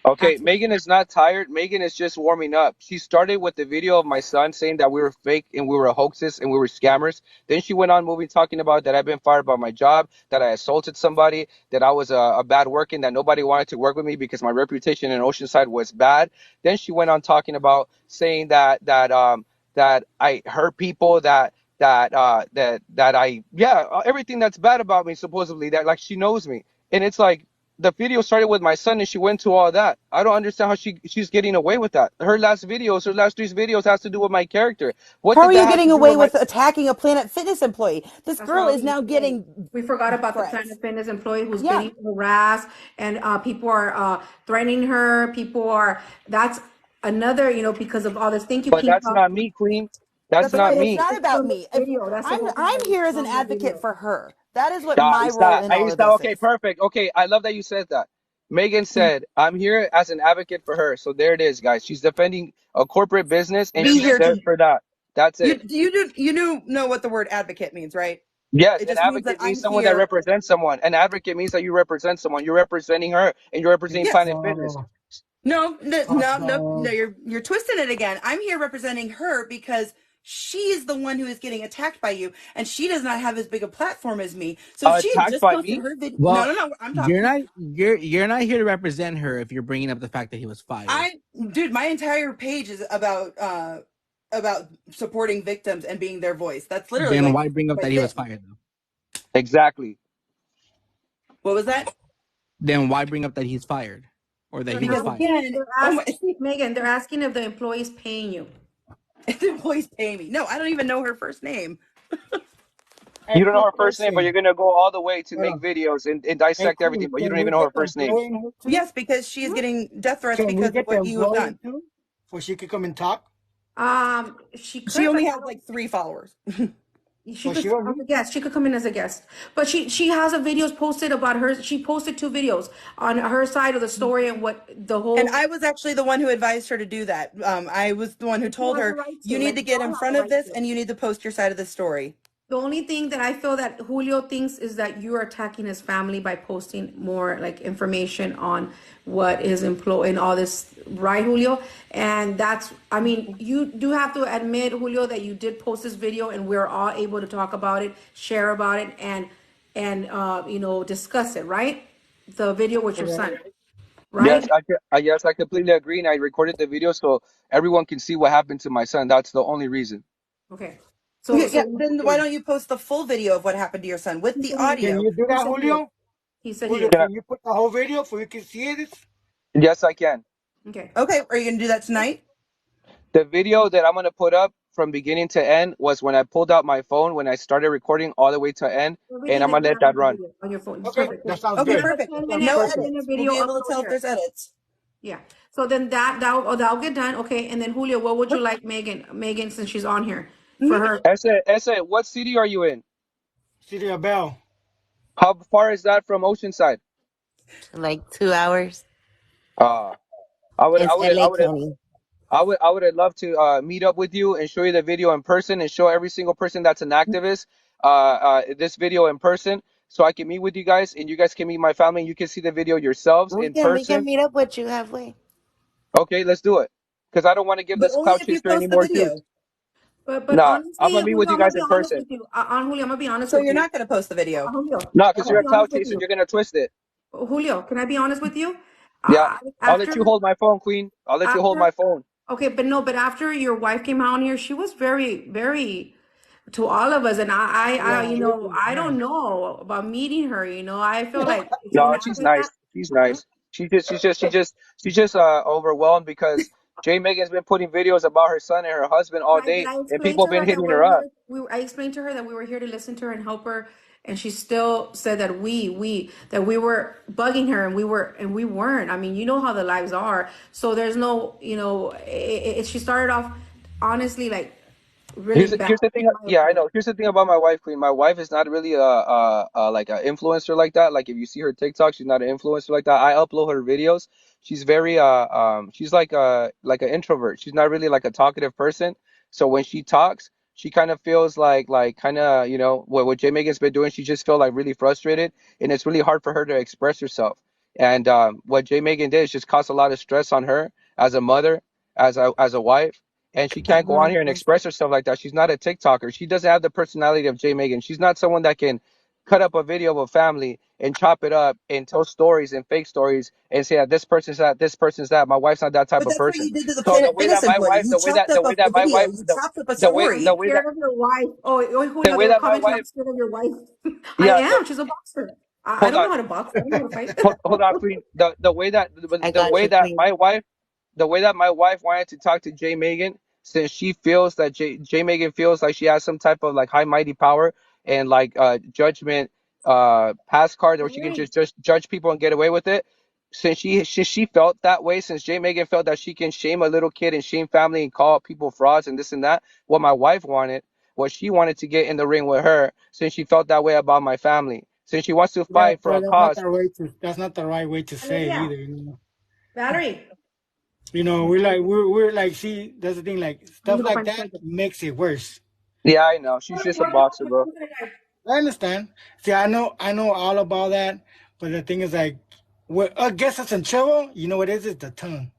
Okay, asking. Megan is not tired. Megan is just warming up. She started with the video of my son saying that we were fake and we were hoaxes and we were scammers. Then she went on moving talking about that I've been fired by my job, that I assaulted somebody, that I was a bad worker, and that nobody wanted to work with me because my reputation in Oceanside was bad. Then she went on talking about saying that I hurt people, that I everything that's bad about me supposedly, that like she knows me. And it's like the video started with my son and she went to all that. I don't understand how she's getting away with that. Her last three videos has to do with my character. What How are did you that have to getting do away with my with attacking a Planet Fitness employee? This That's what I girl was is gonna now say. getting We forgot about the threats. Planet Fitness employee who's Yeah. getting harassed, and people are threatening her. People are. That's another, because of all this. Thank you, But Pink that's Pop. not me, Queen. That's But not But it's me. not it's about from the me. If video. That's the I'm whole thing. I'm here as an From the advocate video. for her. That is what my Ahí role está. in Ahí all of está. this Okay, is. perfect. Okay, I love that you said that. Megan said, I'm here as an advocate for her. So there it is, guys. She's defending a corporate business and Be she's here there to for that. That's it. you do know what the word advocate means, right? Yes, It an just means that advocate means I'm someone that here. represents someone. An advocate means that you represent someone. You're representing her and you're representing Yes. Planet Fitness. Oh, No. oh, You're twisting it again. I'm here representing her because she is the one who is getting attacked by you, and she does not have as big a platform as me. So if she had Attacked just by posted me? her video, Well, no. I'm you're talking. not you're not here to represent her if you're bringing up the fact that he was fired. Dude, my entire page is about about supporting victims and being their voice. That's literally Then like why bring up my that he was thing. fired though? Exactly. What was that? Then why bring up that he's fired or that They're he was Because fired? asking, again, they're oh my, asking, Megan, they're asking if the employee's paying you. the employees pay me. No, I don't even know her first name. Hey, You don't know quick her first name, but you're question. gonna go all the way to Hold make on. videos and Hey, dissect everything, Queen, but you can don't we even know her get the first name. employee in here too? Yes, because she is getting death threats Can we because of get the what you have employee done. too? So she could come and talk? She She could, but only has like 3 followers. she Well, could she don't as need. a guest. She could come in as a guest. But she has a videos posted about her. She posted 2 videos on her side of the story and what the And whole. I was actually the one who advised her to do that. I was the one who She told has the her, right to. you need Like to we get all in have the front of right this to. and you need to post your side of the story. The only thing that I feel that Julio thinks is that you're attacking his family by posting more like information on what is employed in all this, right, Julio? And that's, I mean, you do have to admit, Julio, that you did post this video, and we're all able to talk about it, share about it, and discuss it, right? The video with your son, Yes, right? yes, I completely agree, and I recorded the video so everyone can see what happened to my son. That's the only reason. Okay. Okay, So yeah, then why don't you post the full video of what happened to your son with he the said he Can is. audio? you do He that, said he is. Julio? He said he Julio, is. Can can you put the whole video so we can see it? Yes, I can. Okay. Okay, are you going to do that tonight? The video that I'm gonna put up from beginning to end was when I pulled out my phone when I started recording all the way to end, and Everything I'm that gonna you let have on that the run. video on your phone. Okay, Perfect. that sounds Okay, We good. have a perfect. 10 Sounds minute No perfect. 10-minute edits. We'll video be able to tell upload if here. there's edits. Yeah. So then that'll get done. Okay. And then Julio, what would you like Megan, since she's on here for her? Essa, what city are you in? City of Bell. How far is that from Oceanside? Like 2 hours. Uh, I would, I It's would, I LA would, County. I would have loved to meet up with you and show you the video in person and show every single person that's an activist this video in person, so I can meet with you guys and you guys can meet my family and you can see the video yourselves in We can person. meet up with you halfway. Okay, let's do it. Because I don't want to give But this only clout if you chaser any post the more juice. video. But Nah, I'm honestly, gonna meet with Julio, you I'm gonna guys be in honest person. with you. Julio, I'm gonna be honest So with you're you. not going to post the video. Julio, Nah, I'm because gonna you're a be honest clout with chaser, you. you're gonna twist it. Julio, can I be honest with you? Yeah, I'll let After you hold my phone, Queen. I'll let you hold after my phone. okay, but after your wife came out here, she was very, very to all of us, and Yeah, I yeah. don't know about meeting her. I feel like it's No, gonna act she's like nice. that. She's Huh? nice. She's just overwhelmed because Jay Megan's been putting videos about her son and her husband all But day, I and explained people to been her that hitting we're her up. here. I explained to her that we were here to listen to her and help her, and she still said that we were bugging her, and we weren't. I mean, you know how the lives are. So there's no, she started off honestly like really bad, Here's the thing. in my Yeah, I opinion. know. Here's the thing about my wife, Queen. My wife is not really like an influencer like that. Like if you see her TikTok, she's not an influencer like that. I upload her videos. She's very she's like an introvert. She's not really like a talkative person. So when she talks, she kind of feels like kind of what J Megan's been doing. She just feel like really frustrated, and it's really hard for her to express herself. And what J Megan did is just cause a lot of stress on her as a mother, as a wife, and she can't go on here and express herself like that. She's not a TikToker. She doesn't have the personality of Jay Megan. She's not someone that can cut up a video of a family and chop it up and tell stories and fake stories and say that this person's that, this person's that. My wife's not that type But of that's what person. you did to the So the way that innocent my party. wife, You chopped up the way a that my video. wife, You chopped up a the way I'm story. the way that scared of your wife. Oh, the Julio, way they're that my commenting. I'm wife, scared of your wife. I yeah, am. She's a boxer. I hold don't on, know how to box. I don't know how to fight. hold on, Queen. The way that I the got way you, that Queen. my wife the way that my wife wanted to talk to Jay Megan, since she feels that Jay Megan feels like she has some type of like high mighty power and like judgment pass card where she can just judge people and get away with it. Since she felt that way, since Jay Megan felt that she can shame a little kid and shame family and call people frauds and this and that, what my wife wanted, what she wanted to get in the ring with her, since she felt that way about my family, since she wants to Yeah, fight for but a cause. that's not the right way to say Valeria, either. You know, Valerie. we're like, see, that's the thing. Like I'm gonna stuff go like find the that charger. makes it worse. Yeah, I know. She's just a boxer, bro. I understand. See, I know all about that. But the thing is, like, what gets us in trouble, you know what it is the tongue.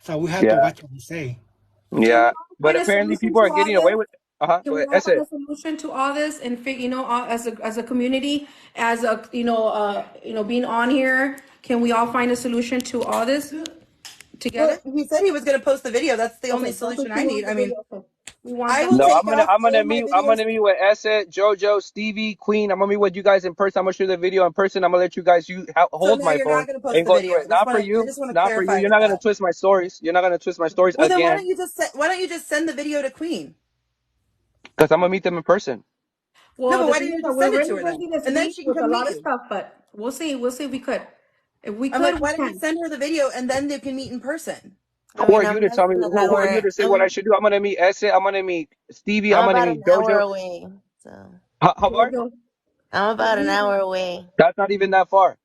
So we have to Yeah, watch what we say. Can we yeah. all But find a apparently solution people to are all getting away this? with. Can Go we ahead. all That's find it. a solution to all this and all, as a community, as a being on here? Can we all find a solution to all this Well, together? he said he was going to post the video. That's the only Okay, that's what solution she I wants need. the I mean, video. Okay. I will No, take off I'm all gonna of my meet I'm videos. gonna meet with Essa, Jojo, Stevie, Queen. I'm gonna meet with you guys in person. I'm gonna show the video in person. I'm gonna let you guys So hold now my you're phone not going to post and the go video. through it. I just want to Not for you. clarify You're with not gonna that. twist my stories. You're not gonna twist my stories Well, then again why don't you just send the video to Queen? because I'm gonna meet them in person. No, Well, but the why thing don't is you that just we're send it to really her then? busy this And then week she can with a come meet lot of you. stuff, but we'll see. We'll see if we could. If we I'm could, like, we why don't you can. send her the video and then they can meet in person? I Who are mean, you I'm to less tell me? than an Who are you hour. to say what I should do? I'm gonna meet Essa. I'm gonna meet Stevie. I'm I'm gonna about meet an hour Jojo. away. So How far? Jojo, I'm about an hour away. That's not even that far.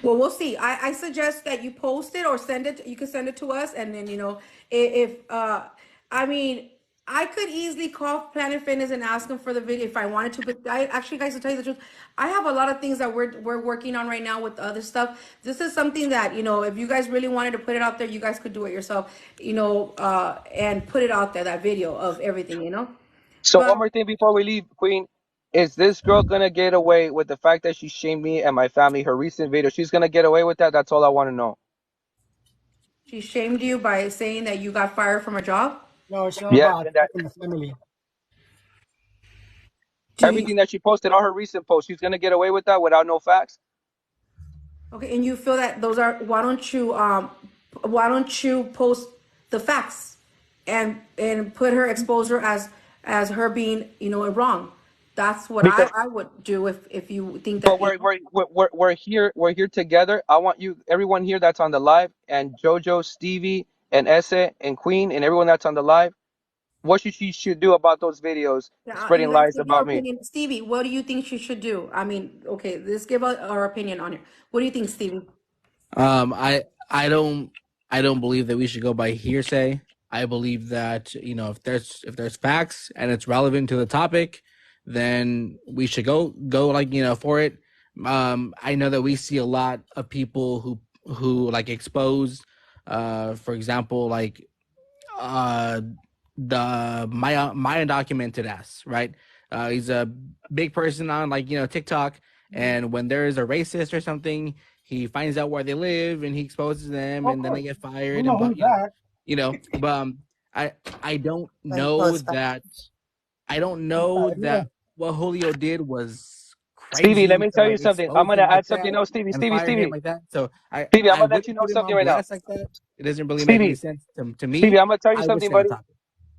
well, we'll see. I suggest that you post it or send it. You can send it to us, and then if I mean, I could easily call Planet Fitness and ask them for the video if I wanted to. But I actually, guys, to tell you the truth, I have a lot of things that we're working on right now with the other stuff. This is something that if you guys really wanted to put it out there, you guys could do it yourself. And put it out there, that video of everything. So one But more thing before we leave, Queen. Is this girl gonna get away with the fact that she shamed me and my family? Her recent video, she's gonna get away with that. That's all I want to know. she shamed you by saying that you got fired from a job. No, it's not Yes, about and that attacking the family. Do you everything that she posted, all her recent posts, she's gonna get away with that without no facts. Okay, and you feel that those are why don't you post the facts and put her expose her as her being wrong. That's what Because, I would do if you think but that we're here together. I want you, everyone here that's on the live, and JoJo, Stevie, and Esse, and Queen, and everyone that's on the live. What she should do about those videos spreading let's lies give your about me? opinion. Stevie, what do you think she should do? I mean, okay, let's give our opinion on it. What do you think, Stevie? I don't believe that we should go by hearsay. I believe that if there's facts and it's relevant to the topic, then we should go for it. I know that we see a lot of people who like expose, for example, like uh the my undocumented ass, right? He's a big person on TikTok, and when there is a racist or something, he finds out where they live and he exposes them, Of and then they course, get we fired. know And who's but that. but I don't But he know posts facts. that I don't Yeah, know yeah. that what Julio did was Stevie, let crazy me to tell you like something. I'm expose gonna him like add something that else, Stevie, and Stevie, fire him Stevie, like that. So Stevie. I'm I gonna let you wouldn't know put him something on right now, blast like that. It doesn't really make any Stevie. sense to me. Stevie, I'm gonna tell you I would something, stay on buddy. topic.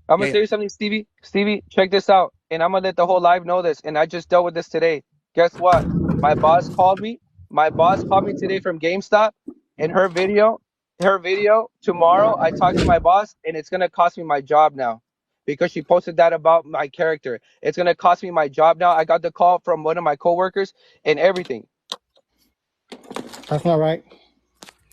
I'm Yeah, gonna yeah. tell you something, Stevie. Stevie, check this out, and I'm gonna let the whole live know this. And I just dealt with this today. Guess what? My boss called me. My boss called me today from GameStop, and her video tomorrow. I talked to my boss, and it's gonna cost me my job now, because she posted that about my character. It's gonna cost me my job now. I got the call from one of my coworkers and everything. That's not right.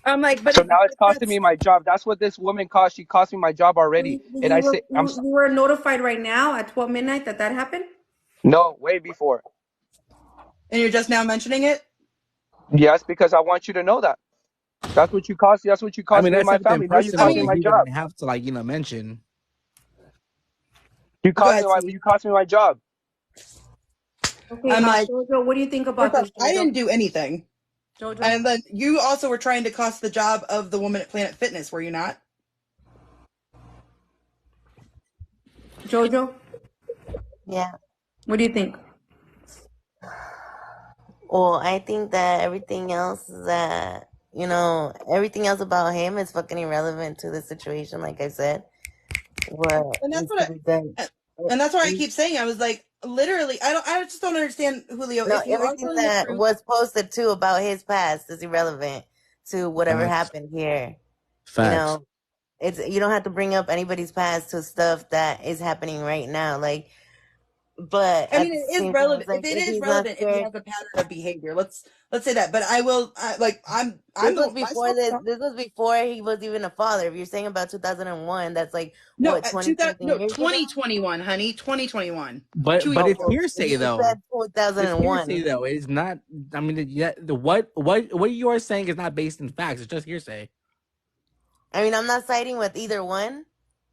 I'm like, but So if now it's costing that's me my job. That's what this woman cost. She cost me my job already. And I say, You were notified right now at 12 midnight that happened. no, way before. and you're just now mentioning it. Yes, because I want you to know that. That's what you cost. That's what you I cost mean, me and that's my something family. Now you I cost me mean, personally my he job. wouldn't have to mention. go ahead, Stevie. You cost me my job. Okay, I'm like, Jojo, what do you think first about off, this, I Jojo? didn't do anything. Jojo, And then you also were trying to cost the job of the woman at Planet Fitness, were you not? Jojo, Yeah. what do you think? Well, I think that everything else about him is fucking irrelevant to the situation. Like I said, what And that's needs to what be done. and that's why I keep saying I was like, literally, I just don't understand, Julio. No, If you are everything telling the that truth, was posted too about his past is irrelevant to whatever Facts. happened here. You Facts. know, you don't have to bring up anybody's past to stuff that is happening right now. Like, but I at mean, the it is same time, it's relevant. If like it if is he's not relevant, if he scared. has a pattern of behavior, let's say that. But I will, I'm This was the before myself. this. This was before he was even a father. If you're saying about 2001, that's like No, what 20 something years ago. 2021, honey, 2021. But 2 years but Oh it's ago. well, hearsay he though. said It's hearsay 2001. though. It is not. I mean, yeah, what you are saying is not based in facts. It's just hearsay. I mean, I'm not siding with either one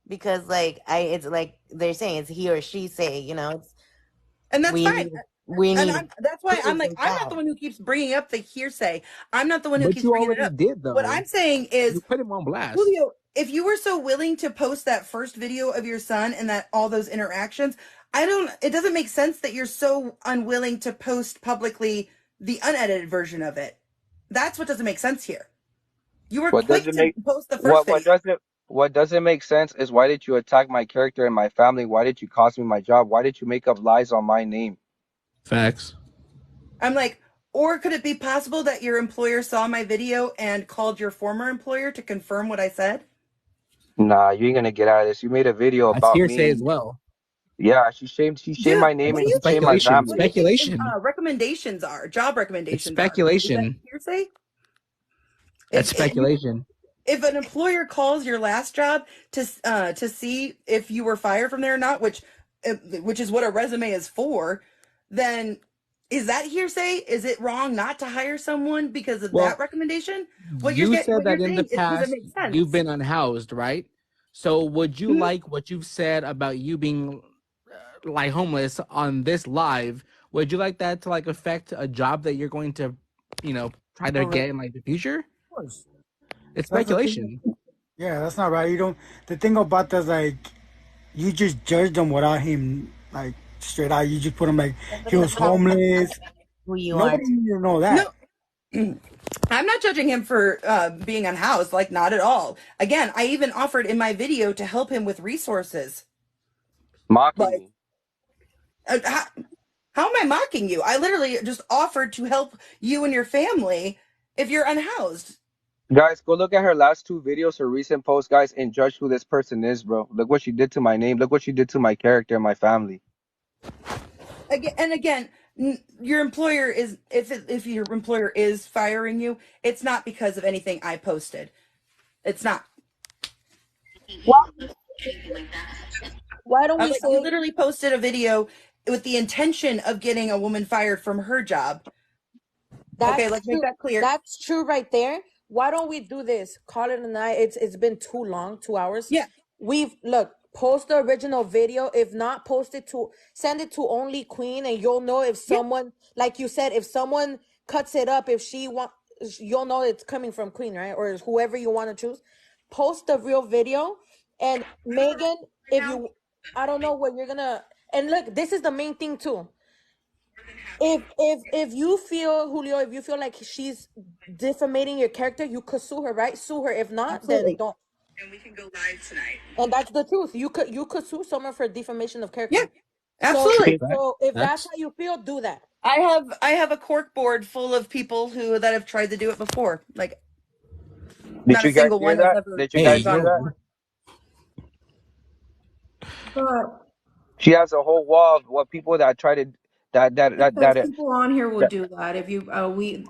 because it's like they're saying it's he or she say. It's And that's we fine. need we And need that's why I'm proof like, and I'm not the facts. one who keeps bringing up the hearsay. I'm not the one who But keeps you bringing it already up. did What though. I'm saying is, You put him on blast. Julio, if you were so willing to post that first video of your son and that all those interactions, it doesn't make sense that you're so unwilling to post publicly the unedited version of it. That's what doesn't make sense here. You were What quick doesn't to make post the first video. what doesn't make sense is why did you attack my character and my family? Why did you cost me my job? Why did you make up lies on my name? Facts. I'm like, or could it be possible that your employer saw my video and called your former employer to confirm what I said? Nah, you ain't gonna get out of this. You made a video That's about hearsay me. as well. Yeah, she shamed Dude, my name what do and you she shamed think? my Speculation. What do family. you think Speculation. recommendations are? Job It's recommendations are? Is that speculation. hearsay? That's speculation. If an employer calls your last job to see if you were fired from there or not, which is what a resume is for, then is that hearsay? Is it wrong not to hire someone because of Well, that recommendation? you said that in the does it past make sense? you've been unhoused, right? So would you Mhm. like what you've said about you being like homeless on this live? Would you like that to like affect a job that you're going to, try to get in like the future? Of course. It's That's the thing. speculation. Yeah, that's not right. You don't. The thing about that's like, you just judged him without him like straight out. You just put him like he was homeless. Who you Nobody are. needs to know that. No, I'm not judging him for being unhoused, like not at all. Again, I even offered in my video to help him with resources. Mocking Like, me. how am I mocking you? I literally just offered to help you and your family if you're unhoused. Guys, go look at her last two videos, her recent posts, guys, and judge who this person is, bro. Look what she did to my name. Look what she did to my character and my family. Again, your employer is if your employer is firing you, it's not because of anything I posted. It's not. Why don't we You say literally posted a video with the intention of getting a woman fired from her job. Okay, let's make that clear. That's true right there. Why don't we do this? Call it a night. It's been too long, 2 hours. Yeah. Post the original video. If not, send it to only Queen, and you'll know if someone, like you said, if someone cuts it up, if you'll know it's coming from Queen, right? Or whoever you want to choose. Post the real video, and Megan, I don't know what you're gonna. And look, this is the main thing too. If you feel, Julio, if you feel like she's defamating your character, you could sue her, right? Sue her. If not, then don't. And we can go live tonight. And that's the truth. You could sue someone for defamation of character. Yeah, absolutely. So if that's how you feel, do that. I have a cork board full of people that have tried to do it before. Like, Did not you a guys single hear one has that? ever. Did you guys hear that? She has a whole wall of what people that try to Because people on here will do that. If you we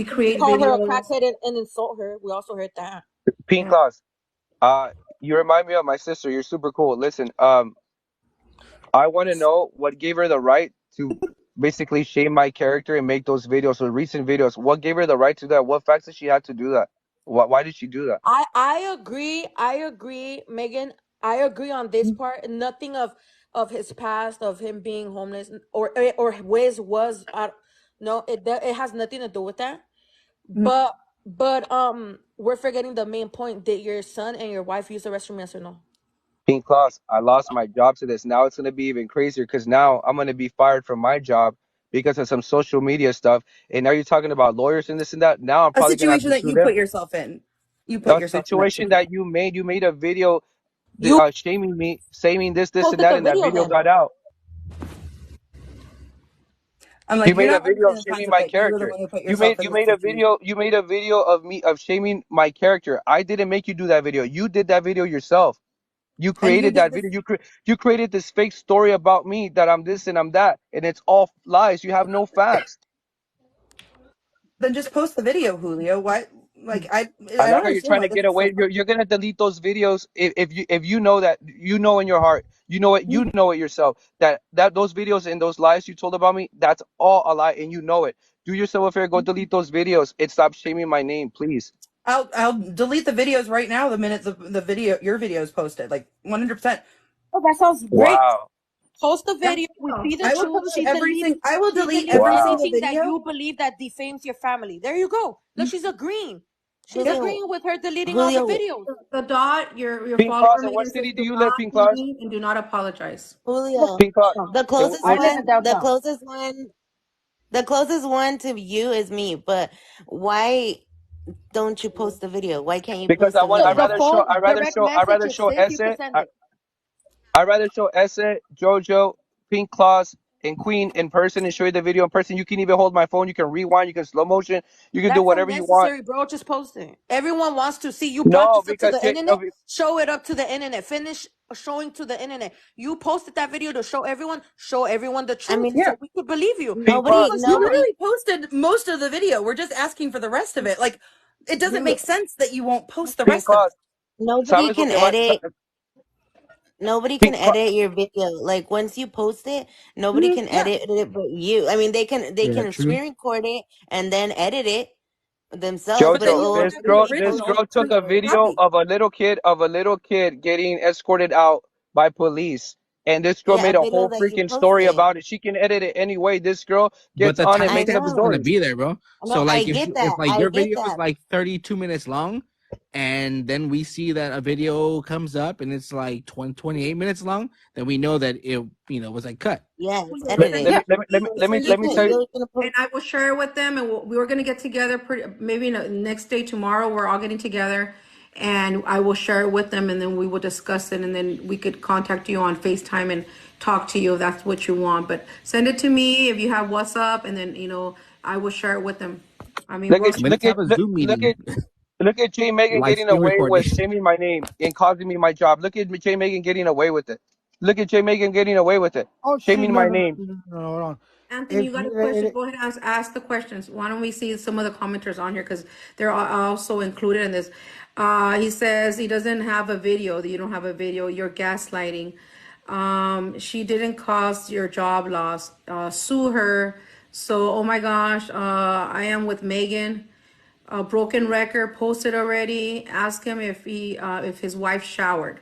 create Call her a videos. crackhead and insult her. We also heard that. Pink Claws. You remind me of my sister. You're super cool. Listen, I want to know what gave her the right to basically shame my character and make those videos, or recent videos. What gave her the right to that? What facts did she have to do that? Why did she do that? I agree, Megan. I agree on this part. Nothing of his past, of him being homeless, or Wiz was. No, it has nothing to do with that. But we're forgetting the main point. Did your son and your wife use the restroom? Yes or no? Pink Claws, I lost my job to this. Now it's going to be even crazier because now I'm going to be fired from my job because of some social media stuff. And now you're talking about lawyers and this and that. Now I'm A probably going to have situation to that sue you them. put yourself in. You put A yourself in that situation that you made a video shaming me, saying this, and Posted that, the and that video video then. got out. I'm like, You you're made a not video understanding the shaming concept my that you're the character. one who put You yourself made in this situation. you made a video of me shaming my character. I didn't make you do that video. You did that video yourself. You And you created did that this. video. You created this fake story about me that I'm this and I'm that, and it's all lies. You have no facts. Then just post the video, Julio. Why? Like, I I don't like how you're understand trying why to this get is so away. You're gonna delete those videos if you know that you know in your heart, you know it yourself that those videos and those lies you told about me, that's all a lie, and you know it. Do yourself a favor, go delete those videos and stop shaming my name, please. I'll delete the videos right now the minute your video is posted. Like 100%. Oh, that sounds great. Wow. Post the video. We see the I will truth. post I will delete She's every Wow. single anything that video. you believe that defames your family. There you go. Look, she's agreeing. She's Julio, agreeing with her deleting all the Julio, videos. The dot, your Pink follower Claus, in what Megan says, city do do you live, not Pink Claus? mean and do not apologize. Julio. Pink Claus. The closest I live one, in downtown. the closest one to you is me. But why don't you post the video? Why can't you Because post the The video? phone direct I message rather is show safe. You can Esse, send it. I rather show Esse, Jojo, Pink Claus, and Queen in person and show you the video in person. You can even hold my phone. You can rewind. You can slow motion. You can do That's whatever you want. unnecessary, bro. Just post it. Everyone wants to see you brought No, this up to because the internet. Show it up to the internet. Finish showing to the internet. You posted that video to show everyone. Show everyone the I truth, mean, so we could believe you. Pink Claus, You literally posted most of the video. We're just asking for the rest of it. Like, it doesn't make sense that you won't post the Pink rest of it. Claus. nobody ¿Sabes lo can que va? edit. Nobody can Pink Claus. edit your video. Like once you post it, nobody can Yeah. edit it but you. I mean, they Yeah, can true. screen record it and then edit it themselves, But then you Jojo, have it'll to have still the be this original girl posted. took proof a video copy. of a little kid getting escorted out by police. And this girl Yeah, a made a video whole that you freaking story posted. about it. She can edit it any way. This girl But gets the on and time and I makes up attention's gonna know. stories. be there, bro. No, So I like get if that. like I your get video is that. like 32 minutes long, and then we see that a video comes up and it's like 28 minutes long, then we know that it was like cut. Yeah, it's Julio, Let, send let edited. me it let me to let me me, let me send You it let me to can tell you. me, you're gonna put and I will share it with them. And we were gonna get together maybe next day tomorrow. We're all getting together, and I will share it with them, and then we will discuss it, and then we could contact you on FaceTime and talk to you if that's what you want. But send it to me if you have WhatsApp, and then I will share it with them. I mean, Look we're at I mean, let's look at have a look, Zoom look meeting, at look at Jay Megan live getting screen away recording. with shaming my name and causing me my job. Look at Jay Megan getting away with it. Look at Jay Megan getting away with it. Oh shoot! Shaming No, my no, no, name. no, no, no, hold on. Anthony, If you got a question? Go ahead and ask the questions. Why don't we see some of the commenters on here because they're also included in this. He says he doesn't have a video. That you don't have a video. You're gaslighting. She didn't cause your job loss. Sue her. So, oh my gosh, I am with Megan. Broken record posted already. Ask him if his wife showered.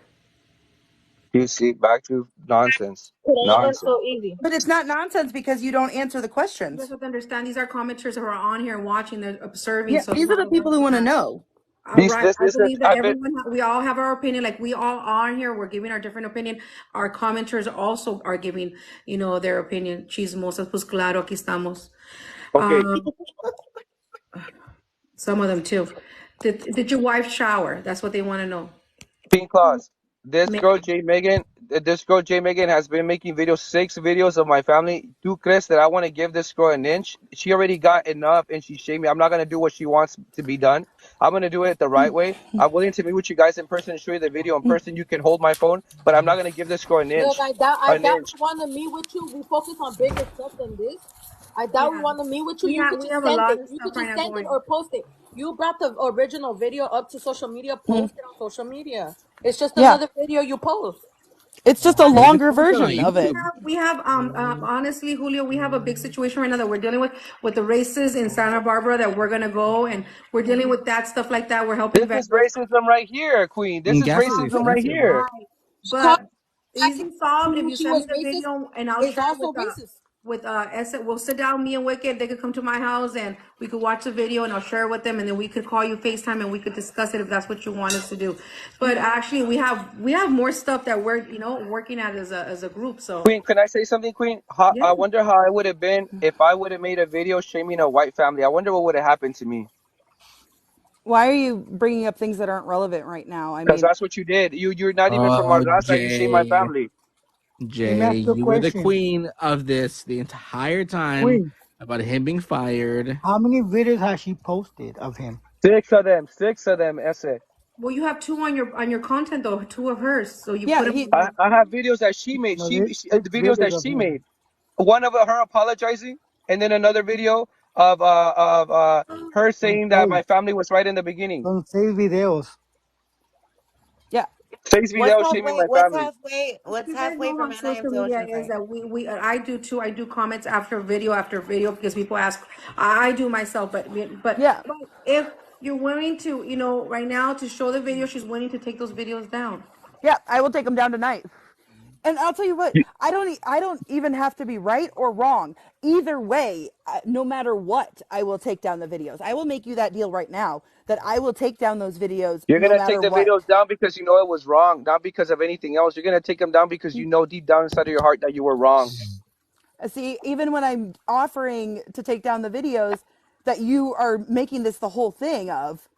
You see, back to nonsense. That's Nonsense. so easy. But it's not nonsense because you don't answer the You guys questions. have to understand these are commenters who are on here watching, they're observing, Yeah, so they these are want the to people who want to understand. know. All These right, I this is believe that I've been everyone, we all have our opinion, like we all are here, we're giving our different opinion. Our commenters also are giving, their opinion. Chismosas, pues claro, aquí estamos. okay. Some of them too. Did your wife shower? That's what they want to know. Pink Claus. Megan. This girl Jay Megan has been making videos, 6 videos of my family. Do Chris that I want to give this girl an inch? She already got enough, and she shamed me. I'm not gonna do what she wants to be done. I'm gonna do it the right way. I'm willing to meet with you guys in person and show you the video in person. You can hold my phone, but I'm not gonna give this girl an Look, inch. I An doubt inch. we want to meet with you. We focus on bigger stuff than this. I doubt we Yeah, want to meet with you. we You have could we just have a send lot it. of You stuff could right just now send it going. or post it. You brought the original video up to social media. Post it on social media. It's just Yeah, another video you post. it's just a Maybe just longer post it on version of it. YouTube. We have honestly, Julio, we have a big situation right now that we're dealing with the races in Santa Barbara that we're gonna go, and we're dealing with that stuff like that. We're helping This is vendors. racism right here, Queen. This And is gas is racism right expensive, bro. here. Right. She called But back easily and solved if knew you she send me was the racist. video and I'll Is share it also racist. with we'll sit down, me and Wicked, they could come to my house and we could watch the video and I'll share it with them and then we could call you FaceTime and we could discuss it if that's what you want us to do. But actually we have more stuff that we're, working at as a group. So Queen, can I say something, Queen? yeah. I wonder how I would have been if I would have made a video shaming a white family. I wonder what would have happened to me. Why are you bringing up things that aren't relevant right now? I Because mean, that's what you did. You're not even from our Oh, raza. You shame my Jay, family. let me Jay, ask you a you were the question. queen of this the entire time Queen, about him being fired. how many videos has she posted of him? 6 of them. 6 of them. Essay. Well, you have two on your content though, two of hers. So you yeah, put them. I have videos that she made. No, there's six The videos videos that of she him. made. One of her apologizing, and then another video of her Don't saying that say. my family was right in the beginning. Don't say videos. yeah. 6 videos shaming my family. What's You guys halfway know from how Anaheim social to media is Oceanside? that we I do too. I do comments after video because people ask. I do myself, Yeah. but if you're willing to, right now to show the video, she's willing to take those videos down. Yeah, I will take them down tonight. And I'll tell you what, I don't even have to be right or wrong. Either way, no matter what, I will take down the videos. I will make you that deal right now that I will take down those videos You're no gonna take matter the videos what. down because you know it was wrong, not because of anything else. You're gonna take them down because you know deep down inside of your heart that you were wrong. See, even when I'm offering to take down the videos that you are making this the whole thing of,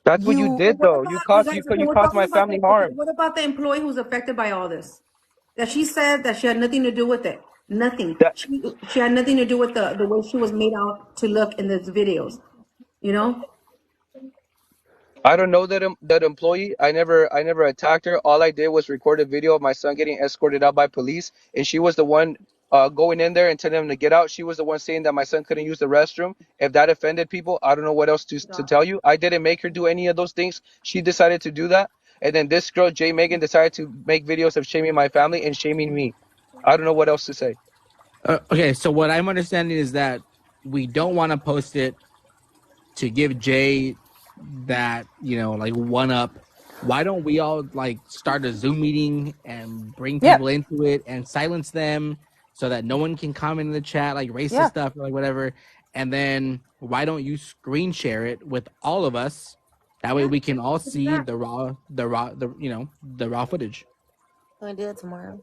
That's what you you But did, what though. about you guys? Okay, You we're caused talking my about family the okay. harm. What about the employee who's affected by all this? That she said that she had nothing to do with it. Nothing. That She had nothing to do with the way she was made out to look in the videos. You know. I don't know that employee. I never attacked her. All I did was record a video of my son getting escorted out by police, and she was the one going in there and telling him to get out. She was the one saying that my son couldn't use the restroom. If that offended people, I don't know what else to tell you. I didn't make her do any of those things. She decided to do that, and then this girl, J Megan, decided to make videos of shaming my family and shaming me. I don't know what else to say. Okay, so what I'm understanding is that we don't want to post it to give Jay that, like one up. Why don't we all like start a Zoom meeting and bring yeah, people into it and silence them so that no one can comment in the chat like racist yeah. stuff or like whatever. And then why don't you screen share it with all of us? That way Yeah. we can all We could do see that. the raw footage. Can we do it tomorrow?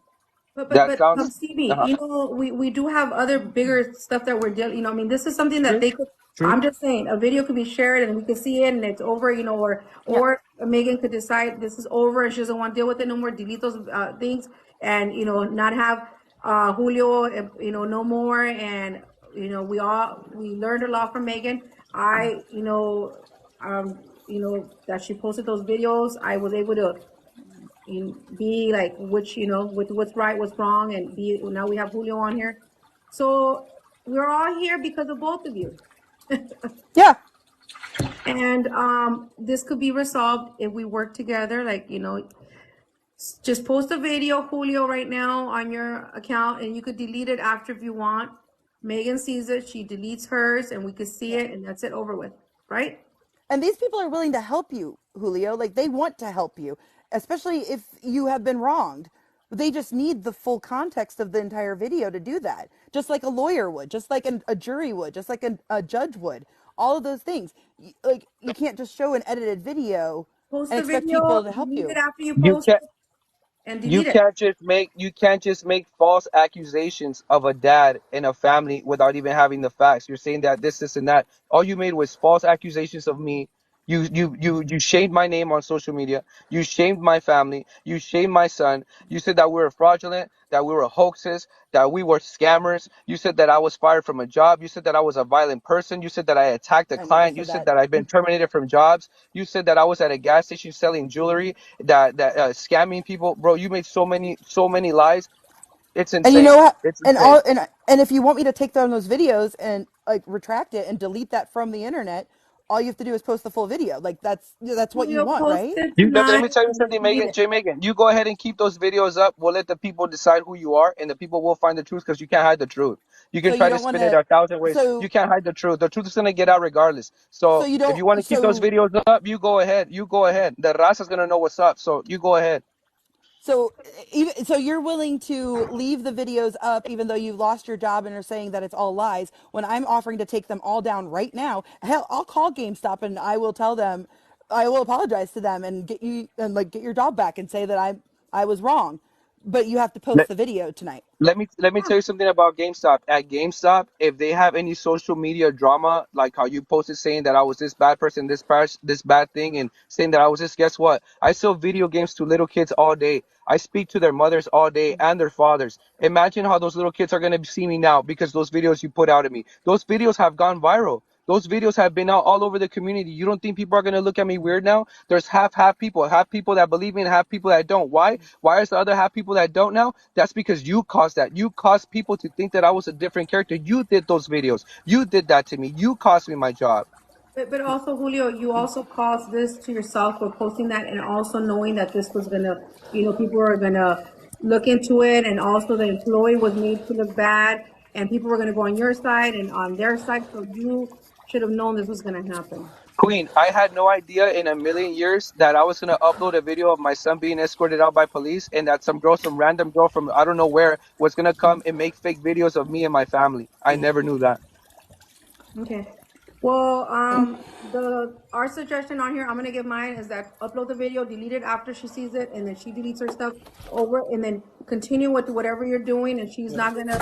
That But sounds. Stevie, Uh-huh. we do have other bigger stuff that we're dealing. I mean, this is something that True. they could. True. I'm just saying, a video could be shared and we could see it and it's over. Yeah. Or Megan could decide this is over and she doesn't want to deal with it no more. Delete those things and not have Julio, no more. And we learned a lot from Megan. I that she posted those videos. I was able to be like with what's right, what's wrong, and be now we have Julio on here. So we're all here because of both of you. Yeah. And this could be resolved if we work together, like just post a video, Julio, right now on your account, and you could delete it after if you want. Megan sees it, she deletes hers, and we could see Yeah. it, and that's it, over with, right? And these people are willing to help you, Julio. Like they want to help you, especially if you have been wronged. They just need the full context of the entire video to do that. Just like a lawyer would, just like a jury would, just like a judge would. All of those things. Like you can't just show an edited video Post and the expect video, people to help delete it you. after you You post can't. it, and delete it. You can't just make false accusations of a dad in a family without even having the facts. You're saying that this and that. All you made was false accusations of me. You shamed my name on social media. You shamed my family. You shamed my son. You said that we were fraudulent, that we were hoaxes, that we were scammers. You said that I was fired from a job. You said that I was a violent person. You said that I attacked a I never client. You said said that. that I've been terminated from jobs. You said that I was at a gas station selling jewelry, that scamming people. Bro, you made so many lies. It's And you insane. know what? It's And insane. all and if you want me to take down those videos and like retract it and delete that from the internet, all you have to do is post the full video. Like that's what you Julio want, right? posted You let tonight, me tell you and then something, delete Megan, it. J Megan. You go ahead and keep those videos up. We'll let the people decide who you are, and the people will find the truth because you can't hide the truth. You So can you try to don't want spin it to. 1,000 ways. You So can't hide the truth. The truth is gonna get out regardless. so So you if don't. you want to keep those So videos up, you go ahead. You go ahead. The Raza's gonna know what's up. So you go ahead. so even so you're willing to leave the videos up even though you've lost your job and are saying that it's all lies. When I'm offering to take them all down right now, hell, I'll call GameStop and I will tell them, I will apologize to them and get you and like get your job back and say that I was wrong. But you have to post the video tonight. Let me tell you something about GameStop. At GameStop, if they have any social media drama, like how you posted saying that I was this bad person, this bad thing, and saying that I was this, guess what? I sell video games to little kids all day. I speak to their mothers all day and their fathers. Imagine how those little kids are gonna see me now because those videos you put out of me. Those videos have gone viral. Those videos have been out all over the community. You don't think people are gonna look at me weird now? There's half people that believe me and half people that don't. Why? Why is the other half people that don't now? That's because you caused that. You caused people to think that I was a different character. You did those videos. You did that to me. You cost me my job. But also, Julio, you also caused this to yourself for posting that, and also knowing that this was gonna, people were gonna look into it, and also the employee was made to look bad, and people were gonna go on your side and on their side. So you should have known this was gonna happen. Queen, I had no idea in a million years that I was gonna upload a video of my son being escorted out by police, and that some random girl from I don't know where was gonna come and make fake videos of me and my family. I never knew that. Okay. Well, our suggestion on here, I'm gonna give mine is that upload the video, delete it after she sees it, and then she deletes her stuff over, and then continue with whatever you're doing, and she's not gonna,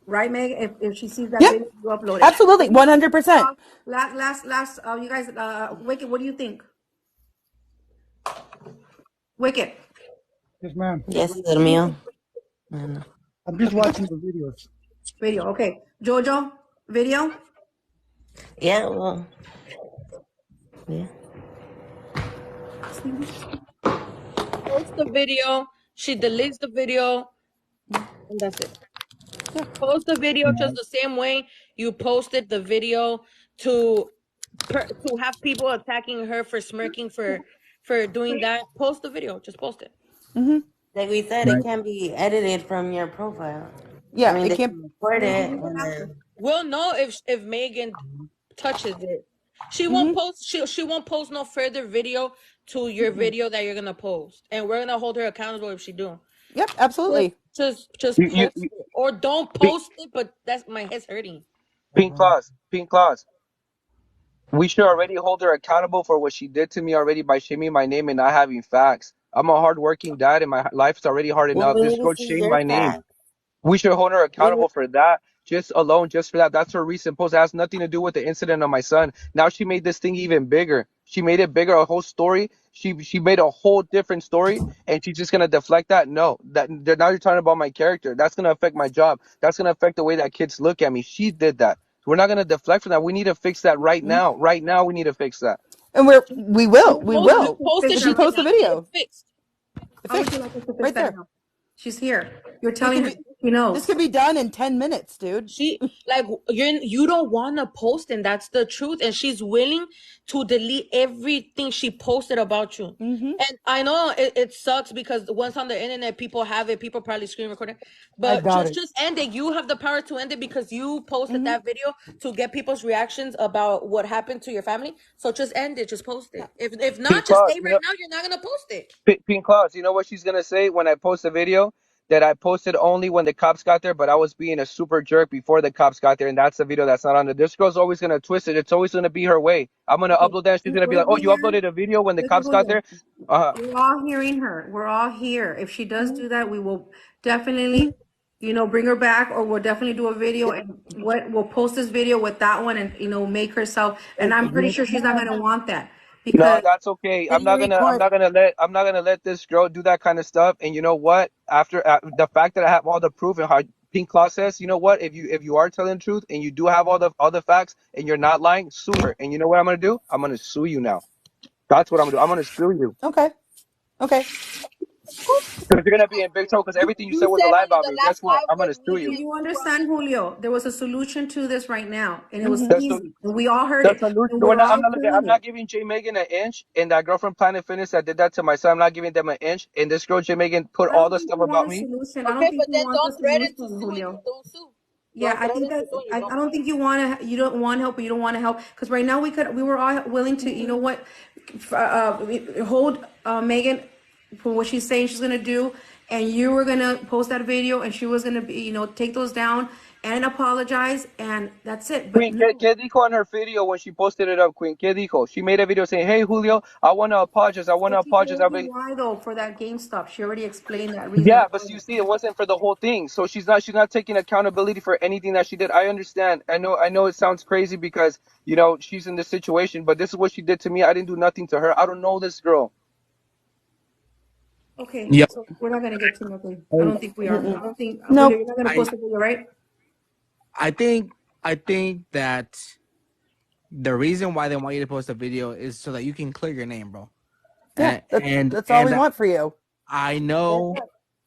right, Meg? If she sees that Yep. video, you upload it. Absolutely. 100%. Last, you guys, Wicked, what do you think? Wicked, Yes, ma'am. Yes, what do you mío. think? I'm just watching the videos. Video, okay. Jojo, video. Yeah, well, yeah. Post the video. She deletes the video, and that's it. Post the video just the same way you posted the video to have people attacking her for smirking for doing that. Post the video. Just post it. Like we said, it can be edited from your profile. I Yeah, mean, it they can't. can record it You don't and have to. then. We'll know if Megan touches it. She won't post. She won't post no further video to your video that you're gonna post, and we're gonna hold her accountable if she do. Yep, absolutely. Just You, post it. Or don't Pink, post it. But that's my head's hurting. Pink Claus. We should already hold her accountable for what she did to me already by shaming my name and not having facts. I'm a hardworking dad, and my life's already hard Well, enough. we This need to girl see shamed your my name. facts. We should hold her We need. accountable for that. Just alone, just for that. That's her recent post. It has nothing to do with the incident of my son. Now she made this thing even bigger. She made it bigger, a whole story. She made a whole different story, and she's just gonna deflect that. No, now you're talking about my character. That's gonna affect my job. That's gonna affect the way that kids look at me. She did that. We're not gonna deflect from that. We need to fix that right now. Right now, we need to fix that. And we will. We You will. posted Fix If that she that right right posts the now. now. video. It's fixed. How would you Fixed. like us to fix Right that there. now? She's here. You're It telling can her. be She this knows. could be done in 10 minutes, dude. She like you don't want to post, and that's the truth. And she's willing to delete everything she posted about you. And I know it sucks because once on the internet, people have it. People probably screen record it, I but doubt it. just end it. You have the power to end it because you posted that video to get people's reactions about what happened to your family. So just end it. Just post it. If not, Pink just Claus, say right now you're not gonna post it. Pink Claus, you know what she's gonna say when I post a video? That I posted only when the cops got there, but I was being a super jerk before the cops got there, and that's the video that's not on there. This girl's always gonna twist it. It's always gonna be her way. I'm gonna Okay. upload that. She's gonna be like, "Oh, We're you here. uploaded a video when the Listen, cops got Julio. there." Uh-huh. We're all hearing her. We're all here. If she does do that, we will definitely, bring her back, or we'll definitely do a video, and we'll post this video with that one, and make herself. And I'm pretty sure she's not gonna want that No, because that's okay. Can you record? I'm not gonna let this girl do that kind of stuff. And you know what? After the fact that I have all the proof and how Pink Claw says, you know what? If you are telling the truth and you do have all the facts and you're not lying, sue her. And you know what I'm gonna do? I'm gonna sue you now. That's what I'm gonna do. I'm gonna sue you Okay. Okay. because you're gonna be in big trouble because everything you said You was a said lie on about the me. last Guess what? live I'm with gonna sue me do you. and you you understand, Julio? There was a solution to this right now, and it was The sol- easy, and we all heard the it, solution. and we're all I'm telling not it. giving J Megan an inch, and that girl from Planet Fitness that did that to my son. I'm not giving them an inch. And this girl J Megan put I all don't the think stuff you want about a me. solution. I don't Okay, think but you then want the don't threaten to solution, sue and you Julio. don't sue. Yeah, Don't I think threaten that to sue and you I don't don't sue. think you don't want help, or you don't want to help, because right now we were all willing to, you know what, hold Megan for what she's saying she's gonna do, and you were gonna post that video, and she was gonna be, take those down and apologize, and that's it. But Queen, no, ¿qué dijo on her video when she posted it up, Queen? ¿Qué dijo? She made a video saying, "Hey, Julio, I want to apologize. I want to but she apologize." told you why though for that GameStop. She already explained that reason Yeah, but why. you see, it wasn't for the whole thing. So she's not taking accountability for anything that she did. I understand. I know it sounds crazy because, she's in this situation, but this is what she did to me. I didn't do nothing to her. I don't know this girl. Okay, Yep. so we're not gonna get to nothing. I don't think we are. I don't think Julio, Nope. you're not gonna I post the video, right? I think that the reason why they want you to post a video is so that you can clear your name, bro. Yeah, And that's all we want for you. I know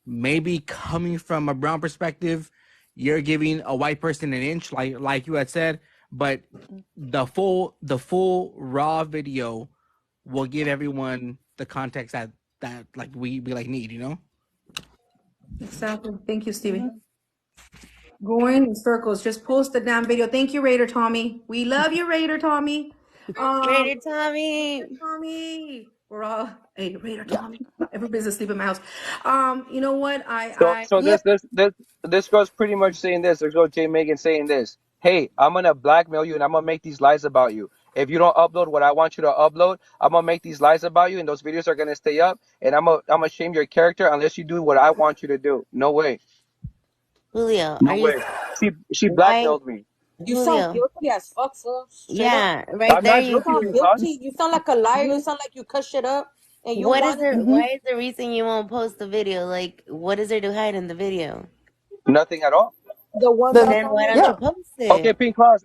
maybe coming from a brown perspective, you're giving a white person an inch, like you had said, but the full raw video will give everyone the context that like we need, Exactly. Thank you, Stevie. Going in circles. Just post the damn video. Thank you, Raider Tommy. We love you, Raider Tommy. Raider Tommy. Tommy. We're all hey Raider Yeah. Tommy. Everybody's asleep in my house. You know what? So I so Yep. this girl's pretty much saying this. There's girl J Megan saying this. Hey, I'm gonna blackmail you and I'm gonna make these lies about you. If you don't upload what I want you to upload, I'm gonna make these lies about you and those videos are gonna stay up and I'm gonna shame your character unless you do what I want you to do. No way. Julio, are No you way. She why blackmailed me. You sound Julio? guilty as fuck, fool. Straight up. Yeah, right I'm there not You you guilty, sound Pink Claus. guilty. You sound like a liar. You sound like you cut shit up and you what is want. there Hmm. why is the reason you won't post the video? Like what is there to hide in the video? Nothing at all. The one Then that's Then on why there don't that you yeah. post Okay, it? Pink Claus,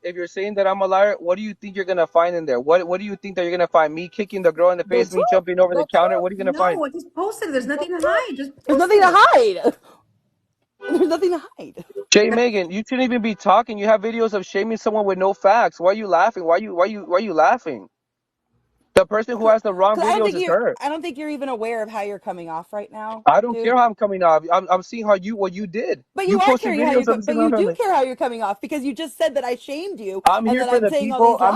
if you're saying that I'm a liar, what do you think you're gonna find in there? What do you think that you're gonna find? Me kicking the girl in the the face, me truth. jumping over the The counter, truth. what are you gonna find? no, I just posted it. There's The nothing to truth. hide. Just There's post nothing to it. hide. There's nothing to hide. Jay Megan, you shouldn't even be talking. You have videos of shaming someone with no facts. Why are you laughing? Why are you laughing? The person who has the wrong Because videos is her. I don't think you're even aware of how you're coming off right now, I don't care dude. how I'm coming off. I'm seeing how what you did. But You you are posted caring how videos of but me. you do care how you're coming off because you just said that I shamed you I'm and here that for I'm the saying all people. these lies.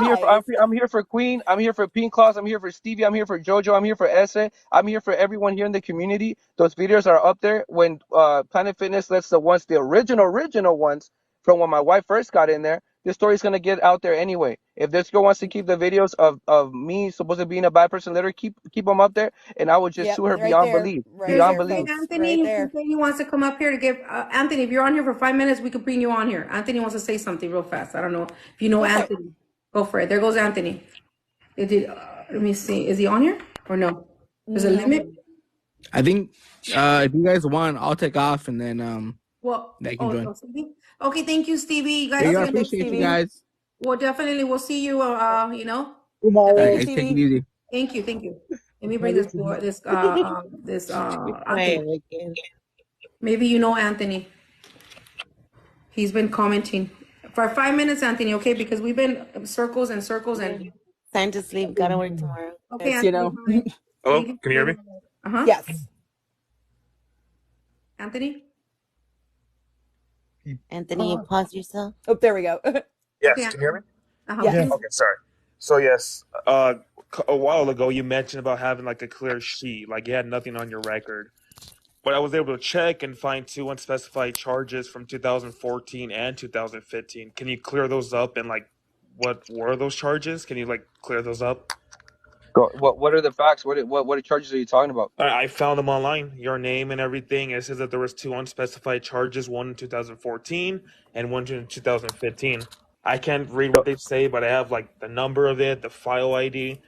I'm here for Queen. I'm here for Pink Claus. I'm here for Stevie. I'm here for JoJo. I'm here for Esse. I'm here for everyone here in the community. Those videos are up there. When Planet Fitness lets the original ones from when my wife first got in there, this story's gonna get out there anyway. If this girl wants to keep the videos of me supposed to being a bad person, let her keep them up there, and I would just Yep, sue her right beyond there. belief. Right There's Beyond there, belief. okay, folks. Right Anthony. He there. said he wants to come up here to give Anthony. If you're on here for 5 minutes, we could bring you on here. Anthony wants to say something real fast. I don't know if you know Go for it. Anthony. Go for it. There goes Anthony. It did. Let me see. Is he on here or no? There's a No. limit. I think if you guys want, I'll take off and then Well, they can join. Stevie. Okay, thank you, Stevie. You There you guys go. Okay, can. thanks, Appreciate you Stevie. guys. Well, definitely, we'll see you. Yep, All right, Tomorrow. thanks, guys, take it Stevie. easy. Thank you, thank you. Let me bring Tomorrow. this boy, this Be Anthony. quiet, Wicked. Maybe you know Anthony. He's been commenting for 5 minutes, Anthony. Okay, because we've been circles and circles Yeah. and Time to sleep. Gotta work tomorrow. okay, You Anthony. know. Bye. Hello, Thank you. can you hear me? Yes. Anthony. Anthony, you pause yourself. Oh, there we go. Okay, Yes, can you hear me? Anthony. Yes. Okay. Okay, sorry. So yes, a while ago you mentioned about having like a clear sheet, like you had nothing on your record. But I was able to check and find two unspecified charges from 2014 and 2015. Can you clear those up and like what were those charges? Can you like clear those up? What are the facts? What charges are you talking about? I found them online, your name and everything. It says that there was two unspecified charges, one in 2014 and one in 2015. I can't read what they say, but I have like the number of it, the file ID,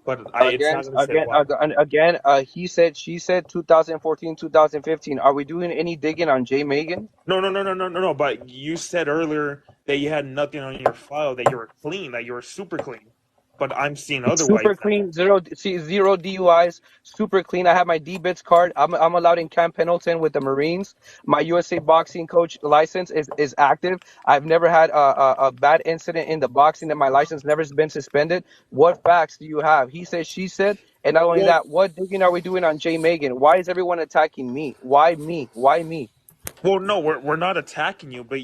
but it's Again, not going to say again, why. again. He said, she said, 2014, 2015. Are we doing any digging on Jay Megan? No. But you said earlier that you had nothing on your file, that you were clean, that you were super clean. But I'm seeing otherwise. Super clean, zero DUIs, super clean. I have my D-Bits card. I'm allowed in Camp Pendleton with the Marines. My USA boxing coach license is active. I've never had a bad incident in the boxing, and my license never been suspended. What facts do you have? He said, she said, and not only Well, that, what digging are we doing on Jay Megan? Why is everyone attacking me? Why me? Why me? Well, no, we're not attacking you, but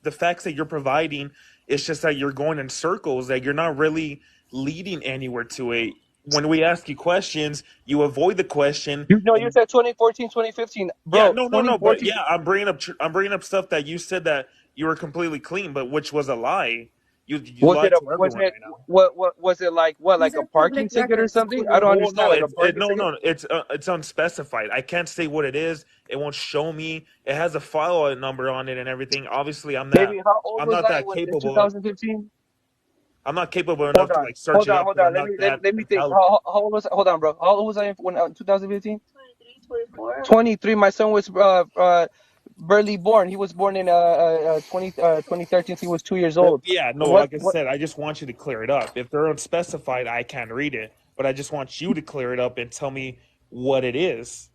the facts that you're providing, it's just that you're going in circles, that you're not really leading anywhere to it. When we ask you questions, you avoid the question, You know, you and said 2014, 2015, yeah, bro. no, but 2014. yeah, I'm bringing up stuff that you said that you were completely clean, but which was a lie. You Was it lied a to was everyone it right now. what was it like These like a are parking public ticket or records, something? I don't Julio. Well, understand, no, like a parking ticket. it's unspecified. I can't say what it is. It won't show me. It has a file number on it and everything. Obviously, Baby, how old I'm was not I that when in capable. 2015? I'm not capable Hold enough to on, like search it up hold because on. I'm not that Let me think. intelligent. How old was I? Hold on, bro. How old was I when 2015? 23. My son was barely born. He was born in 2013. He was 2 years Well, old. yeah, no, What like I what? said, I just want you to clear it up. If they're unspecified, I can't read it, but I just want you to clear it up and tell me what it is.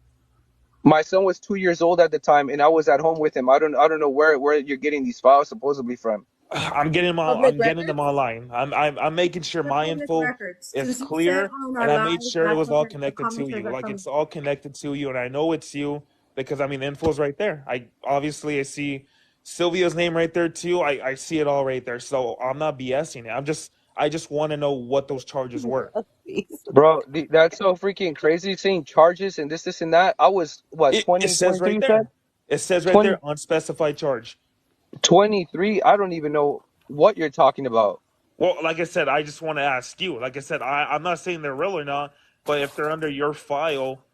My son was 2 years old at the time, and I was at home with him. I don't know where you're getting these files supposedly from. Public I'm getting them records. online. I'm making sure They're my public info records. is Since you said clear, on and our I made live, sure it that's was what all the connected to commenters you. are Like coming it's from. all connected to you, and I know it's you because I mean the info's right there. I see Sylvia's name right there too. I see it all right there. So I'm not BSing it. I just want to know what those charges were. Bro, that's so freaking crazy. Saying charges and this and that. I was what It 20, says 23. right You said there. It says right 20, there, unspecified charge. 23. I don't even know what you're talking about. Well, like I said, I just want to ask you. Like I said, I'm not saying they're real or not, but if they're under your file,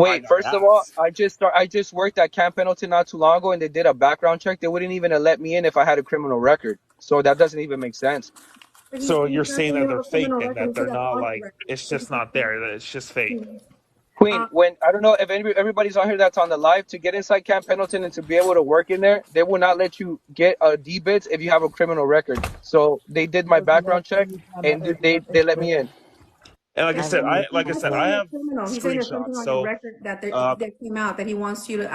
I Wait, gotta first of all, ask. I just worked at Camp Pendleton not too long ago, and they did a background check. They wouldn't even have let me in if I had a criminal record. So that doesn't even make sense. But So he's you're not saying saying that you have they're a fake criminal then, record. that He said they're that's not on your like, record. it's just not there, that it's just fake. Queen, when I don't know if everybody's on here that's on the live to get inside Camp Pendleton and to be able to work in there, they will not let you get a D-bits if you have a criminal record. So they did my background check and they let me in. And like I He's said, saying, he's like I not said, I saying you're have criminal. He's saying there's something screenshots. on your So, record that uh, that came out that he wants you to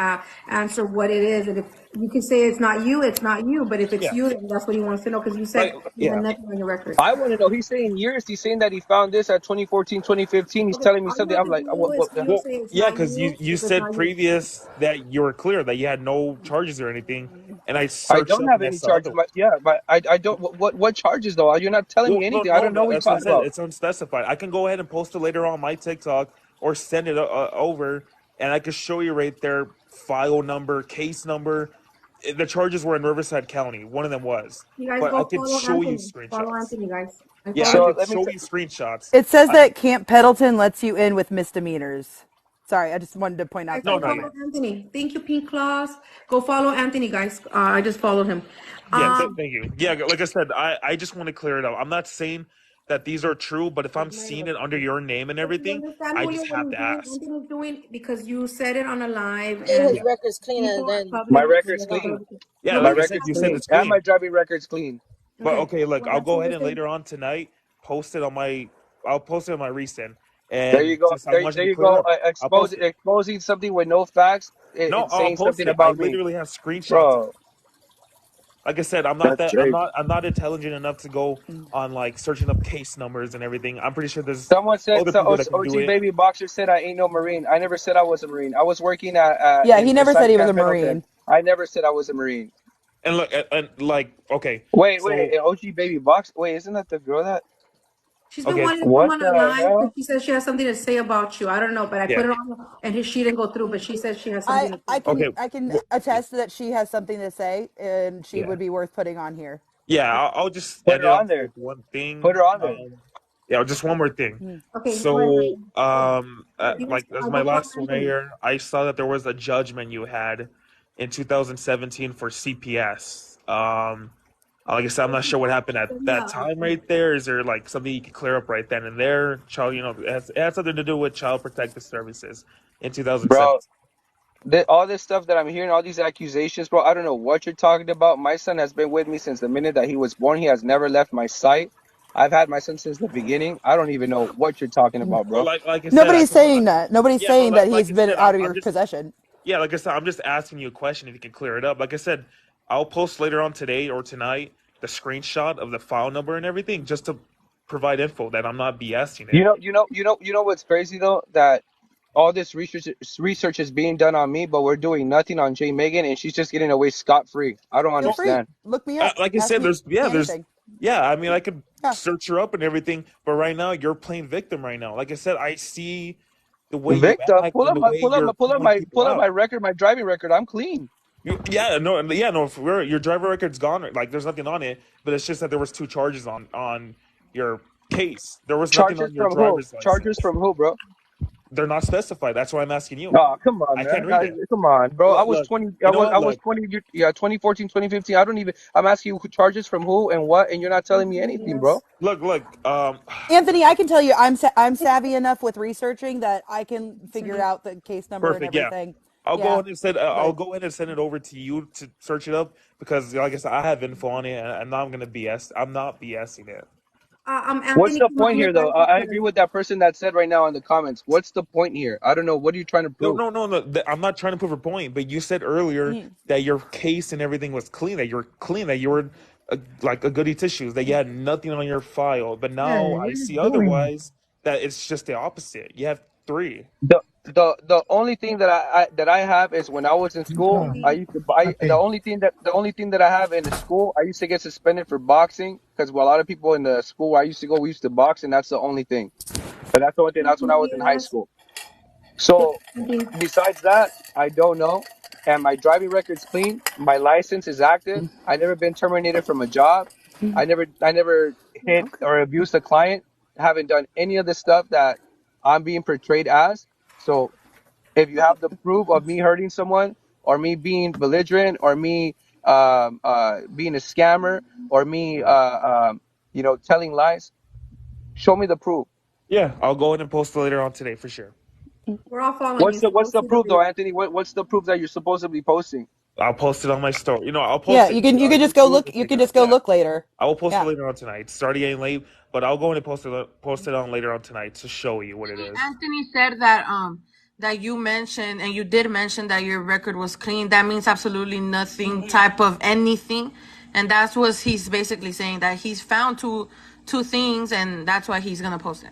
answer what it is. And if you can say it's not you, it's not you. But if it's yeah, you, then that's what he wants to know because you like, said you had yeah. nothing on your record. I want to know. He's saying years. He's saying that he found this at 2014, 2015. He's Okay, telling me all you something. have I'm to like, do is what for you to Well, say it's yeah, not because you you if it's said not you. previous that you were clear, that you had no charges or anything, and I I searched don't up have and I any saw charges. otherwise. But I don't. What charges though? You're not telling Well, me no, anything. I no, don't know what you're that's what I talking said. about. It's unspecified. I can go ahead and post it later on my TikTok or send it over, and I can show you right there file number, case number. The charges were in Riverside County. One of them was, You guys but I go could follow show you Anthony. Follow screenshots. Anthony, guys. I Yeah, follow I So him. could let me. show you screenshots. It says I that Camp Pendleton lets you in with misdemeanors. Sorry, I just wanted to point Guys, out no, go that no, too. yeah, follow Anthony. Thank you, Pink Claws. Go follow Anthony, guys. I just followed him. yeah. Thank you. Yeah, like I said, I just want to clear it up. I'm not saying that these are true, but if I'm seeing it under your name and But you everything, understand, I Julio, just what have he's to doing? ask. Anthony's doing because you said it on a live Get and his Yeah, records clean and people are then My public. record's clean. yeah. My Like I Nobody's said, record's you said clean, asking. it's and clean. my driving record's clean. But Okay. okay, look, When I'll I go see you ahead and say, later on tonight post it on my. I'll post it on my recent, There you and go. since I want you There to you clear it go. up, I'll post it. Exposing something with no facts. No, It's I'll saying post something it. I about me, literally have screenshots of it. bro. Like I said, That's crazy. I'm not intelligent enough to go on like searching up case numbers and everything. I'm pretty sure there's Someone said, other so people that can do OG it. Baby Boxer said, I ain't no Marine. I never said I was a Marine. I was working Yeah, he in never said inside he was a Camp Pendleton. Marine. I never said I was a Marine. And look, and like, okay, Wait, so OG Baby Box. Wait, isn't that the girl that? she's been okay, wanting to come What on a the live because hell? she says she has something to say about you. I don't know, but I yeah, put it on and she didn't go through, but she says she has I something to I say. can okay, I can attest that she has something to say, and she yeah, would be worth putting on here. yeah. I'll just Put end her it on off there. with one thing. Put her on there. Yeah, just one more thing. Okay, go ahead, So, Anthony. You guys, like that's I my go follow last one right Anthony. here. I saw that there was a judgment you had in 2017 for CPS. Like I said, I'm not sure what happened at that time right there. Is there like something you could clear up right then and there? Child, it has something to do with Child Protective Services in 2017. Bro, all this stuff that I'm hearing, all these accusations, bro, I don't know what you're talking about. My son has been with me since the minute that he was born. He has never left my sight. I've had my son since the beginning. I don't even know what you're talking about, Well, bro. like I said, Nobody's saying that. Nobody's yeah, but saying that like he's I been said, out of your I'm just possession. yeah, like I said, I'm just asking you a question if you can clear it up. Like I said, I'll post later on today or tonight the screenshot of the file number and everything just to provide info that I'm not BSing it. You know what's crazy though? That all this research is being done on me, but we're doing nothing on Jay Megan, and she's just getting away scot free. I don't Feel free. understand. Look me up. Like I Ask said, me there's anything. yeah. I mean, I could Yeah. search her up and everything, but right now you're playing victim right now. Like I said, I see the way you Victor, act and the way you're calling people pull up out. my record, my driving record. I'm clean. Yeah, no. Your driver record's gone. Like, there's nothing on it, but it's just that there was two charges on your case. There was nothing Charges on your from who? driver's Charges license. from who, bro? They're not specified. That's why I'm asking you. Oh, come on, I can't man. read it. Come on, bro. I was Look, 20. you know what? I was Look, 20. Yeah, 2014, 2015. I don't even. I'm asking you charges from who and what, and you're not telling me anything, bro. look. Anthony, I can tell you, I'm savvy enough with researching that I can figure out the case number and Perfect. Yeah. everything. I'll go Yeah, ahead and I'll but go ahead and send it over to you to search it up because, like I said, I have info on it, and I'm not gonna BS. I'm not BSing it. What's Anthony the came point on here, here, though? guys, I because agree with that person that said right now in the comments. What's the point here? I don't know. What are you trying to No, prove? no. I'm not trying to prove a point, but you said earlier that your case and everything was clean, that you're clean, that you were like a goody tissues, that you had nothing on your file. But now Hey, what I are you see doing? otherwise that it's just the opposite. You have three. the only thing that I have is when I was in school, I used to buy the only thing that I have in the school, I used to get suspended for boxing because a lot of people in the school where I used to go, we used to box, and that's the only thing. But that's the only thing. That's when I was in high Yes. school. So besides that, I don't know. And my driving record's clean. My license is active. I never been terminated from a job. I never hit Okay. or abused a client. Haven't done any of the stuff that I'm being portrayed as. So if you have the proof of me hurting someone or me being belligerent or me being a scammer or me telling lies, show me the proof. Yeah, I'll go in and post it later on today for sure. We're all following What's you, the so what's we'll the see the proof though, video. Anthony? What's the proof that you're supposedly posting? I'll post it on my story. I'll Yeah, post it you can on just go YouTube look. and You can TikTok. just go Yeah, look later. I will post it Yeah. later on tonight. It's already getting late, but I'll go in and post it on later on tonight to show you what it is. Anthony said that you mentioned, and you did mention, that your record was clean. That means absolutely nothing type of anything, and that's what he's basically saying, that he's found two things, and that's why he's gonna post it.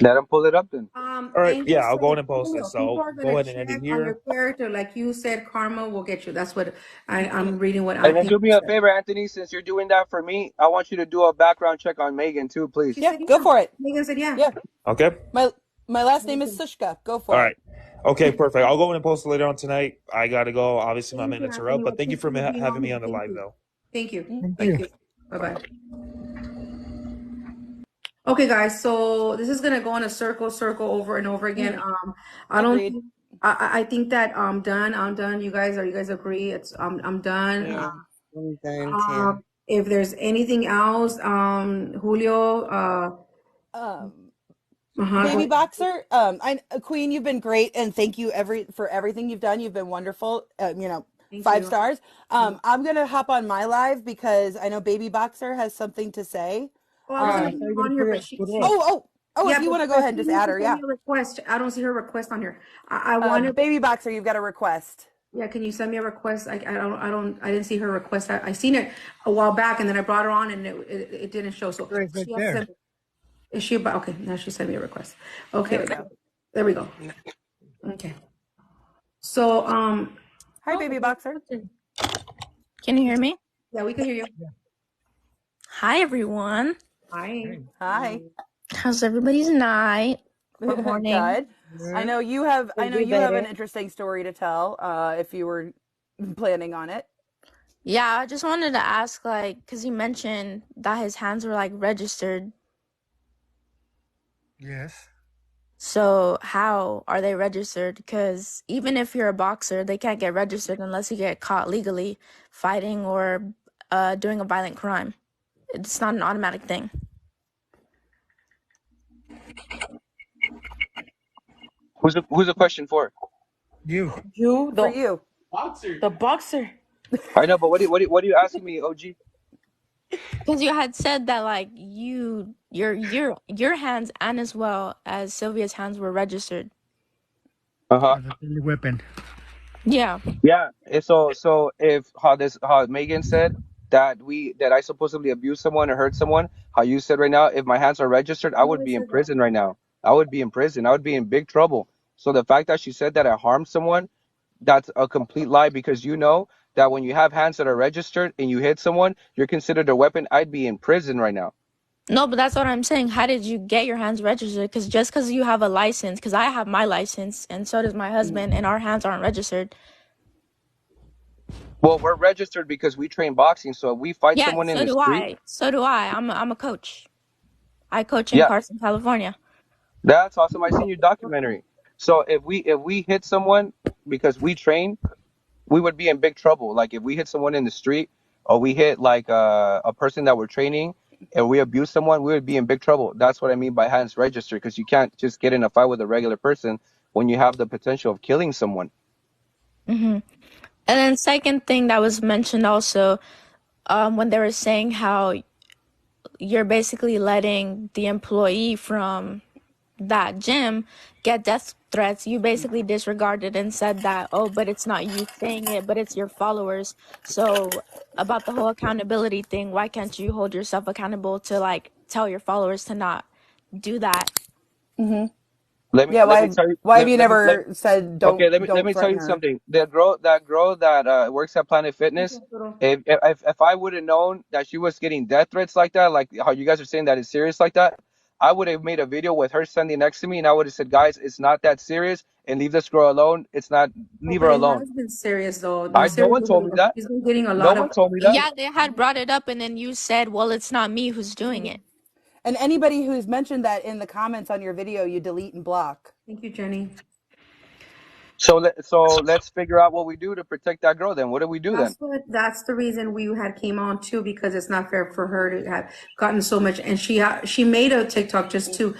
Let him pull it up then. All right, Angel yeah, I'll go in said, and post it. Julio, people So are go gonna ahead and end it check on your here. character, like you said. Karma will get you. That's what I'm reading. What And then Anthony do me a said. favor, Anthony, since you're doing that for me, I want you to do a background check on Megan too, She please. Yeah, said go yeah. for it. Megan said yeah. Yeah. Okay. My last name is Sushka. Go All for right. it. Okay, perfect. I'll go in and post it later on tonight. I gotta go. Obviously, my Thank you, minutes are up, Anthony. We but thank you for appreciate you being having on me here. on the Thank live, you. though. Thank you. Thank Thank you. you. Bye bye. Okay, guys. So this is gonna go in a circle over and over again. I don't Agreed. think. I think that I'm done. I'm done. You guys agree? It's I'm done. Yeah, I'm done too. If there's anything else, Julio, Um, go Baby ahead. Boxer, Queen, you've been great, and thank you for everything you've done. You've been wonderful. Thank Five you. stars. I'm gonna hop on my live because I know Baby Boxer has something to say. Oh, I was gonna Um, bring her on here, but she if yeah, you but want to go but ahead and she just needs add to her, send yeah. me a request. I don't see her request on here. I wanted. Baby Boxer, you've got a request. Yeah, can you send me a request? I didn't see her request. I seen it a while back, and then I brought her on, and it didn't show. So Right she has to there. send. Is she about? Okay, now she sent me a request. Okay, There we go. there we go. Okay. So Hi, Baby Boxer. Can you hear me? yeah, we can hear you. Hi, everyone. Hi. Hi. How's everybody's night or morning? Good. I know you have. I Could know be you have an better. interesting story to tell. If you were planning on it. Yeah, I just wanted to ask, because you mentioned that his hands were, registered. Yes. So how are they registered? Because even if you're a boxer, they can't get registered unless you get caught legally fighting or doing a violent crime. It's not an automatic thing. Who's the question for? You. You, For you. the boxer. I know, but what are you asking me, OG? Because you had said that your hands and as well as Sylvia's hands were registered. Uh-huh. As a deadly weapon. Yeah. Yeah. So if how Megan said that I supposedly abused someone or hurt someone, how you said right now, if my hands are registered, I would Nobody be in said that. prison right now. I would be in prison. I would be in big trouble. So the fact that she said that I harmed someone, that's a complete lie because you know that when you have hands that are registered and you hit someone, you're considered a weapon. I'd be in prison right now. No, but that's what I'm saying. How did you get your hands registered? Because just because you have a license, because I have my license and so does my husband, and our hands aren't registered. Well, we're registered because we train boxing. So if we fight Yeah, someone in so the do street, I. So do I. I'm a coach. I coach in yeah, Carson, California. that's awesome. I seen your documentary. So if we hit someone because we train, we would be in big trouble. Like if we hit someone in the street or we hit like a person that we're training and we abuse someone, we would be in big trouble. That's what I mean by hands registered because you can't just get in a fight with a regular person when you have the potential of killing someone. And then second thing that was mentioned also, when they were saying how you're basically letting the employee from that gym get death threats, you basically disregarded and said that, oh, but it's not you saying it, but it's your followers. So about the whole accountability thing, why can't you hold yourself accountable to tell your followers to not do that? Yeah, let me tell you why have you let me never said Okay, let don't me tell threaten you her? something. That girl that works at Planet Fitness, if I would have known that she was getting death threats like that, like how you guys are saying that it's serious like that, I would have made a video with her standing next to me, and I would have said, guys, it's not that serious, and leave this girl alone. It's not, Oh, leave her but it alone. has been serious though. No, I No one seriously, told me that. she's been getting a No lot of. one told me that. Yeah, they had brought it up, and then you said, well, it's not me who's doing it. And anybody who's mentioned that in the comments on your video, you delete and block. Thank you, Jenny. So let's figure out what we do to protect that girl. Then what do we do then? That's the reason we had came on too, because it's not fair for her to have gotten so much. And she made a TikTok just to,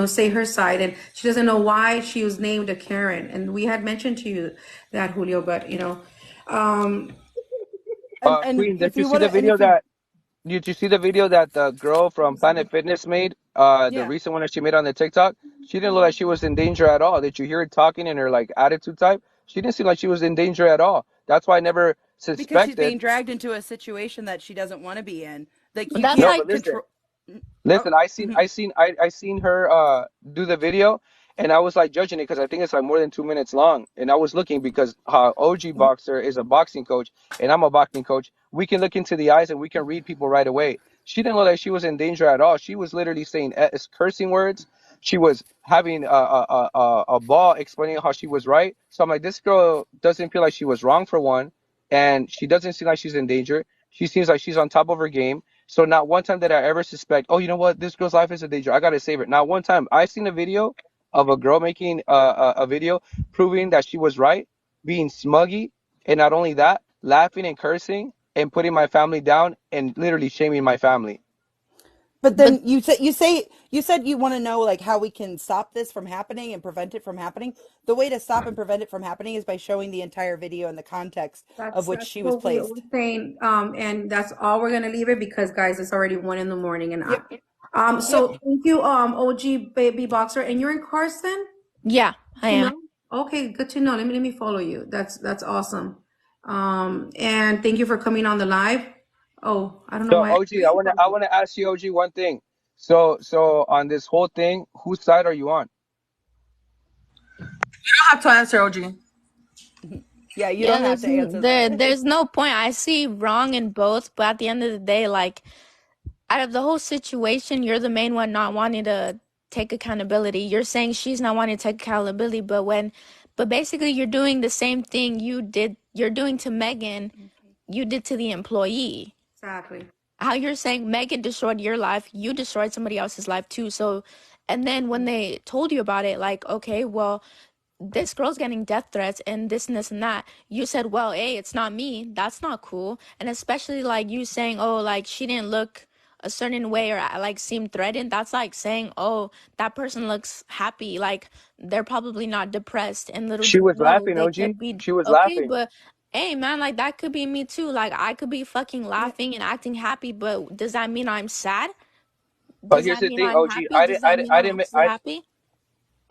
say her side, and she doesn't know why she was named a Karen. And we had mentioned to you that, Julio, but um, And Queen, did if you you see want the to, and video if you, that Did you see the video that the girl from Planet Fitness made? The yeah, recent one that she made on the TikTok. She didn't look like she was in danger at all. Did you hear her talking in her like attitude type? She didn't seem like she was in danger at all. That's why I never because she's suspected. being dragged into a situation that she doesn't want to be in. Like But you that's No, can't but like, listen. control. Oh, Listen, I seen her do the video, and I was like judging it because I think it's like more than 2 minutes long. And I was looking because OG Boxer is a boxing coach and I'm a boxing coach. We can look into the eyes and we can read people right away. She didn't look like she was in danger at all. She was literally saying cursing words. She was having a ball explaining how she was right. So I'm like, this girl doesn't feel like she was wrong for one, and she doesn't seem like she's in danger. She seems like she's on top of her game. So not one time did I ever suspect, oh, you know what, this girl's life is in danger. I gotta save it. Not one time. I seen a video of a girl making a video proving that she was right, being smuggy, and not only that, laughing and cursing and putting my family down and literally shaming my family. but but then you said you want to know like how we can stop this from happening and prevent it from happening. The way to stop and prevent it from happening is by showing the entire video and the context of which that's she was what we were placed. saying. And that's all we're gonna leave it because, guys, it's already 1 in the morning, and Yep. so thank you, OG Baby Boxer, and you're in Carson. yeah, I To am. know? Okay, good to know. Let me follow you. That's awesome. And thank you for coming on the live. Oh, I don't know So why. OG, I wanna ask you, OG, one thing. So on this whole thing, whose side are you on? I have to answer, OG. Yeah, you Yeah, don't have to answer that. there's no point. I see wrong in both, but at the end of the day, like, out of the whole situation, you're the main one not wanting to take accountability. You're saying she's not wanting to take accountability, but basically you're doing the same thing you're doing to Megan, you did to the employee. Exactly. How you're saying Megan destroyed your life, you destroyed somebody else's life too. So, and then when they told you about it, like, okay, well, this girl's getting death threats and this and that. You said, well, hey, it's not me. That's not cool. And especially like you saying, oh, like she didn't look a certain way or like seem threatened. That's like saying, oh, that person looks happy. Like they're probably not depressed. And little She do you was know, laughing, they OG. could be She was okay. laughing. But hey, man, like that could be me too. Like I could be fucking Yeah. laughing and acting happy. But does that mean I'm sad? But Does here's that the mean thing, I'm OG. happy? Does that mean I I'm didn't, actually happy?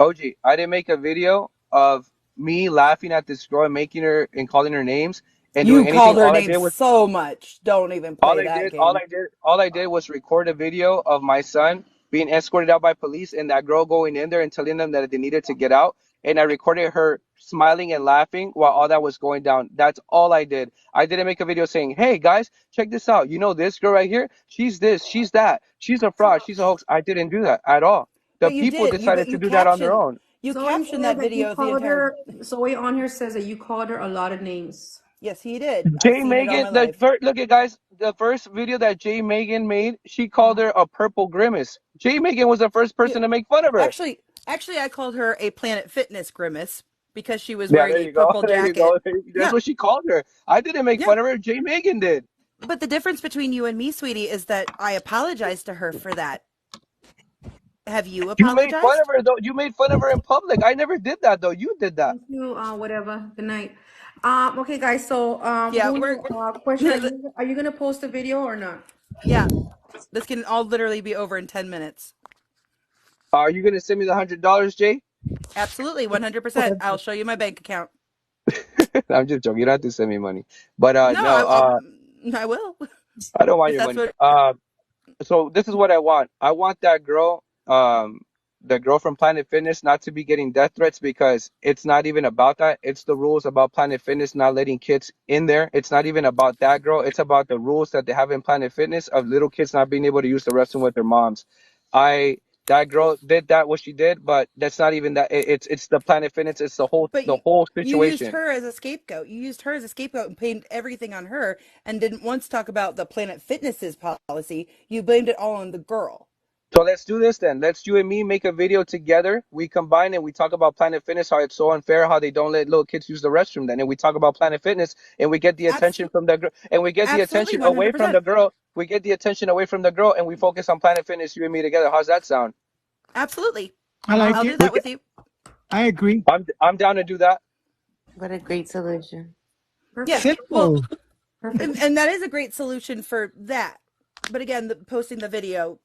OG, I didn't make a video of me laughing at this girl and making her and calling her names and You doing anything. called her name so much. Don't even All play I that did, all game. I did, all I did was record a video of my son being escorted out by police and that girl going in there and telling them that they needed to get out. And I recorded her smiling and laughing while all that was going down. That's all I did. I didn't make a video saying, "Hey guys, check this out. You know this girl right here? She's this, she's that. She's a fraud. She's a hoax." I didn't do that at all. The But you people did. decided But to you do that on their captioned own. you Zoe captioned says that that you video the called entire. her. Zoe on here says that you called her a lot of names. Yes, he did. I've Jay seen it all Megan, my life. look at guys, the first video that Jay Megan made, she called her a purple grimace. Jay Megan was the first Yeah. person to make fun of her. Actually, I called her a Planet Fitness grimace because she was Yeah, wearing there a you go. purple There you jacket. go. That's Yeah, what she called her. I didn't make yeah. fun of her. Jay Megan did. But the difference between you and me, sweetie, is that I apologized to her for that. Have you You made fun of apologized? her though. You made fun of her in public. I never did that though. You did that. Thank you. Whatever. Good night. Okay, guys. So, Yeah, Julio, question: Are you gonna post a video or not? yeah. This can all literally be over in 10 minutes. Are you gonna send me the $100, Jay? Absolutely, 100%. I'll show you my bank account. I'm just joking. You don't have to send me money. But No, no, I will. I don't want If your that's money. what. So this is what I want. I want that girl. the girl from Planet Fitness not to be getting death threats because it's not even about that. It's the rules about Planet Fitness not letting kids in there. It's not even about that girl. It's about the rules that they have in Planet Fitness of little kids not being able to use the restroom with their moms. That girl did that what she did, but that's not even that. It's the Planet Fitness. It's the But whole you used situation. her as a scapegoat. You used her as a scapegoat and blamed everything on her and didn't once talk about the Planet Fitness's policy. You blamed it all on the girl. So let's do this then. Let's you and me make a video together. We combine and we talk about Planet Fitness, how it's so unfair, how they don't let little kids use the restroom. Then, and we talk about Planet Fitness, and we get the attention from the girl, and we get the Absolutely, attention away from the 100%. girl. We get the attention away from the girl, and we focus on Planet Fitness. You and me together. How's that sound? Absolutely. I like I'll it. do that with you. I agree. I'm down to do that. What a great solution. Yeah. Simple. Well, Perfect. and that is a great solution for that. But again, posting the video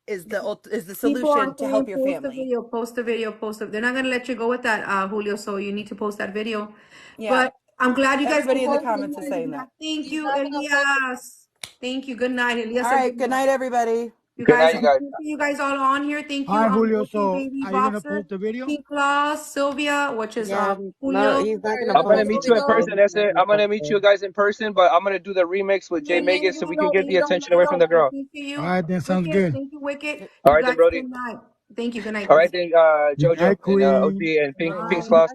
is the People solution are to help saying your post the family. video, post the video, post it. They're not gonna let you go with that, Julio. So you need to post that video. Yeah. But I'm glad you guys Everybody in the posted comments is it. saying that. Thank you, Elias. Thank you. Good night, Elias. All right. Good night, everybody. You Good guys, night, you guys. you guys all on here. Thank you, Hi, Julio. Loki So, Baby are you gonna Boxer, post the video? Pink Claus, Sylvia, which is Yeah, no, Julio. he's not gonna I'm gonna post meet it. you in Rodrigo. person. That's it. I'm gonna meet you guys in person, but I'm gonna do the remix with Jay Amen. Megan so we can get the attention away from the girl. Thank you. All right, then sounds Wicked. good. Thank you, Wicked. All You right then, guys, Brody. good night. Thank you. Good night. All right then, Good Jojo night, and Queen. OG and Pink Bye. Sloth.